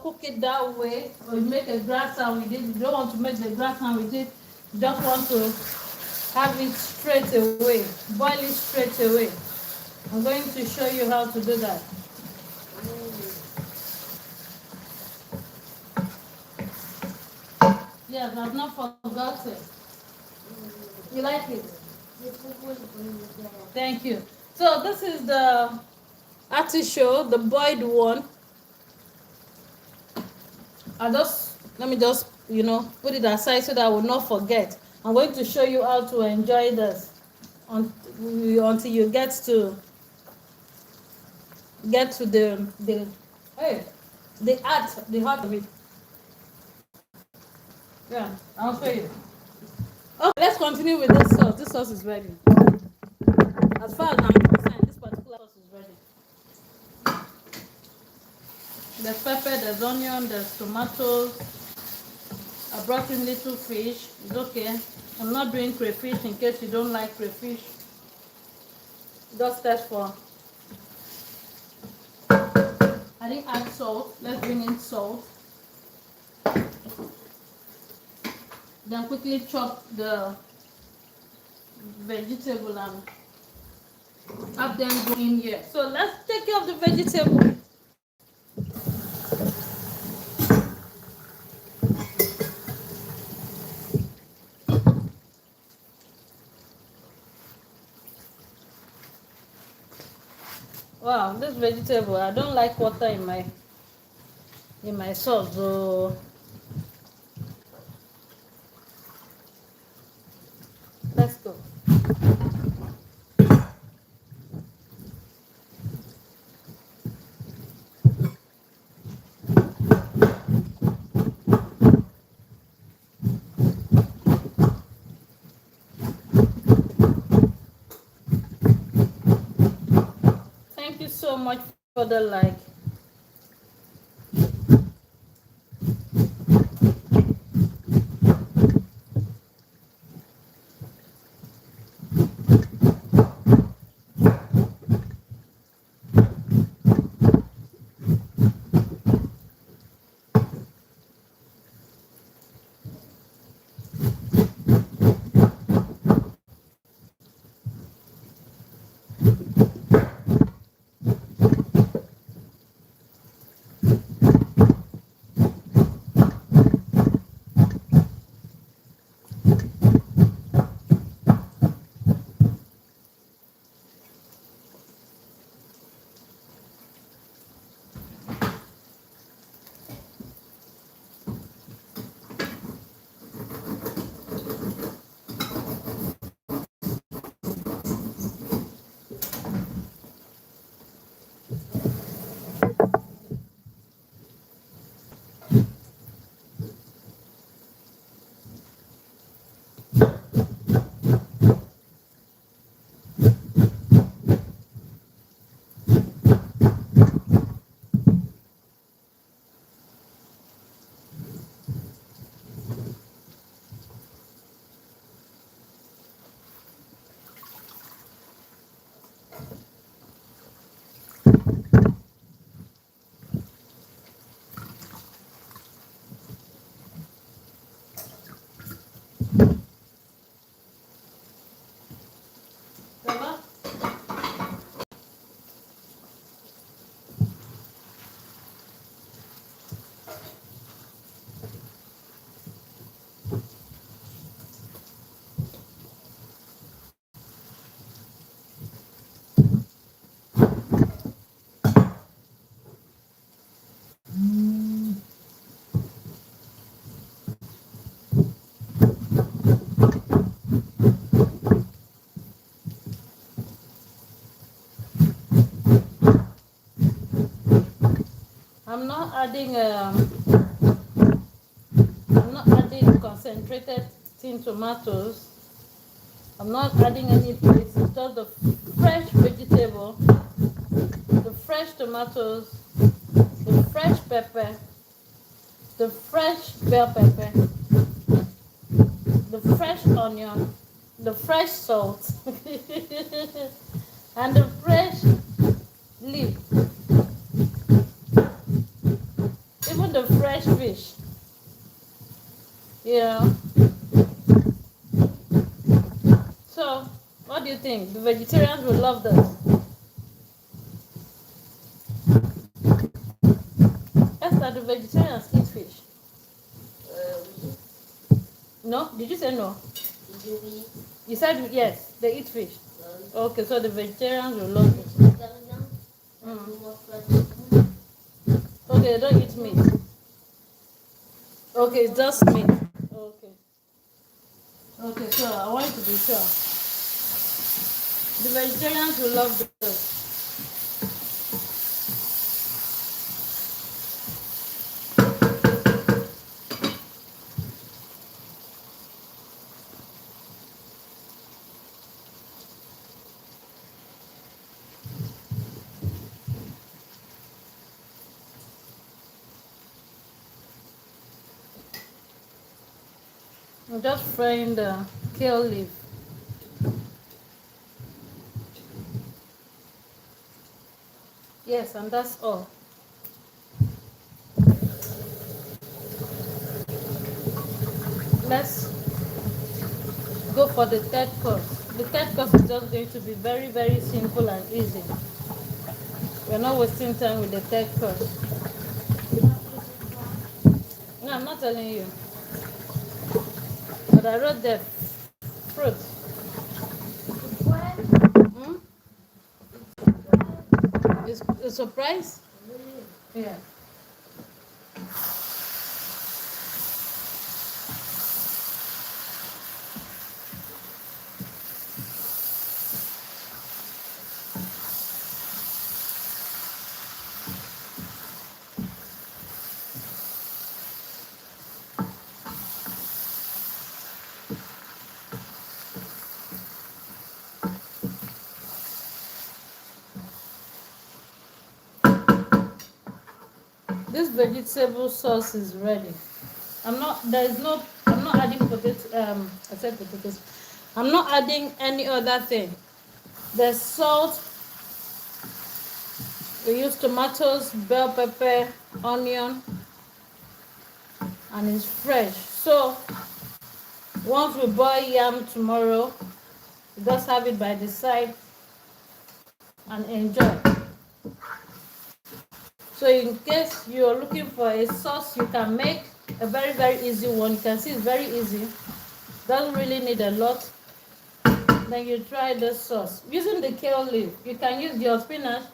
cook it that way or make a gratin with it, you don't want to make the gratin with it, you just want to have it straight away, boil it straight away. I'm going to show you how to do that. Yes, I've not forgotten. You like it? Thank you. So this is the artichoke, the boiled one. Let me just put it aside so that I will not forget. I'm going to show you how to enjoy this until you get to the heart of it. Yeah, I'll show you. Okay, let's continue with this sauce. This sauce is ready. As far as I'm concerned, this particular sauce is ready. There's pepper, there's onion, there's tomatoes. I brought in little fish. It's okay. I'm not doing crayfish in case you don't like crayfish. Just test for. I didn't add salt. Let's bring in salt. Then quickly chop the vegetable and have them go in here. So let's take care of the vegetable. Wow, this vegetable, I don't like water in my sauce, so let's go. further like. I'm not adding concentrated tin tomatoes. I'm not adding any paste. It's just the fresh vegetable, the fresh tomatoes, the fresh pepper, the fresh bell pepper, the fresh onion, the fresh salt, and the fresh leaf, even the fresh fish. Yeah. So, what do you think? The vegetarians will love this. Esther, the vegetarians eat fish. No? Did you say no? Did you eat? You said yes, they eat fish. Okay, so the vegetarians will love it. Okay, they don't eat meat. Okay, it's just meat. Okay. Okay, so I want to be sure. The vegetarians will love this. I'm just frying the kale leaf. Yes, and that's all. Let's go for the third course. The third course is just going to be very, very simple and easy. We're not wasting time with the third course. No, I'm not telling you. But I wrote the fruit. Hmm? It's a surprise? Yeah. vegetable sauce is ready. I'm not adding potato. I said potatoes. I'm not adding any other thing. There's salt. We use tomatoes, bell pepper, onion, and it's fresh. So once we boil yam tomorrow, we just have it by the side and enjoy. So in case you're looking for a sauce you can make, a very easy one, you can see it's very easy, doesn't really need a lot, then you try this sauce using the kale leaf. You can use your spinach.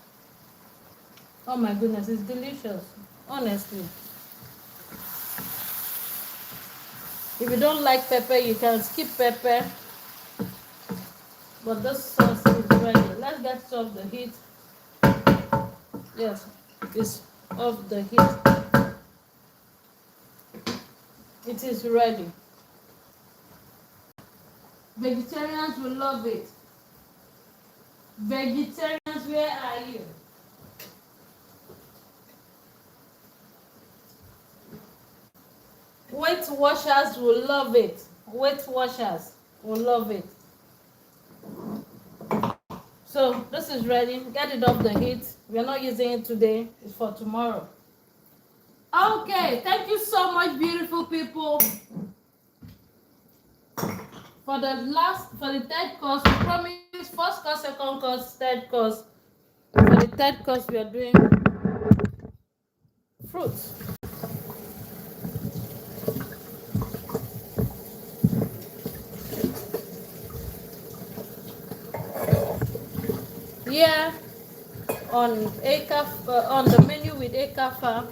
Oh my goodness, it's delicious, honestly. If you don't like pepper, you can skip pepper, but this sauce is ready. Let's get off the heat. Yes, it's off the heat. It is ready. Vegetarians will love it. Vegetarians, where are you? Weight washers will love it. Weight washers will love it. So this is ready. Get it off the heat. We're not using it today. It's for tomorrow. Okay, thank you so much, beautiful people. For the third course, we promised first course, second course, third course. For the third course, we are doing fruits. Here on on the menu with Ekafam,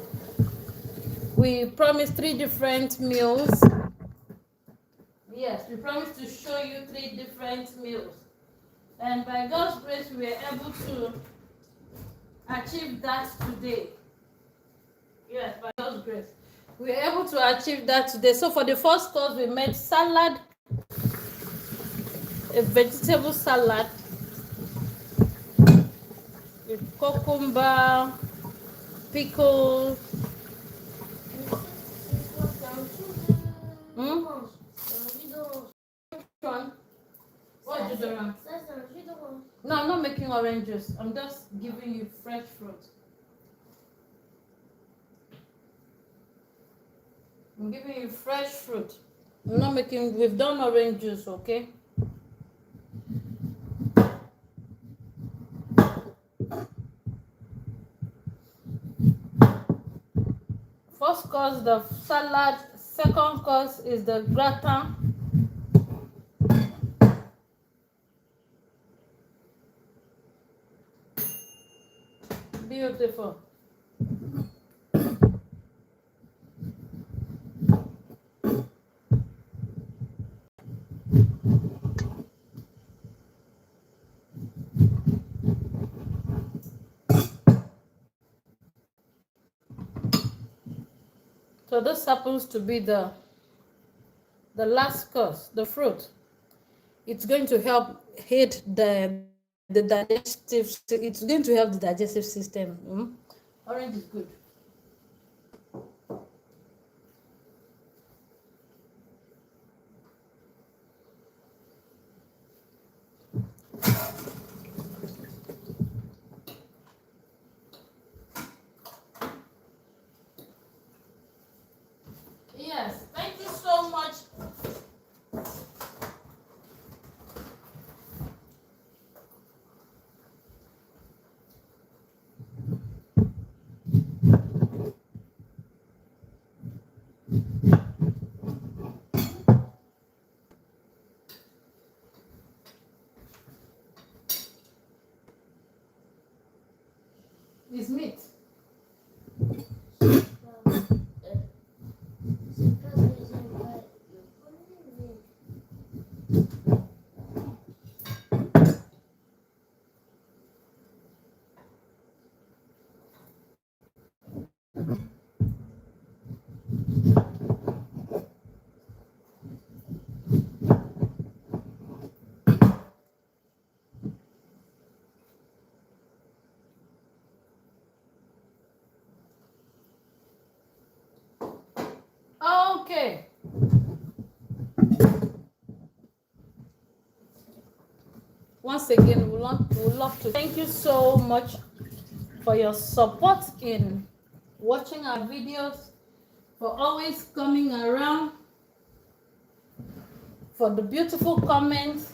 we promised 3 different meals. Yes, we promised to show you 3 different meals, and by God's grace we were able to achieve that today. Yes, by God's grace we were able to achieve that today. So for the first course, we made salad, a vegetable salad with cucumber, pickles. What is the No, I'm not making orange juice. I'm just giving you fresh fruit. I'm giving you fresh fruit. I'm not making. We've done orange juice, okay? First course, the salad. Second course is the gratin. Beautiful. So this happens to be the last course, the fruit. It's going to help hit the digestive. It's going to help the digestive system. Orange is good. Yes, thank you so much. It's meat. Okay. Once again, we would love to thank you so much for your support in watching our videos, for always coming around, for the beautiful comments.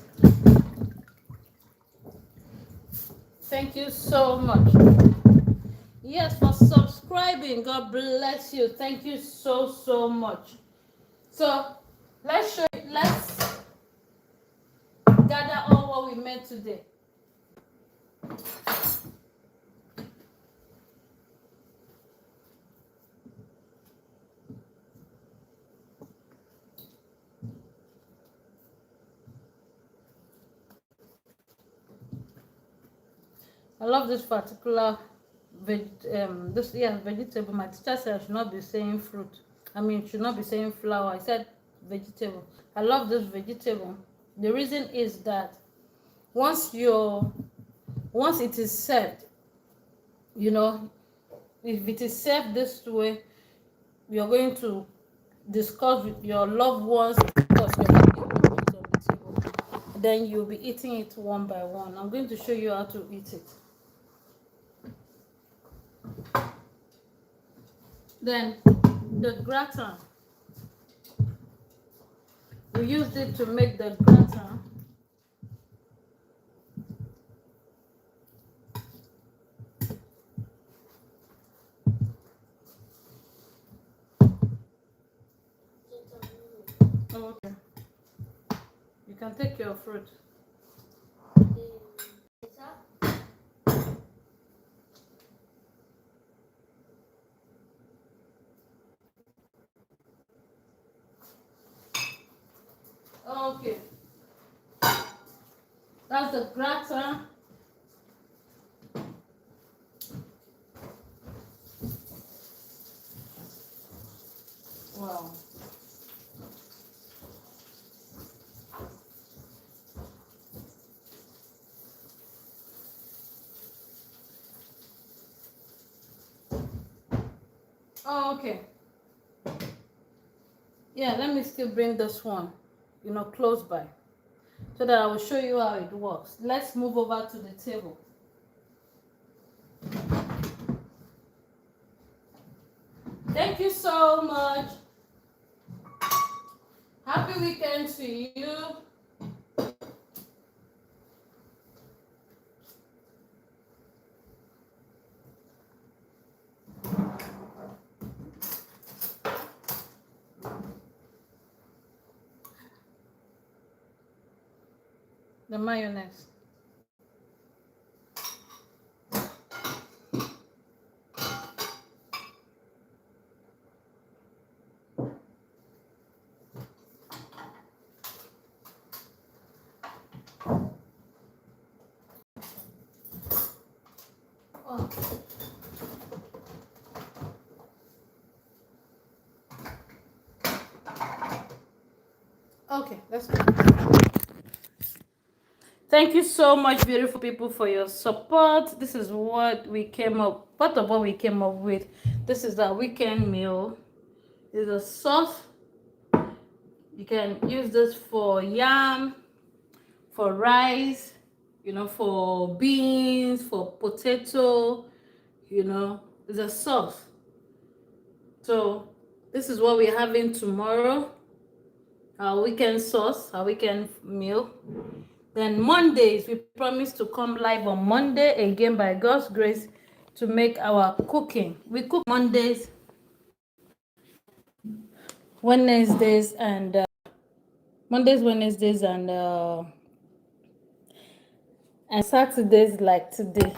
Thank you so much. Yes, for subscribing. God bless you. Thank you so much. So let's gather all what we made today. I love this particular vegetable. My teacher said I should not be saying fruit. I mean, should not be saying flower. I said vegetable. I love this vegetable. The reason is that once it is served, you know, if it is served this way, you're going to discuss with your loved ones because you're having your loved ones on the table. Then you'll be eating it one by one. I'm going to show you how to eat it. Then the gratin, we used it to make the gratin. Okay, you can take your fruit. Okay, that's the gratin. Wow. Oh, okay. Yeah, let me still bring this one, close by, so that I will show you how it works. Let's move over to the table. Thank you so much. Happy weekend to you. The mayonnaise. Oh. Okay, let's go. Thank you so much, beautiful people, for your support. This is what we came up with. This is our weekend meal. It's a sauce. You can use this for yam, for rice, for beans, for potato, it's a sauce. So this is what we're having tomorrow. Our weekend sauce, our weekend meal. Then Mondays, we promise to come live on Monday again by God's grace to make our cooking. We cook Mondays, Wednesdays, and Saturdays like today.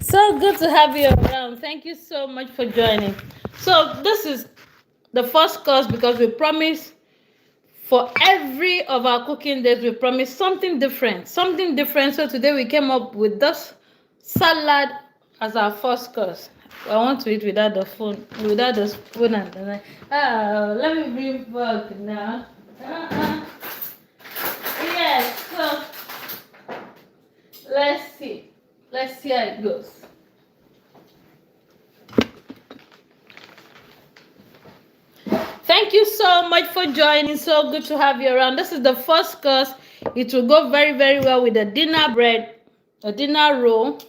So good to have you around. Thank you so much for joining. So this is the first course because we promise for every of our cooking days, we promise something different. So today we came up with this salad as our first course. I want to eat without the spoon and let me bring fork now. Yes, so let's see how it goes. Thank you so much for joining. So good to have you around. This is the first course. It will go very, very well with a dinner bread, a dinner roll.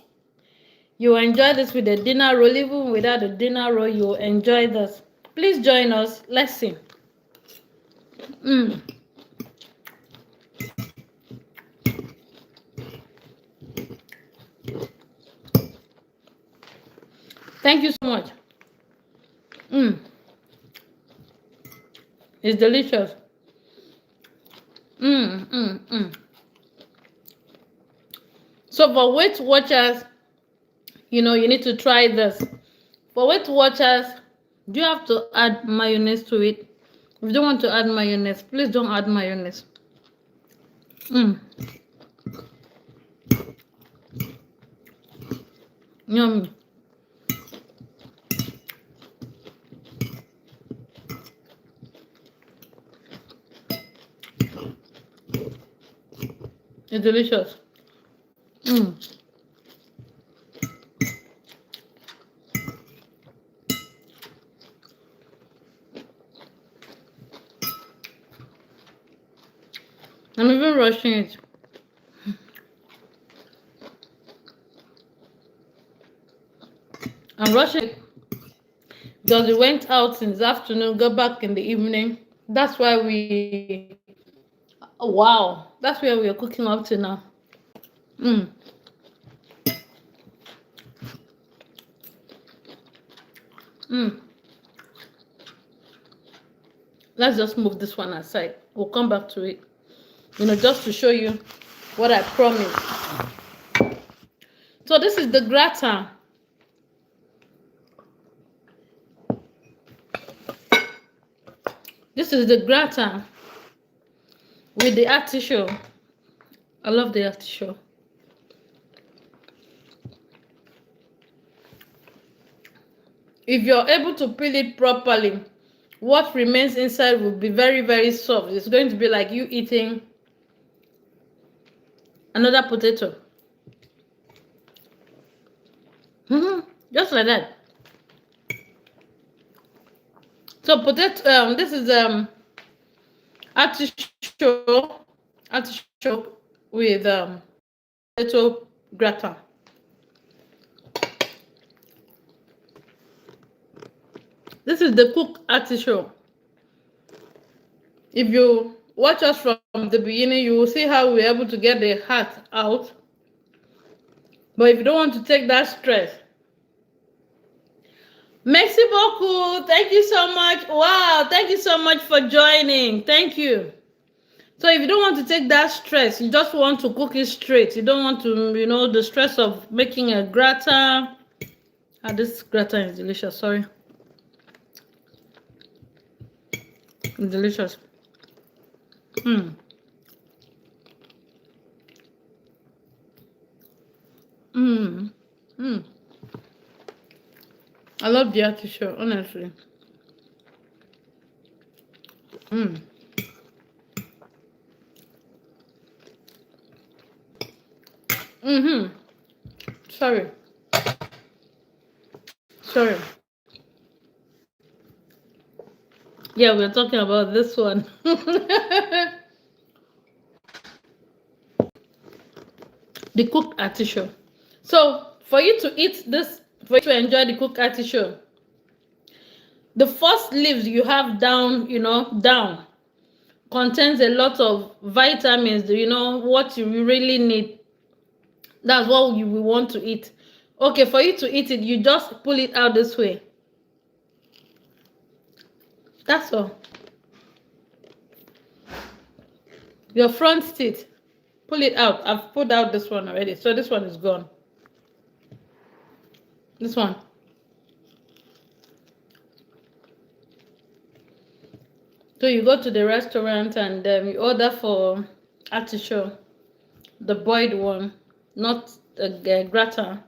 You enjoy this with a dinner roll. Even without a dinner roll, you will enjoy this. Please join us. Let's see. Thank you so much. It's delicious. So for Weight Watchers, you need to try this. For Weight Watchers, do you have to add mayonnaise to it? If you don't want to add mayonnaise, please don't add mayonnaise. Yummy. It's delicious. I'm even rushing it. I'm rushing it because we went out since afternoon, go back in the evening. That's why wow, that's where we are cooking up to now. Let's just move this one aside. We'll come back to it, just to show you what I promised. So this is the gratin. This is the gratin with the artichoke. I love the artichoke. If you're able to peel it properly, what remains inside will be very, very soft. It's going to be like you eating another potato. Just like that. So potato, this is artichoke with potato gratin. This is the cooked artichoke. If you watch us from the beginning, you will see how we're able to get the heart out. But if you don't want to take that stress, merci beaucoup. Thank you so much. Wow, thank you so much for joining. Thank you. So if you don't want to take that stress, you just want to cook it straight. You don't want to, the stress of making a gratin. This gratin is delicious. Sorry. It's delicious. I love the artichoke, honestly. Sorry. Yeah, we're talking about this one. The cooked artichoke. So for you to eat this, for you to enjoy the cooked artichoke, the first leaves you have down, down, contains a lot of vitamins, what you really need. That's what you will want to eat. Okay, for you to eat it, you just pull it out this way. That's all. Your front teeth, pull it out. I've pulled out this one already, so this one is gone. This one. So you go to the restaurant and you order for artichoke, the boiled one, not the gratin,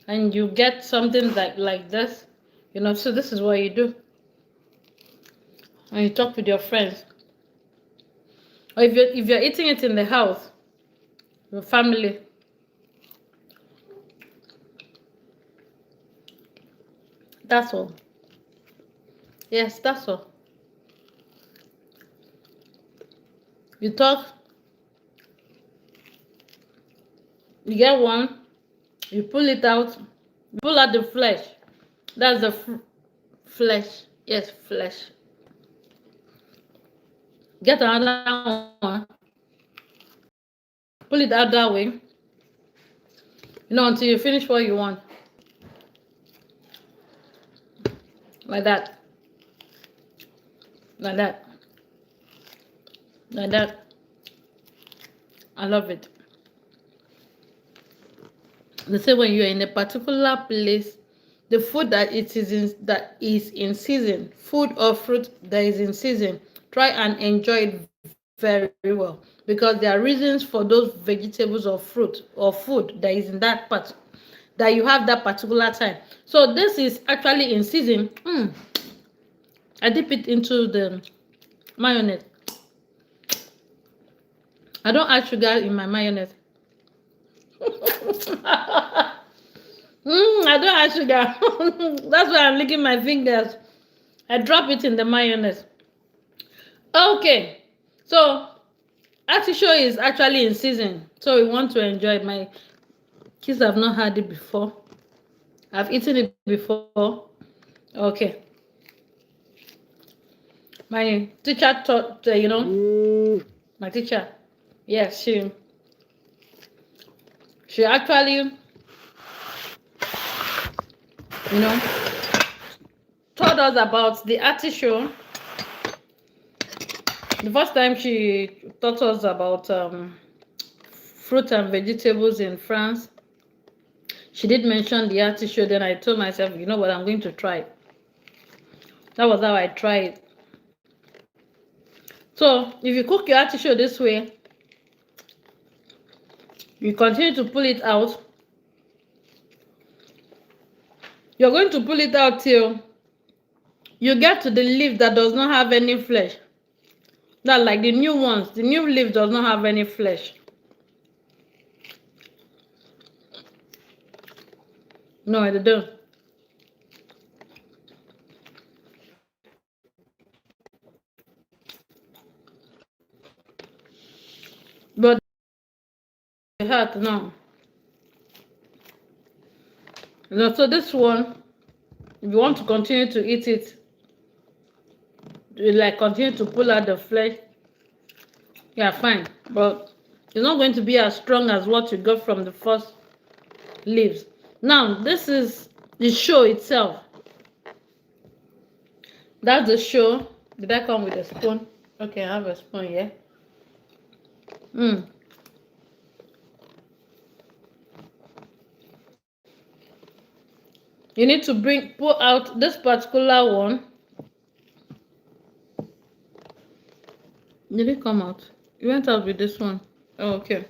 and you get something like this, so this is what you do. And you talk with your friends. Or if you're eating it in the house, your family. That's all. Yes, that's all. You talk, you get one, you pull it out, you pull out the flesh. That's the flesh. Yes, flesh. Get another one, pull it out that way, until you finish what you want. Like that. Like that. Like that. I love it. They say when you're in a particular place, the food that is in season, food or fruit that is in season, try and enjoy it very well, because there are reasons for those vegetables or fruit or food that is in that part that you have that particular time. So this is actually in season. I dip it into the mayonnaise. I don't add sugar in my mayonnaise. I don't add sugar. That's why I'm licking my fingers. I drop it in the mayonnaise. Okay, so artichoke is actually in season, so we want to enjoy it. My kids have not had it before. I've eaten it before. Okay. My teacher taught, my teacher, yes, she actually, taught us about the artichoke. The first time she taught us about fruit and vegetables in France, she did mention the artichoke. Then I told myself, you know what, I'm going to try it. That was how I tried it. So if you cook your artichoke this way, you continue to pull it out. You're going to pull it out till you get to the leaf that does not have any flesh. That, like the new ones, the new leaf does not have any flesh. No, I don't. But the heart, no. So this one, if you want to continue to eat it, you like continue to pull out the flesh, yeah, fine. But it's not going to be as strong as what you got from the first leaves. Now, this is the show itself. That's the show. Did I come with a spoon? Okay, I have a spoon here. You need to pull out this particular one. Did it come out? You went out with this one. Oh, okay.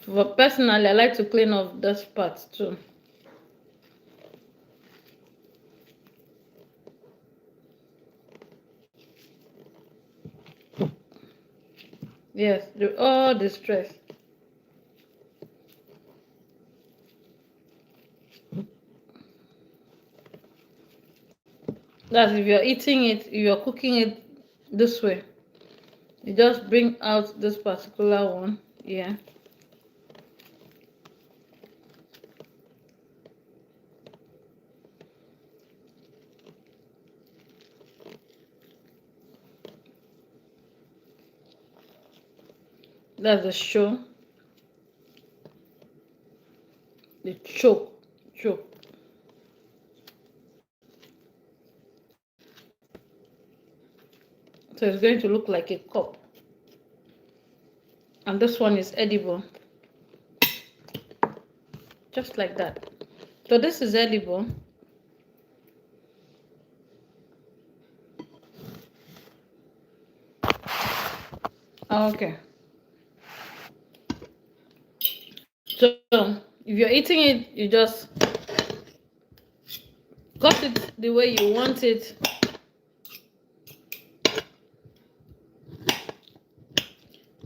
But personally, I like to clean off this part too. Yes, all the stress. That's if you're eating it, if you're cooking it this way. You just bring out this particular one. Yeah. That's the show. The choke. So it's going to look like a cup. And this one is edible. Just like that. So this is edible. Okay. So if you're eating it, you just cut it the way you want it.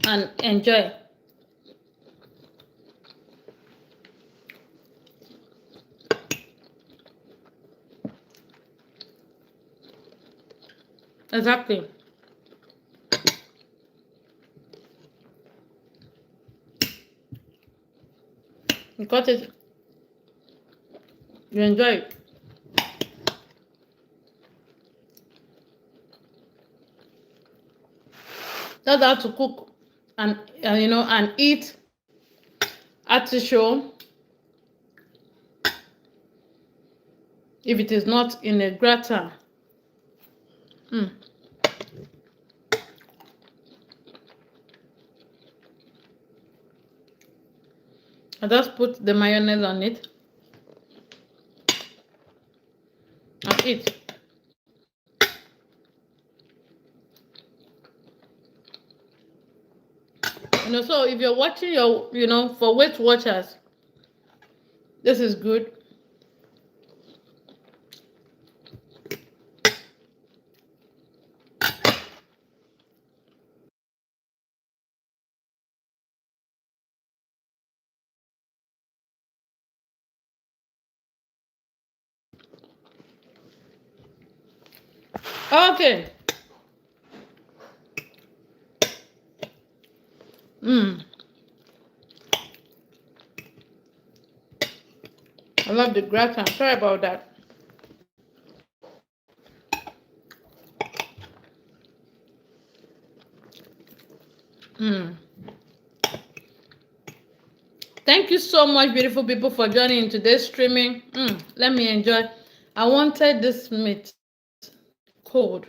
And enjoy. Exactly. cut it, you enjoy it. That's how to cook and and eat artichoke if it is not in a gratin. I just put the mayonnaise on it and eat. So if you're watching for Weight Watchers, this is good. Okay. I love the gratin. Sorry about that. Thank you so much, beautiful people, for joining in today's streaming. Let me enjoy. I wanted this meat cold.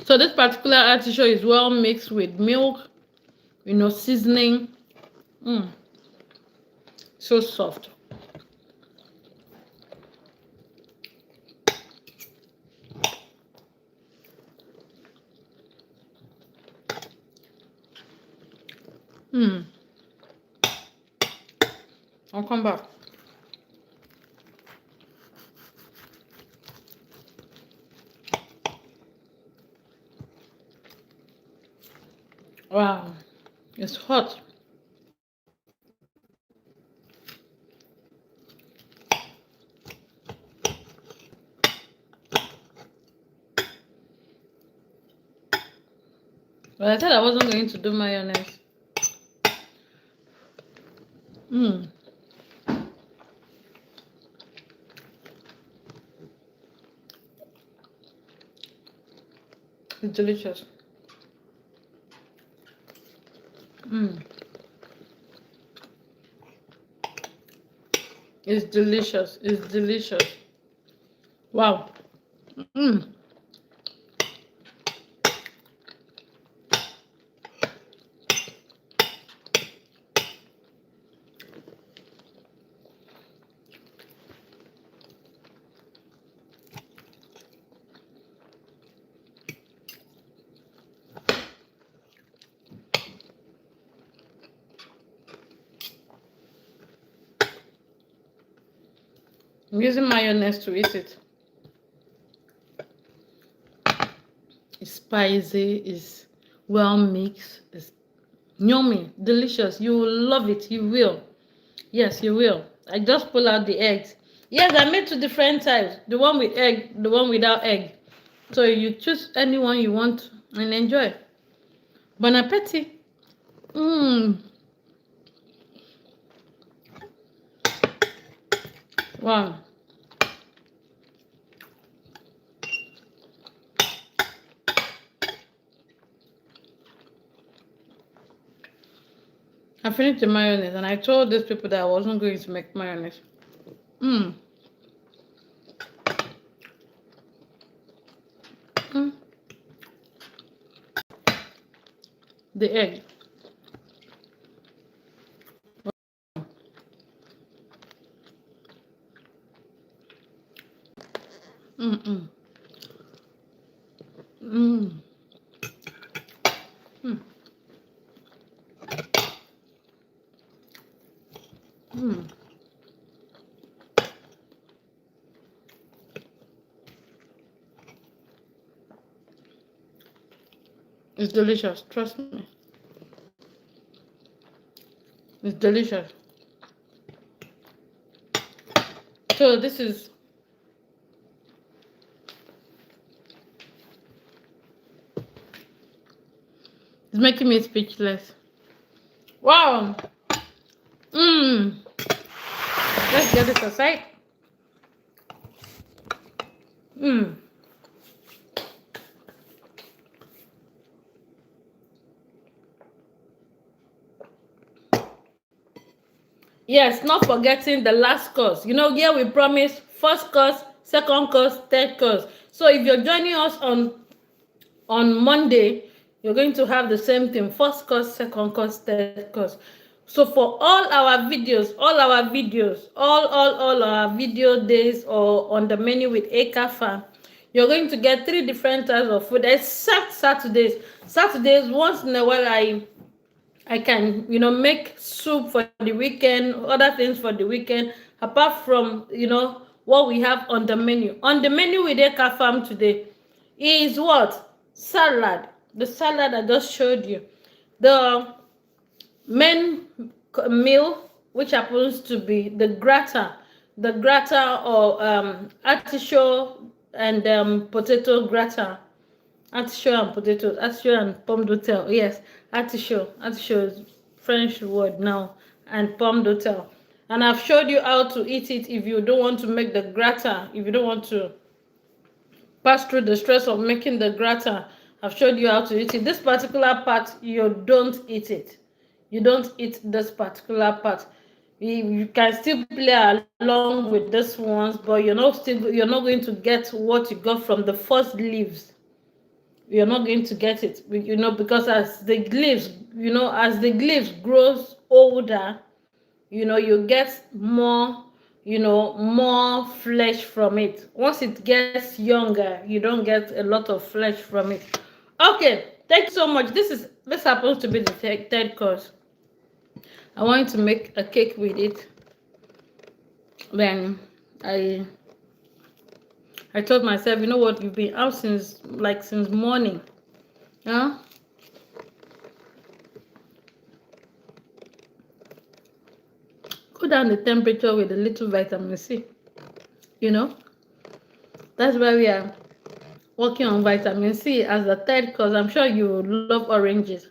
So this particular artichoke is well mixed with milk, seasoning. So soft. I'll come back. Wow, it's hot. But I said I wasn't going to do mayonnaise. It's delicious. It's delicious. It's delicious. Wow. I'm using mayonnaise to eat it. It's spicy, it's well mixed, it's yummy, delicious. You will love it. You will. Yes, you will. I just pull out the eggs. Yes, I made 2 different types. The one with egg, the one without egg. So you choose anyone you want and enjoy. Bon appetit. Wow. I finished the mayonnaise and I told these people that I wasn't going to make mayonnaise. The egg. It's delicious. Trust me. It's delicious. So this is It's making me speechless. Wow. Let's get this aside. Yes, not forgetting the last course. You know, here we promise first course, second course, third course. So if you're joining us on Monday, you're going to have the same thing: first course, second course, third course. So for all our videos, all our video days or on the menu with Ekafam, you're going to get 3 different types of food, except Saturdays. Saturdays, once in a while, I can, you know, make soup for the weekend, other things for the weekend, apart from, you know, what we have on the menu. On the menu with Ekafam today is what? Salad. The salad I just showed you. The main meal, which happens to be the gratin. The gratin or artichoke and potato gratin. Artichoke and potatoes, artichoke and pomme d'oeil. Yes, artichoke is French word now, and pomme d'oeil. And I've showed you how to eat it if you don't want to make the gratin, if you don't want to pass through the stress of making the gratin. I've showed you how to eat it. This particular part, you don't eat it. You don't eat this particular part. You can still play along with this ones, but you're not going to get what you got from the first leaves. You're not going to get it, you know, because as the leaves grows older, you know, you get more, you know, more flesh from it. Once it gets younger, you don't get a lot of flesh from it. Okay, thank you so much. This happens to be the third course. I wanted to make a cake with it. Then I told myself, you know what, you've been out since morning. Huh? Go down the temperature with a little vitamin C. You know? That's why we are working on vitamin C as the third course. I'm sure you love oranges.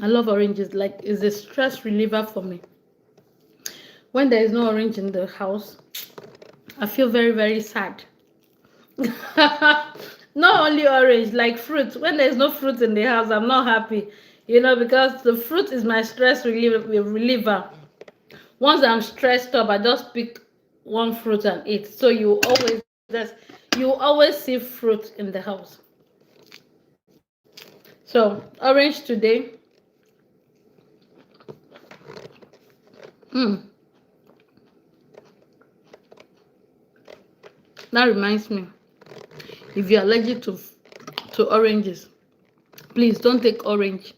I love oranges. Like, it's a stress reliever for me. When there is no orange in the house, I feel very, very sad. Not only orange, like fruit. When there's no fruit in the house, I'm not happy. You know, because the fruit is my stress reliever. Once I'm stressed up, I just pick one fruit and eat. So you always see fruit in the house. So orange today. That reminds me, if you're allergic to oranges, please don't take orange.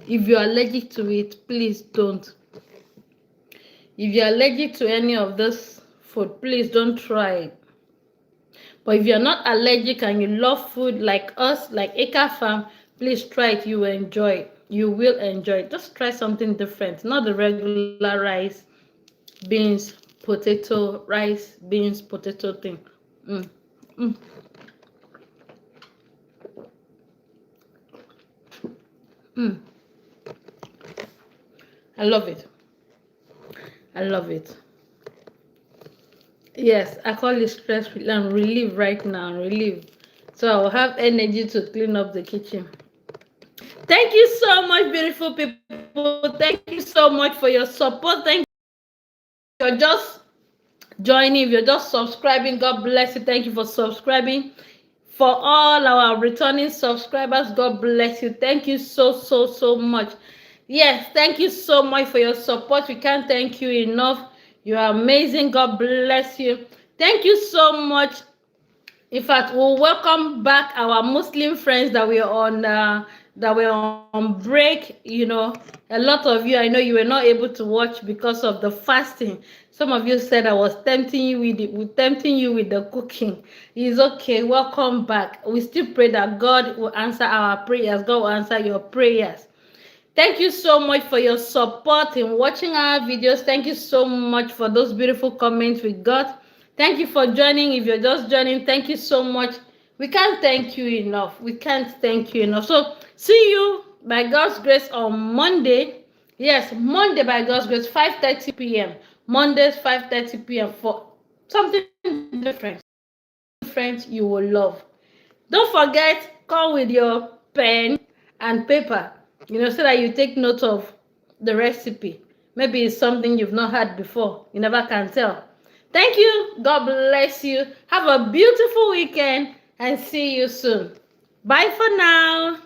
If you're allergic to it, please don't. If you're allergic to any of this food, please don't try it. But if you're not allergic and you love food like us, like Ekafam, please try it. You will enjoy it. You will enjoy it. Just try something different, not the regular rice, beans, potato, rice, beans, potato thing. I love it. I love it. Yes, I call it stress relief right now. Relief. So I will have energy to clean up the kitchen. Thank you so much, beautiful people. Thank you so much for your support. Thank you. If you're just joining, if you're just subscribing, God bless you. Thank you for subscribing. For all our returning subscribers, God bless you. Thank you so much. Yes, thank you so much for your support. We can't thank you enough. You are amazing. God bless you. Thank you so much. In fact, we'll welcome back our Muslim friends that were on break. You know, a lot of you, I know you were not able to watch because of the fasting. Some of you said I was tempting you with the cooking. It's okay. Welcome back. We still pray that God will answer our prayers. God will answer your prayers. Thank you so much for your support in watching our videos. Thank you so much for those beautiful comments we got. Thank you for joining. If you're just joining, thank you so much We can't thank you enough. We can't thank you enough. So see you by God's grace on Monday. Yes, Monday by God's grace, 5:30 p.m. Mondays 5:30 p.m. for something different you will love. Don't forget, come with your pen and paper, so that you take note of the recipe. Maybe it's something you've not had before. You never can tell. Thank you. God bless you. Have a beautiful weekend and see you soon. Bye for now.